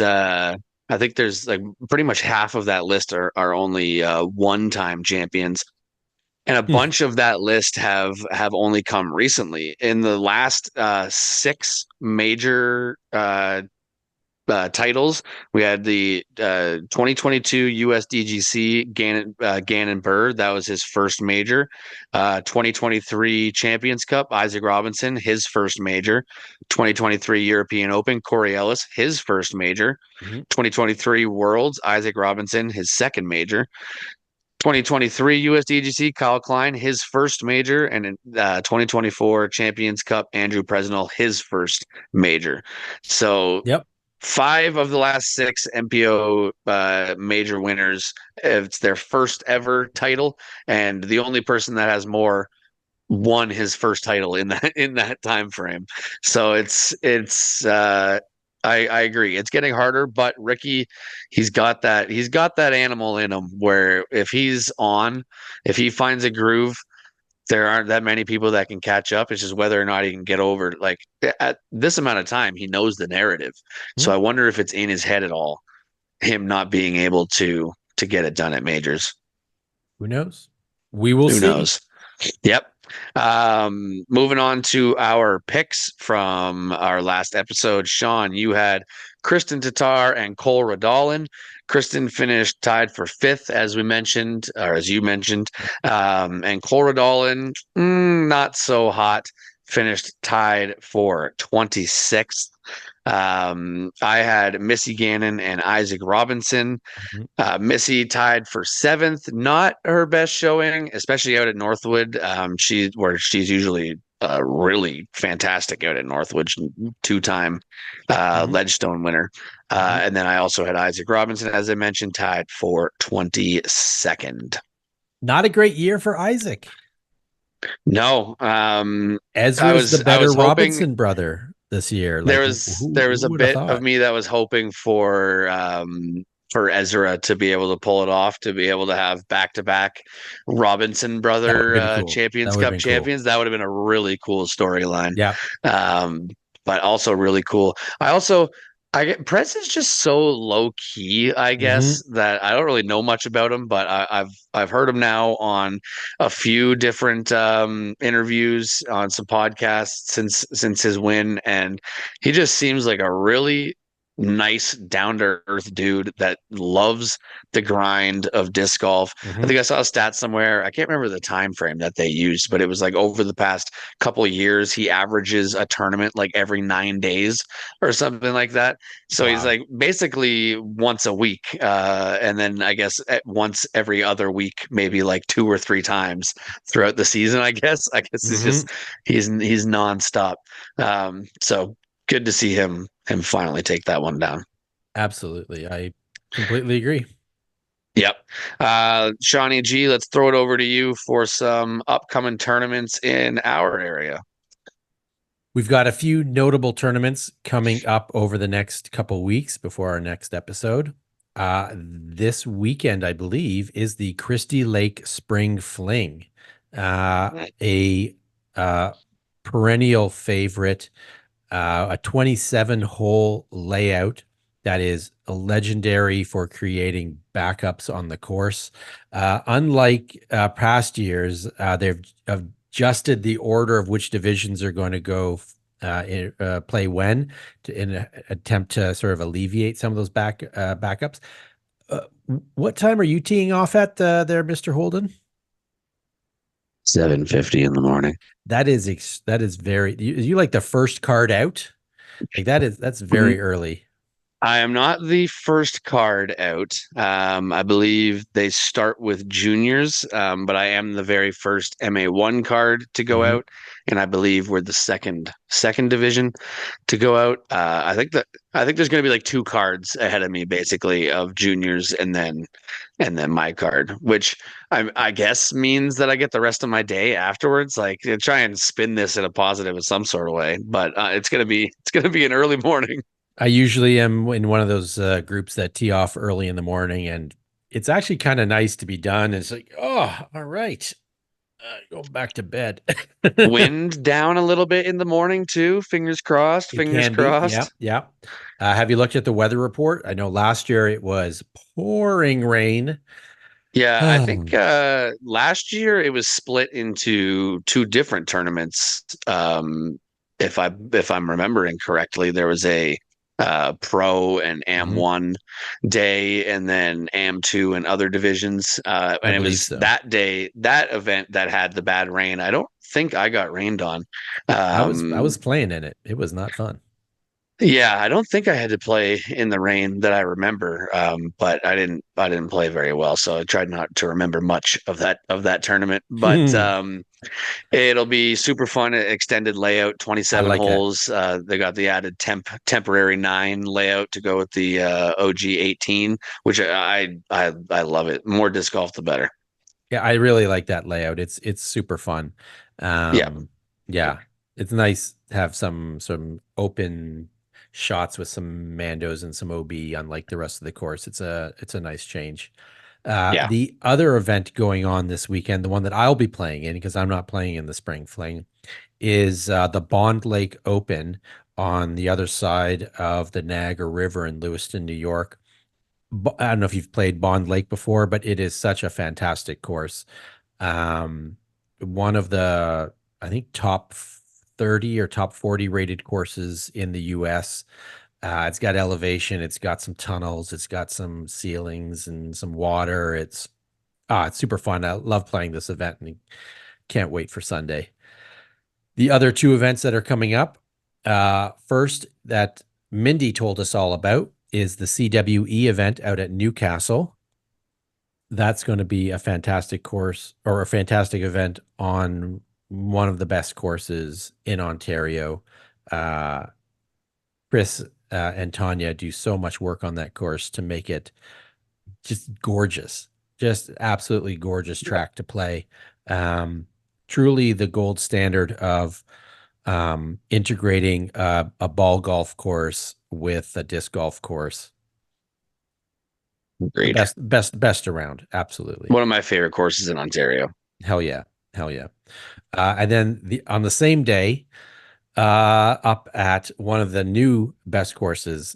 S1: I think there's pretty much half of that list are only one-time champions. And a bunch of that list have only come recently. In the last 6 major titles, we had the 2022 USDGC Gannon Burr. That was his first major. 2023 Champions Cup, Isaac Robinson, his first major. 2023 European Open, Corey Ellis, his first major. 2023 Worlds, Isaac Robinson, his second major. 2023 USDGC, Kyle Klein, his first major, and in 2024 Champions Cup, Andrew Presnell, his first major. So 5 of the last 6 MPO major winners, it's their first ever title, and the only person that has more won his first title in that time frame. So it's I agree. It's getting harder, but Ricky, he's got that animal in him where if he finds a groove, there aren't that many people that can catch up. It's just whether or not he can get over. At this amount of time, he knows the narrative. So I wonder if it's in his head at all, him not being able to get it done at majors.
S2: Who knows? We will see.
S1: Who knows? Yep. Moving on to our picks from our last episode. Sean, you had Kristen Tatar and Cole Radalin. Kristen finished tied for 5th, as we mentioned, or as you mentioned. And Cole Radalin, not so hot, finished tied for 26th. I had Missy Gannon and Isaac Robinson. Missy tied for 7th. Not her best showing, especially out at Northwood. She's usually really fantastic out at Northwood, 2-time Ledgestone winner. And then I also had Isaac Robinson, as I mentioned, tied for 22nd.
S2: Not a great year for Isaac.
S1: No.
S2: Ezra's the better Robinson brother this year.
S1: There was a bit of me that was hoping for Ezra to be able to pull it off, to be able to have back-to-back Robinson brother Champions Cup champions. That would have been a really cool storyline.
S2: Yeah.
S1: But also really cool. I also Prez is just so low key, I guess, that I don't really know much about him, but I've heard him now on a few different interviews on some podcasts since his win, and he just seems like a really nice, down to earth dude that loves the grind of disc golf. I think I saw a stat somewhere. I can't remember the time frame that they used, but it was like over the past couple of years, he averages a tournament like every 9 days or something like that. So he's
S2: Wow.
S1: like basically once a week, and then I guess once every other week, maybe like 2 or 3 times throughout the season. I guess he's
S2: Hmm.
S1: just he's nonstop. So good to see him finally take that one down.
S2: Absolutely. I completely agree.
S1: Yep. Shawnee G, let's throw it over to you for some upcoming tournaments in our area.
S2: We've got a few notable tournaments coming up over the next couple weeks before our next episode. This weekend, I believe, is the Christie Lake Spring Fling, a perennial favorite, a 27-hole layout that is legendary for creating backups on the course. Unlike past years, they've adjusted the order of which divisions are going to go play when in an attempt to sort of alleviate some of those backups. What time are you teeing off at there, Mr. Holden?
S1: 7:50 in the morning.
S2: That is very you like the first card out? Like that's very early.
S1: I am not the first card out. I believe they start with juniors, but I am the very first MA1 card to go
S2: Mhm.
S1: out, and I believe we're the second division to go out. I think there's going to be like 2 cards ahead of me, basically, of juniors, and then my card, which I guess means that I get the rest of my day afterwards. Like try and spin this in a positive in some sort of way, but it's gonna be an early morning.
S2: I usually am in one of those groups that tee off early in the morning, and it's actually kind of nice to be done. It's like, oh, all right, go back to bed.
S1: Wind down a little bit in the morning too. Fingers crossed.
S2: It
S1: Fingers
S2: can be, yeah,
S1: crossed.
S2: yeah. Have you looked at the weather report? I know last year it was pouring rain.
S1: Yeah, I think last year it was split into 2 different tournaments. If I'm remembering correctly, there was a pro and AM
S2: Mhm.
S1: one day, and then AM two and other divisions.
S2: I
S1: And it
S2: believe
S1: was
S2: so.
S1: that day, that event that had the bad rain. I don't think I got rained on.
S2: I was playing in it. It was not fun.
S1: Yeah, I don't think I had to play in the rain that I remember, but I didn't play very well, so I tried not to remember much of that tournament. But it'll be super fun. Extended layout,
S2: I
S1: 27
S2: like that.
S1: holes. They got the added temporary 9 layout to go with the OG 18, which I love it. More disc golf, the better.
S2: Yeah, I really like that layout. It's super fun.
S1: Yeah,
S2: Yeah, it's nice to have some open shots with some Mandos and some OB, unlike the rest of the course. It's a nice change.
S1: yeah.
S2: The other event going on this weekend, the one that I'll be playing in because I'm not playing in the Spring Fling, is the Bond Lake Open on the other side of the Niagara River in Lewiston, New York. I don't know if you've played Bond Lake before, but it is such a fantastic course. Um, One of the, I think, top 30 or top 40 rated courses in the US. It's got elevation, it's got some tunnels, it's got some ceilings and some water. It's super fun. I love playing this event and can't wait for Sunday. The other 2 events that are coming up, first that Mindy told us all about is the CWE event out at Newcastle. That's going to be a fantastic course or a fantastic event on one of the best courses in Ontario. Uh, Chris and Tanya do so much work on that course to make it just gorgeous, just absolutely gorgeous track to play. Um, Truly the gold standard of integrating a ball golf course with a disc golf course. The
S1: Agreed.
S2: best around. Absolutely.
S1: One of my favorite courses in Ontario.
S2: Hell yeah. Hell yeah. And then on the same day, up at one of the new best courses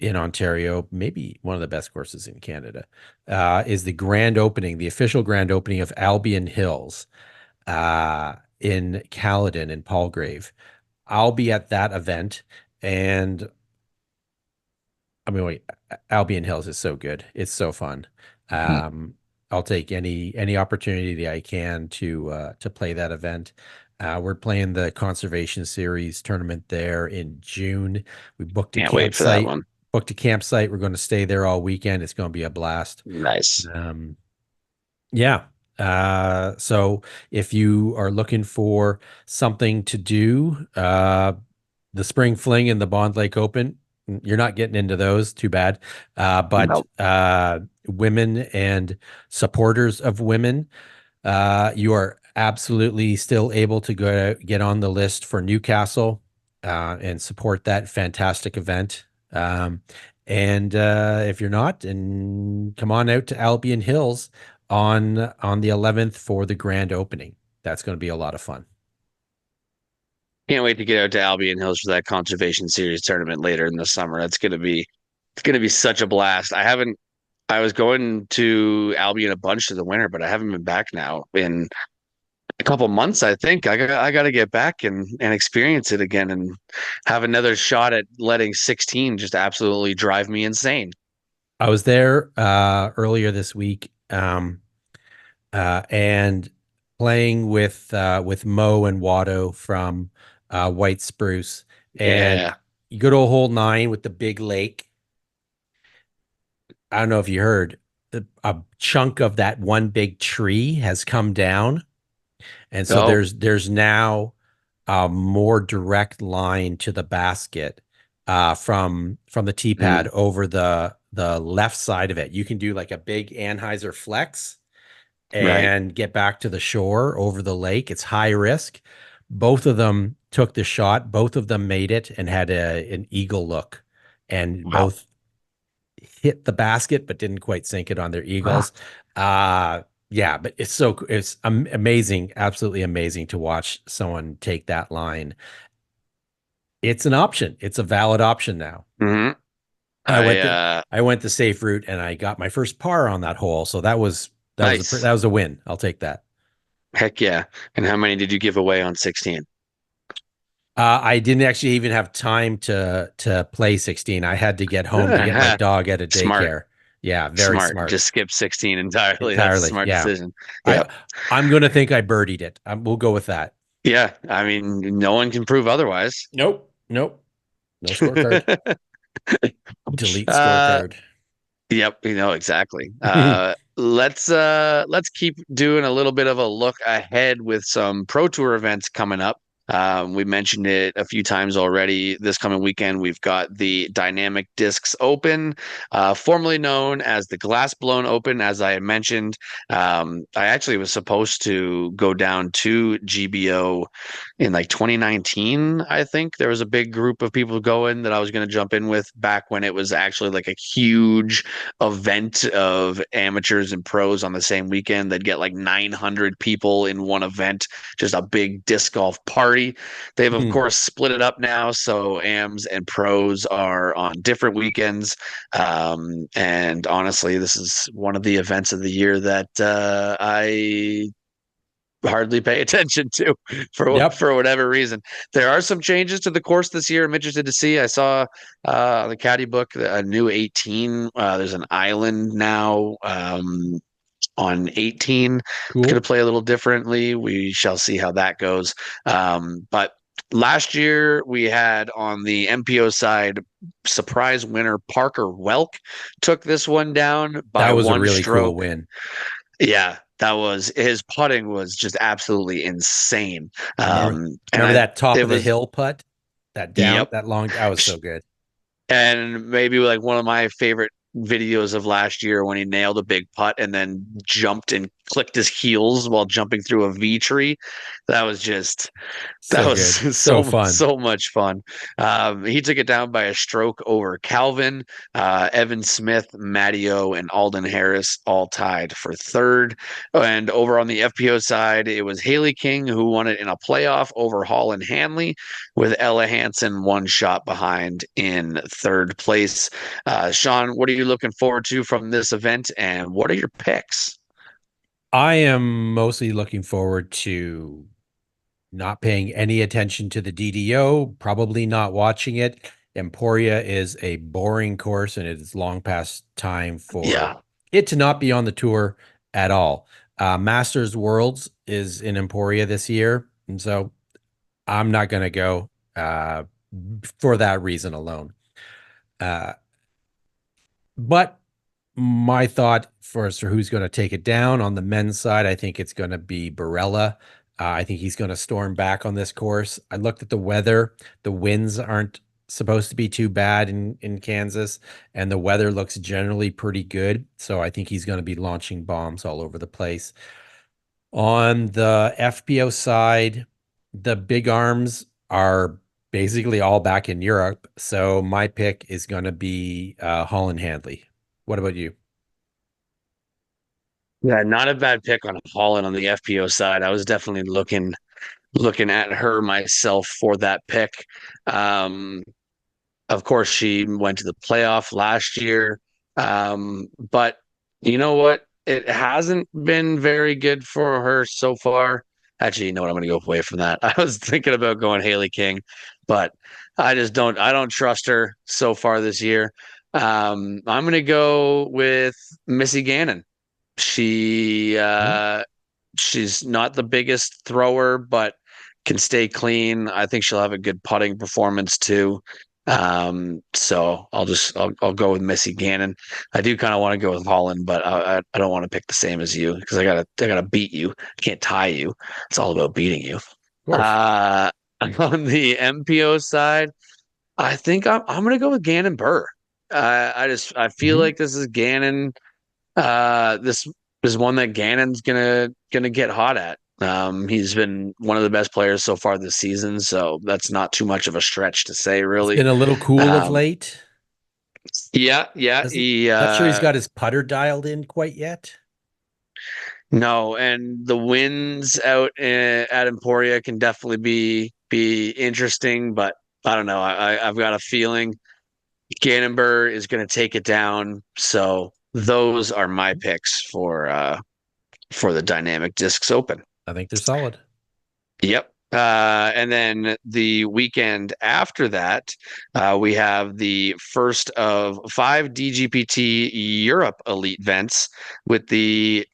S2: in Ontario, maybe one of the best courses in Canada, is the official grand opening of Albion Hills in Caledon in Palgrave. I'll be at that event, and I mean, wait, Albion Hills is so good. It's so fun. I'll take any opportunity I can to play that event. We're playing the Conservation Series tournament there in June. We booked a
S1: Can't wait for that
S2: campsite.
S1: one.
S2: Booked a campsite. We're going to stay there all weekend. It's going to be a blast.
S1: Nice.
S2: Yeah. So if you are looking for something to do, the Spring Fling and the Bond Lake Open, you're not getting into those, too bad. But
S1: Nope.
S2: Women and supporters of women, you are absolutely still able to get on the list for Newcastle and support that fantastic event. And if you're not, and come on out to Albion Hills on the 11th for the grand opening. That's going to be a lot of fun.
S1: Can't wait to get out to Albion Hills for that Conservation Series tournament later in the summer. It's gonna be such a blast. I was going to Albion a bunch of the winter, but I haven't been back now in a couple months. I think I got to get back and experience it again and have another shot at letting 16 just absolutely drive me insane.
S2: I was there earlier this week and playing with Mo and Watto from White Spruce, and
S1: Yeah.
S2: good old hole 9 with the big lake. I don't know if you heard, a chunk of that one big tree has come down, and so
S1: Oh.
S2: there's now a more direct line to the basket from the tee pad over the left side of it. You can do like a big Anheuser flex
S1: Right.
S2: and get back to the shore over the lake. It's high risk. Both of them took the shot. Both of them made it and had an eagle look, and
S1: Wow.
S2: both hit the basket but didn't quite sink it on their eagles. Yeah, but it's amazing, absolutely amazing to watch someone take that line. It's an option. It's a valid option now.
S1: Mm-hmm.
S2: I went the safe route and I got my first par on that hole, so that was
S1: Nice.
S2: a win. I'll take that.
S1: Heck yeah. And how many did you give away on 16?
S2: I didn't actually even have time to play 16. I had to get home to get my dog at a
S1: Smart.
S2: daycare. Yeah, very smart.
S1: Just skip 16 entirely. That's a smart
S2: yeah.
S1: decision. Yeah.
S2: I'm going to think I birdied it. We'll go with that.
S1: Yeah. I mean, no one can prove otherwise.
S2: Nope. No scorecard. Delete scorecard.
S1: Yep, exactly. Let's keep doing a little bit of a look ahead with some Pro Tour events coming up. We mentioned it a few times already. This coming weekend, we've got the Dynamic Discs Open, formerly known as the Glass Blown Open, as I had mentioned. I actually was supposed to go down to GBO in like 2019. I think there was a big group of people going that I was going to jump in with back when it was actually like a huge event of amateurs and pros on the same weekend. They'd get like 900 people in one event, just a big disc golf party. They've, of course, split it up now. So AMs and pros are on different weekends. And honestly, this is one of the events of the year that I hardly pay attention to for whatever reason. There are some changes to the course this year I'm interested to see. I saw the caddy book, a new 18. There's an island now on 18.
S2: Cool.
S1: Going to play a little differently. We shall see how that goes. But last year we had on the MPO side, surprise winner Parker Welk took this one down by
S2: that was
S1: one
S2: a really
S1: stroke.
S2: Cool win.
S1: Yeah, his putting was just absolutely insane.
S2: Remember that top of the hill putt? That down,
S1: yep.
S2: that long, that was so good.
S1: And maybe like one of my favorite videos of last year when he nailed a big putt and then jumped and clicked his heels while jumping through a V tree. That was just that
S2: So
S1: was
S2: good. So fun.
S1: so much fun. He took it down by a stroke over Calvin, Evan Smith, Matteo, and Alden Harris all tied for third. And over on the FPO side, it was Haley King who won it in a playoff over Hall and Hanley, with Ella Hansen one shot behind in third place. Sean, what are you looking forward to from this event, and what are your picks?
S2: I am mostly looking forward to not paying any attention to the DDO, probably not watching it. Emporia is a boring course, and it is long past time for it to not be on the tour at all. Masters Worlds is in Emporia this year, and so I'm not going to go for that reason alone. But my thought for who's going to take it down on the men's side, I think it's going to be Barella. I think he's going to storm back on this course. I looked at the weather. The winds aren't supposed to be too bad in Kansas, and the weather looks generally pretty good. So I think he's going to be launching bombs all over the place. On the FPO side, the big arms are basically all back in Europe. So my pick is going to be Holland Handley. What about you?
S1: Yeah, not a bad pick on Holland on the FPO side. I was definitely looking at her myself for that pick. Um, of course, she went to the playoff last year, but you know what? It hasn't been very good for her so far. Actually, you know what? I'm going to go away from that. I was thinking about going Haley King, but I just don't. I don't trust her so far this year. I'm going to go with Missy Gannon. She she's not the biggest thrower, but can stay clean. I think she'll have a good putting performance too. So I'll go with Missy Gannon. I do kind of want to go with Holland, but I don't want to pick the same as you because I gotta beat you. I can't tie you. It's all about beating you. On the MPO side, I think I'm gonna go with Gannon Burr. I feel like this is Gannon. This is one that Gannon's gonna get hot at. He's been one of the best players so far this season, so that's not too much of a stretch to say, really.
S2: It's been a little cool of late.
S1: Yeah.
S2: Not sure he's got his putter dialed in quite yet.
S1: No, and the winds out at Emporia can definitely be interesting, but I don't know. I've got a feeling Gannon Burr is going to take it down. So those are my picks for the Dynamic Discs Open.
S2: I think they're solid.
S1: Yep. And then the weekend after that, we have the first of 5 DGPT Europe Elite events with the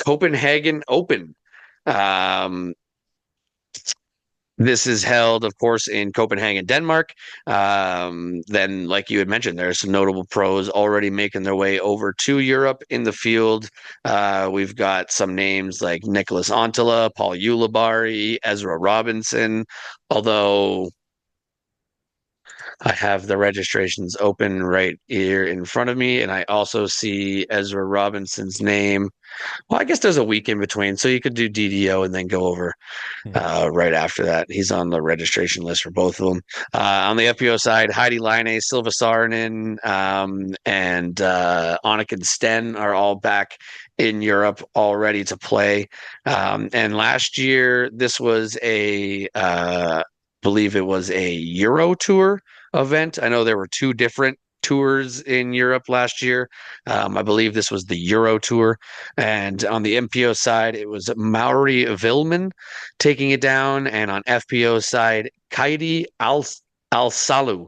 S1: Copenhagen Open. This is held, of course, in Copenhagen, Denmark. Then, like you had mentioned, there's some notable pros already making their way over to Europe in the field. We've got some names like Nicholas Antila, Paul Ulibarri, Ezra Robinson, although I have the registrations open right here in front of me, and I also see Ezra Robinson's name. Well, I guess there's a week in between, so you could do DDO and then go over right after that. He's on the registration list for both of them. On the FPO side, Heidi Laine, Silva Saarinen, and Anniken Sten are all back in Europe, all ready to play. And last year, this was believe it was a Euro Tour event. I know there were 2 different tours in Europe last year. I believe this was the Euro Tour. And on the MPO side, it was Mauri Vilman taking it down. And on FPO side, Kaidi Al-Salu.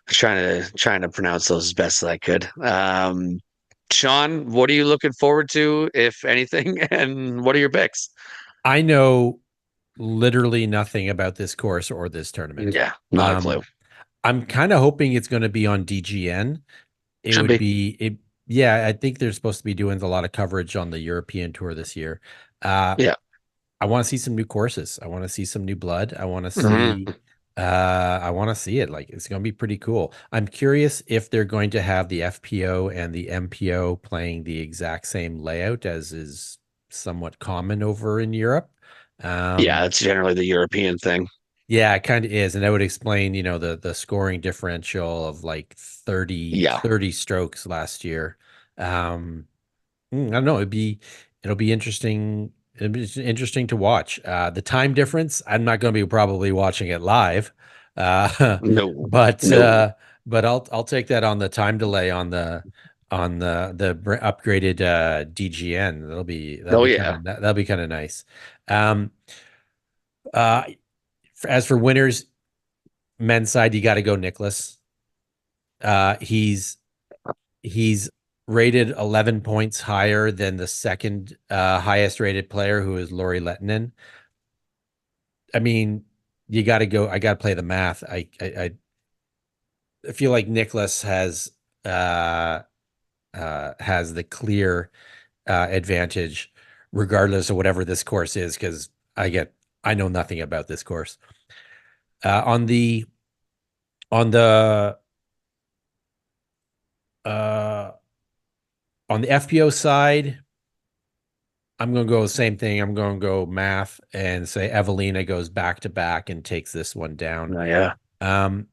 S1: Trying to pronounce those as best as I could. Sean, what are you looking forward to, if anything? And what are your picks?
S2: I know literally nothing about this course or this tournament.
S1: Yeah, not a clue.
S2: I'm kind of hoping it's going to be on DGN. Yeah, I think they're supposed to be doing a lot of coverage on the European tour this year.
S1: Yeah.
S2: I want to see some new courses. I want to see some new blood. I want to see I want to see it. Like, it's going to be pretty cool. I'm curious if they're going to have the FPO and the MPO playing the exact same layout as is somewhat common over in Europe.
S1: Yeah,
S2: Um,
S1: that's generally the European thing.
S2: yeah, it kind of is. And that would explain, the scoring differential of like
S1: Yeah.
S2: 30 strokes last year. Um, I don't know. It'll be interesting. It'll be interesting to watch. The time difference, I'm not going to be probably watching it live.
S1: No,
S2: But
S1: no.
S2: I'll take that on the time delay on the upgraded DGN.
S1: Oh yeah.
S2: That'll be kind of nice. Um, uh, as for winners, men's side, you got to go Nicholas. Uh, he's he's rated 11 points higher than the second highest rated player, who is Lori Lettinen. I mean, you got to go. I got to play the math. I feel like Nicholas has the clear advantage, regardless of whatever this course is, because I know nothing about this course. On the on the uh, on the FPO side, I'm going to go the same thing. I'm going to go math and say Evelina goes back to back and takes this one down.
S1: Oh, yeah.
S2: Um,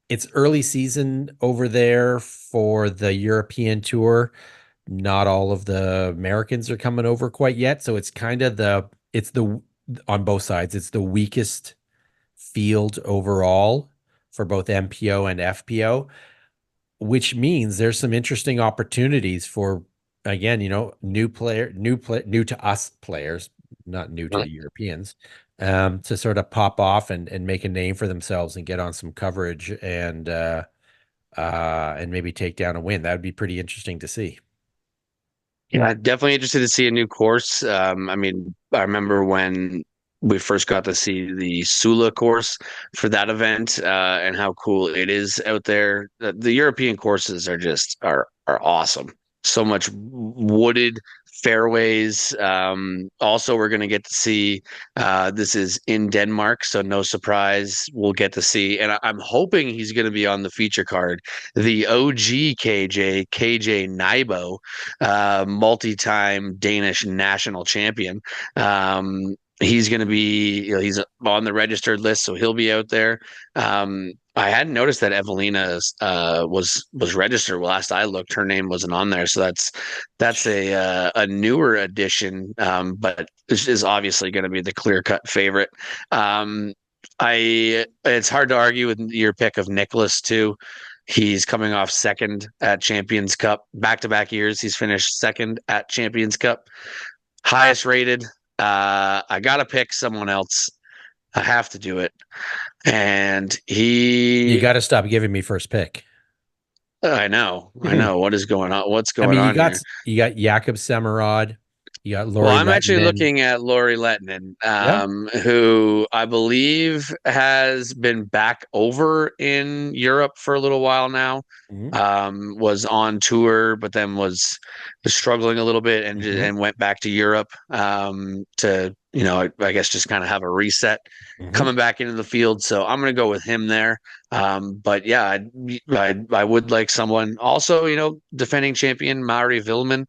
S2: it's early season over there for the European tour. Not all of the Americans are coming over quite yet. So it's kind of on both sides, it's the weakest field overall for both MPO and FPO, which means there's some interesting opportunities for, again, new to us players, not new to the Europeans, to sort of pop off and make a name for themselves and get on some coverage and maybe take down a win. That would be pretty interesting to see.
S1: Yeah, definitely interested to see a new course. I mean, I remember when we first got to see the Sula course for that event, and how cool it is out there. The European courses are awesome. So much wooded fairways. Also, we're going to get to see. This is in Denmark, so no surprise. We'll get to see, and I'm hoping he's going to be on the feature card. The OG KJ Nybo, multi-time Danish national champion. He's going to be, he's on the registered list, so he'll be out there. I hadn't noticed that Evelina was registered. Last I looked, her name wasn't on there, so that's a newer addition, but this is obviously going to be the clear cut favorite. It's hard to argue with your pick of Nicholas too. He's coming off second at Champions Cup, back-to-back years. He's finished second at Champions Cup, highest rated. I gotta pick someone else. I have to do it, and
S2: You
S1: he.
S2: got to stop giving me first pick.
S1: I know. What is going on? What's
S2: I
S1: going
S2: mean,
S1: on here?
S2: you got Jakob Semerod, you got
S1: Well,
S2: Lori
S1: I'm actually
S2: Lettinen.
S1: looking at Lori Lettinen,
S2: Yeah.
S1: who I believe has been back over in Europe for a little while now.
S2: Mhm.
S1: Was on tour, but then was struggling a little bit
S2: Mhm.
S1: and went back to Europe, to I guess just kind of have a reset,
S2: Mhm.
S1: coming back into the field. So I'm going to go with him there. But yeah, I would like someone also, defending champion Mari Vilman.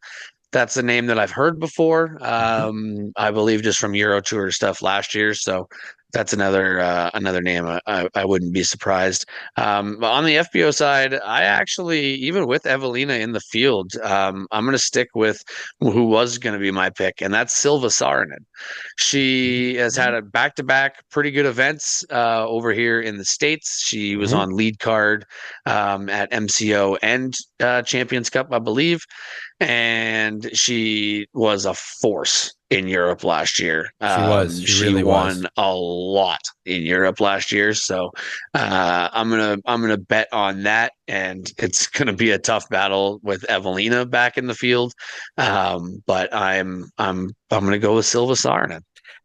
S1: That's a name that I've heard before.
S2: Mhm.
S1: I believe just from Euro Tour stuff last year. So that's another name. I wouldn't be surprised. But on the FBO side, I actually, even with Evelina in the field, I'm going to stick with who was going to be my pick, and that's Silva Saarinen. She has had
S2: Mhm.
S1: a back-to-back pretty good events over here in the States. She was
S2: Mhm.
S1: on lead card at MCO and Champions Cup, I believe, and she was a force in Europe last year.
S2: She was. She
S1: She
S2: really was.
S1: won a lot in Europe last year, so I'm gonna bet on that, and it's gonna be a tough battle with Evelina back in the field. But I'm gonna go with Silva Saarinen.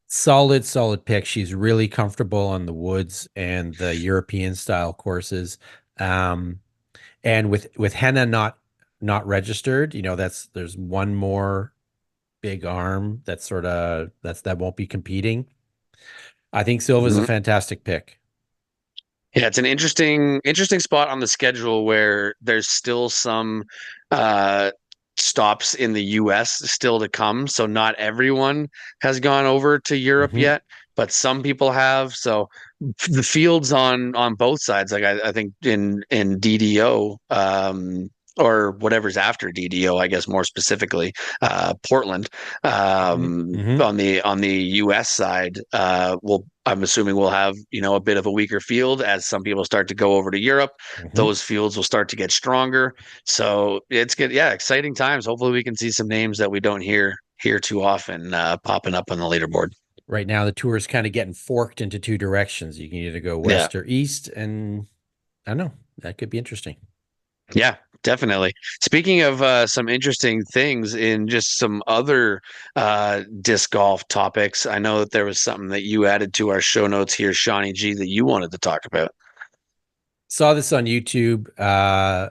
S2: Solid pick. She's really comfortable on the woods and the European style courses. Um, and with Henna not registered, there's one more big arm that won't be competing. I think Silva's a
S1: Mhm.
S2: fantastic pick.
S1: Yeah, it's an interesting spot on the schedule where there's still some stops in the US still to come. So not everyone has gone over to Europe
S2: Mhm.
S1: yet, but some people have. So the fields on both sides, like I think in DDO, or whatever's after DDO, I guess more specifically, Portland,
S2: Mhm.
S1: on the US side, I'm assuming we'll have, a bit of a weaker field as some people start to go over to Europe.
S2: Mhm.
S1: Those fields will start to get stronger. So it's good. Yeah, exciting times. Hopefully we can see some names that we don't hear too often popping up on the leaderboard.
S2: Right now, the tour is kind of getting forked into two directions. You can either go
S1: Yeah.
S2: west or east, and I don't know. That could be interesting.
S1: Yeah, definitely. Speaking of some interesting things in just some other disc golf topics, I know that there was something that you added to our show notes here, Shawnee G, that you wanted to talk about.
S2: Saw this on YouTube.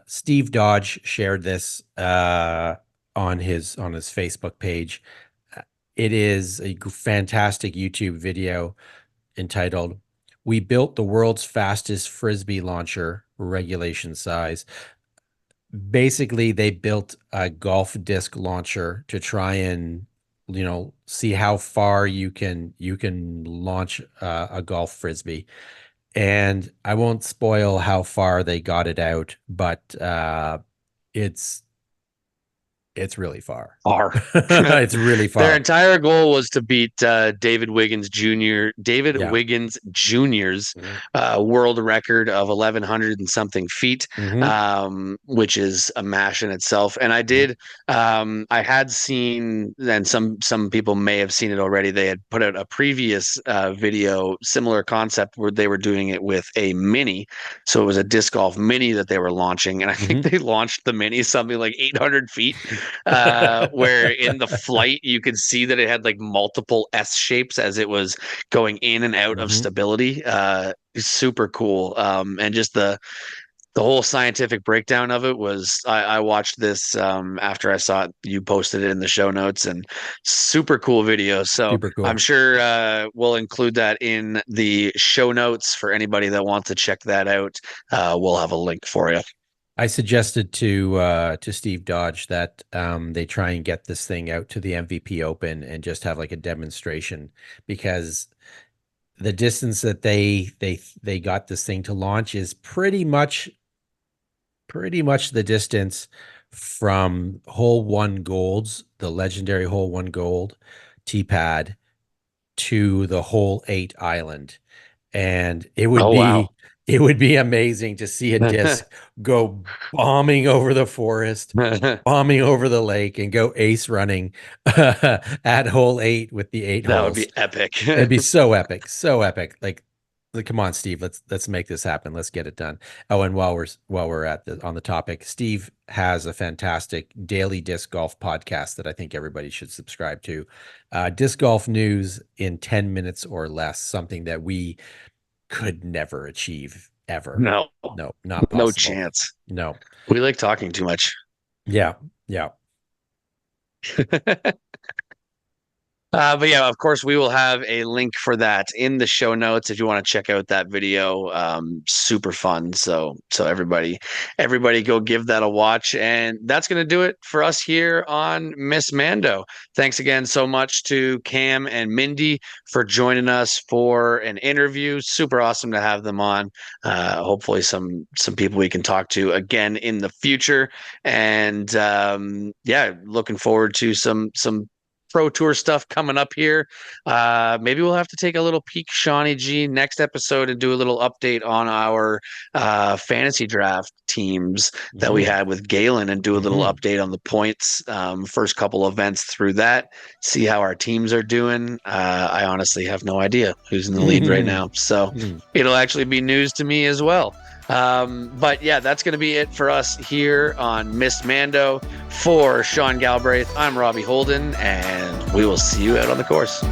S2: Steve Dodge shared this on his Facebook page. It is a fantastic YouTube video entitled "We Built the World's Fastest Frisbee Launcher, Regulation Size." Basically, they built a golf disc launcher to try and see how far you can launch a golf frisbee. And I won't spoil how far they got it out, but it's really far. It's really
S1: Their
S2: far.
S1: entire goal was to beat David Wiggins
S2: Yeah.
S1: Jr.'s world record of 1,100 and something feet, which is a mash in itself. And I had seen, and some people may have seen it already. They had put out a previous video, similar concept, where they were doing it with a mini. So it was a disc golf mini that they were launching, and I think they launched the mini something like 800 feet. Where in the flight you could see that it had like multiple S shapes as it was going in and out of stability. Super cool. And just the whole scientific breakdown of it was, I watched this after I saw it. You posted it in the show notes, and super cool video. So
S2: Super cool.
S1: I'm sure we'll include that in the show notes for anybody that wants to check that out. We'll have a link for you.
S2: I suggested to Steve Dodge that they try and get this thing out to the MVP Open and just have like a demonstration, because the distance that they got this thing to launch is pretty much the distance from Hole 1 Gold's, the legendary Hole 1 Gold tee pad, to the Hole 8 island. And it would be amazing to see a disc go bombing over the forest, bombing over the lake, and go ace running at Hole 8 with the 8 holes.
S1: That would be epic.
S2: It'd be so epic, so epic. Like, come on, Steve, let's make this happen. Let's get it done. Oh, and while we're on the topic, Steve has a fantastic daily disc golf podcast that I think everybody should subscribe to. Disc golf news in 10 minutes or less, something that we could never achieve ever.
S1: No,
S2: not possible.
S1: No chance.
S2: No,
S1: we like talking too much.
S2: Yeah.
S1: But yeah, of course, we will have a link for that in the show notes if you want to check out that video. Super fun. So everybody go give that a watch. And that's going to do it for us here on Miss Mando. Thanks again so much to Cam and Mindy for joining us for an interview. Super awesome to have them on. Hopefully some people we can talk to again in the future. And yeah, looking forward to some Pro Tour stuff coming up here. Maybe we'll have to take a little peek, Shawnee G, next episode and do a little update on our fantasy draft teams that we had with Galen, and do a little update on the points, first couple events through that, see how our teams are doing. I honestly have no idea who's in the lead right now. So it'll actually be news to me as well. But yeah, that's going to be it for us here on Miss Mando. For Sean Galbraith, I'm Robbie Holden, and we will see you out on the course.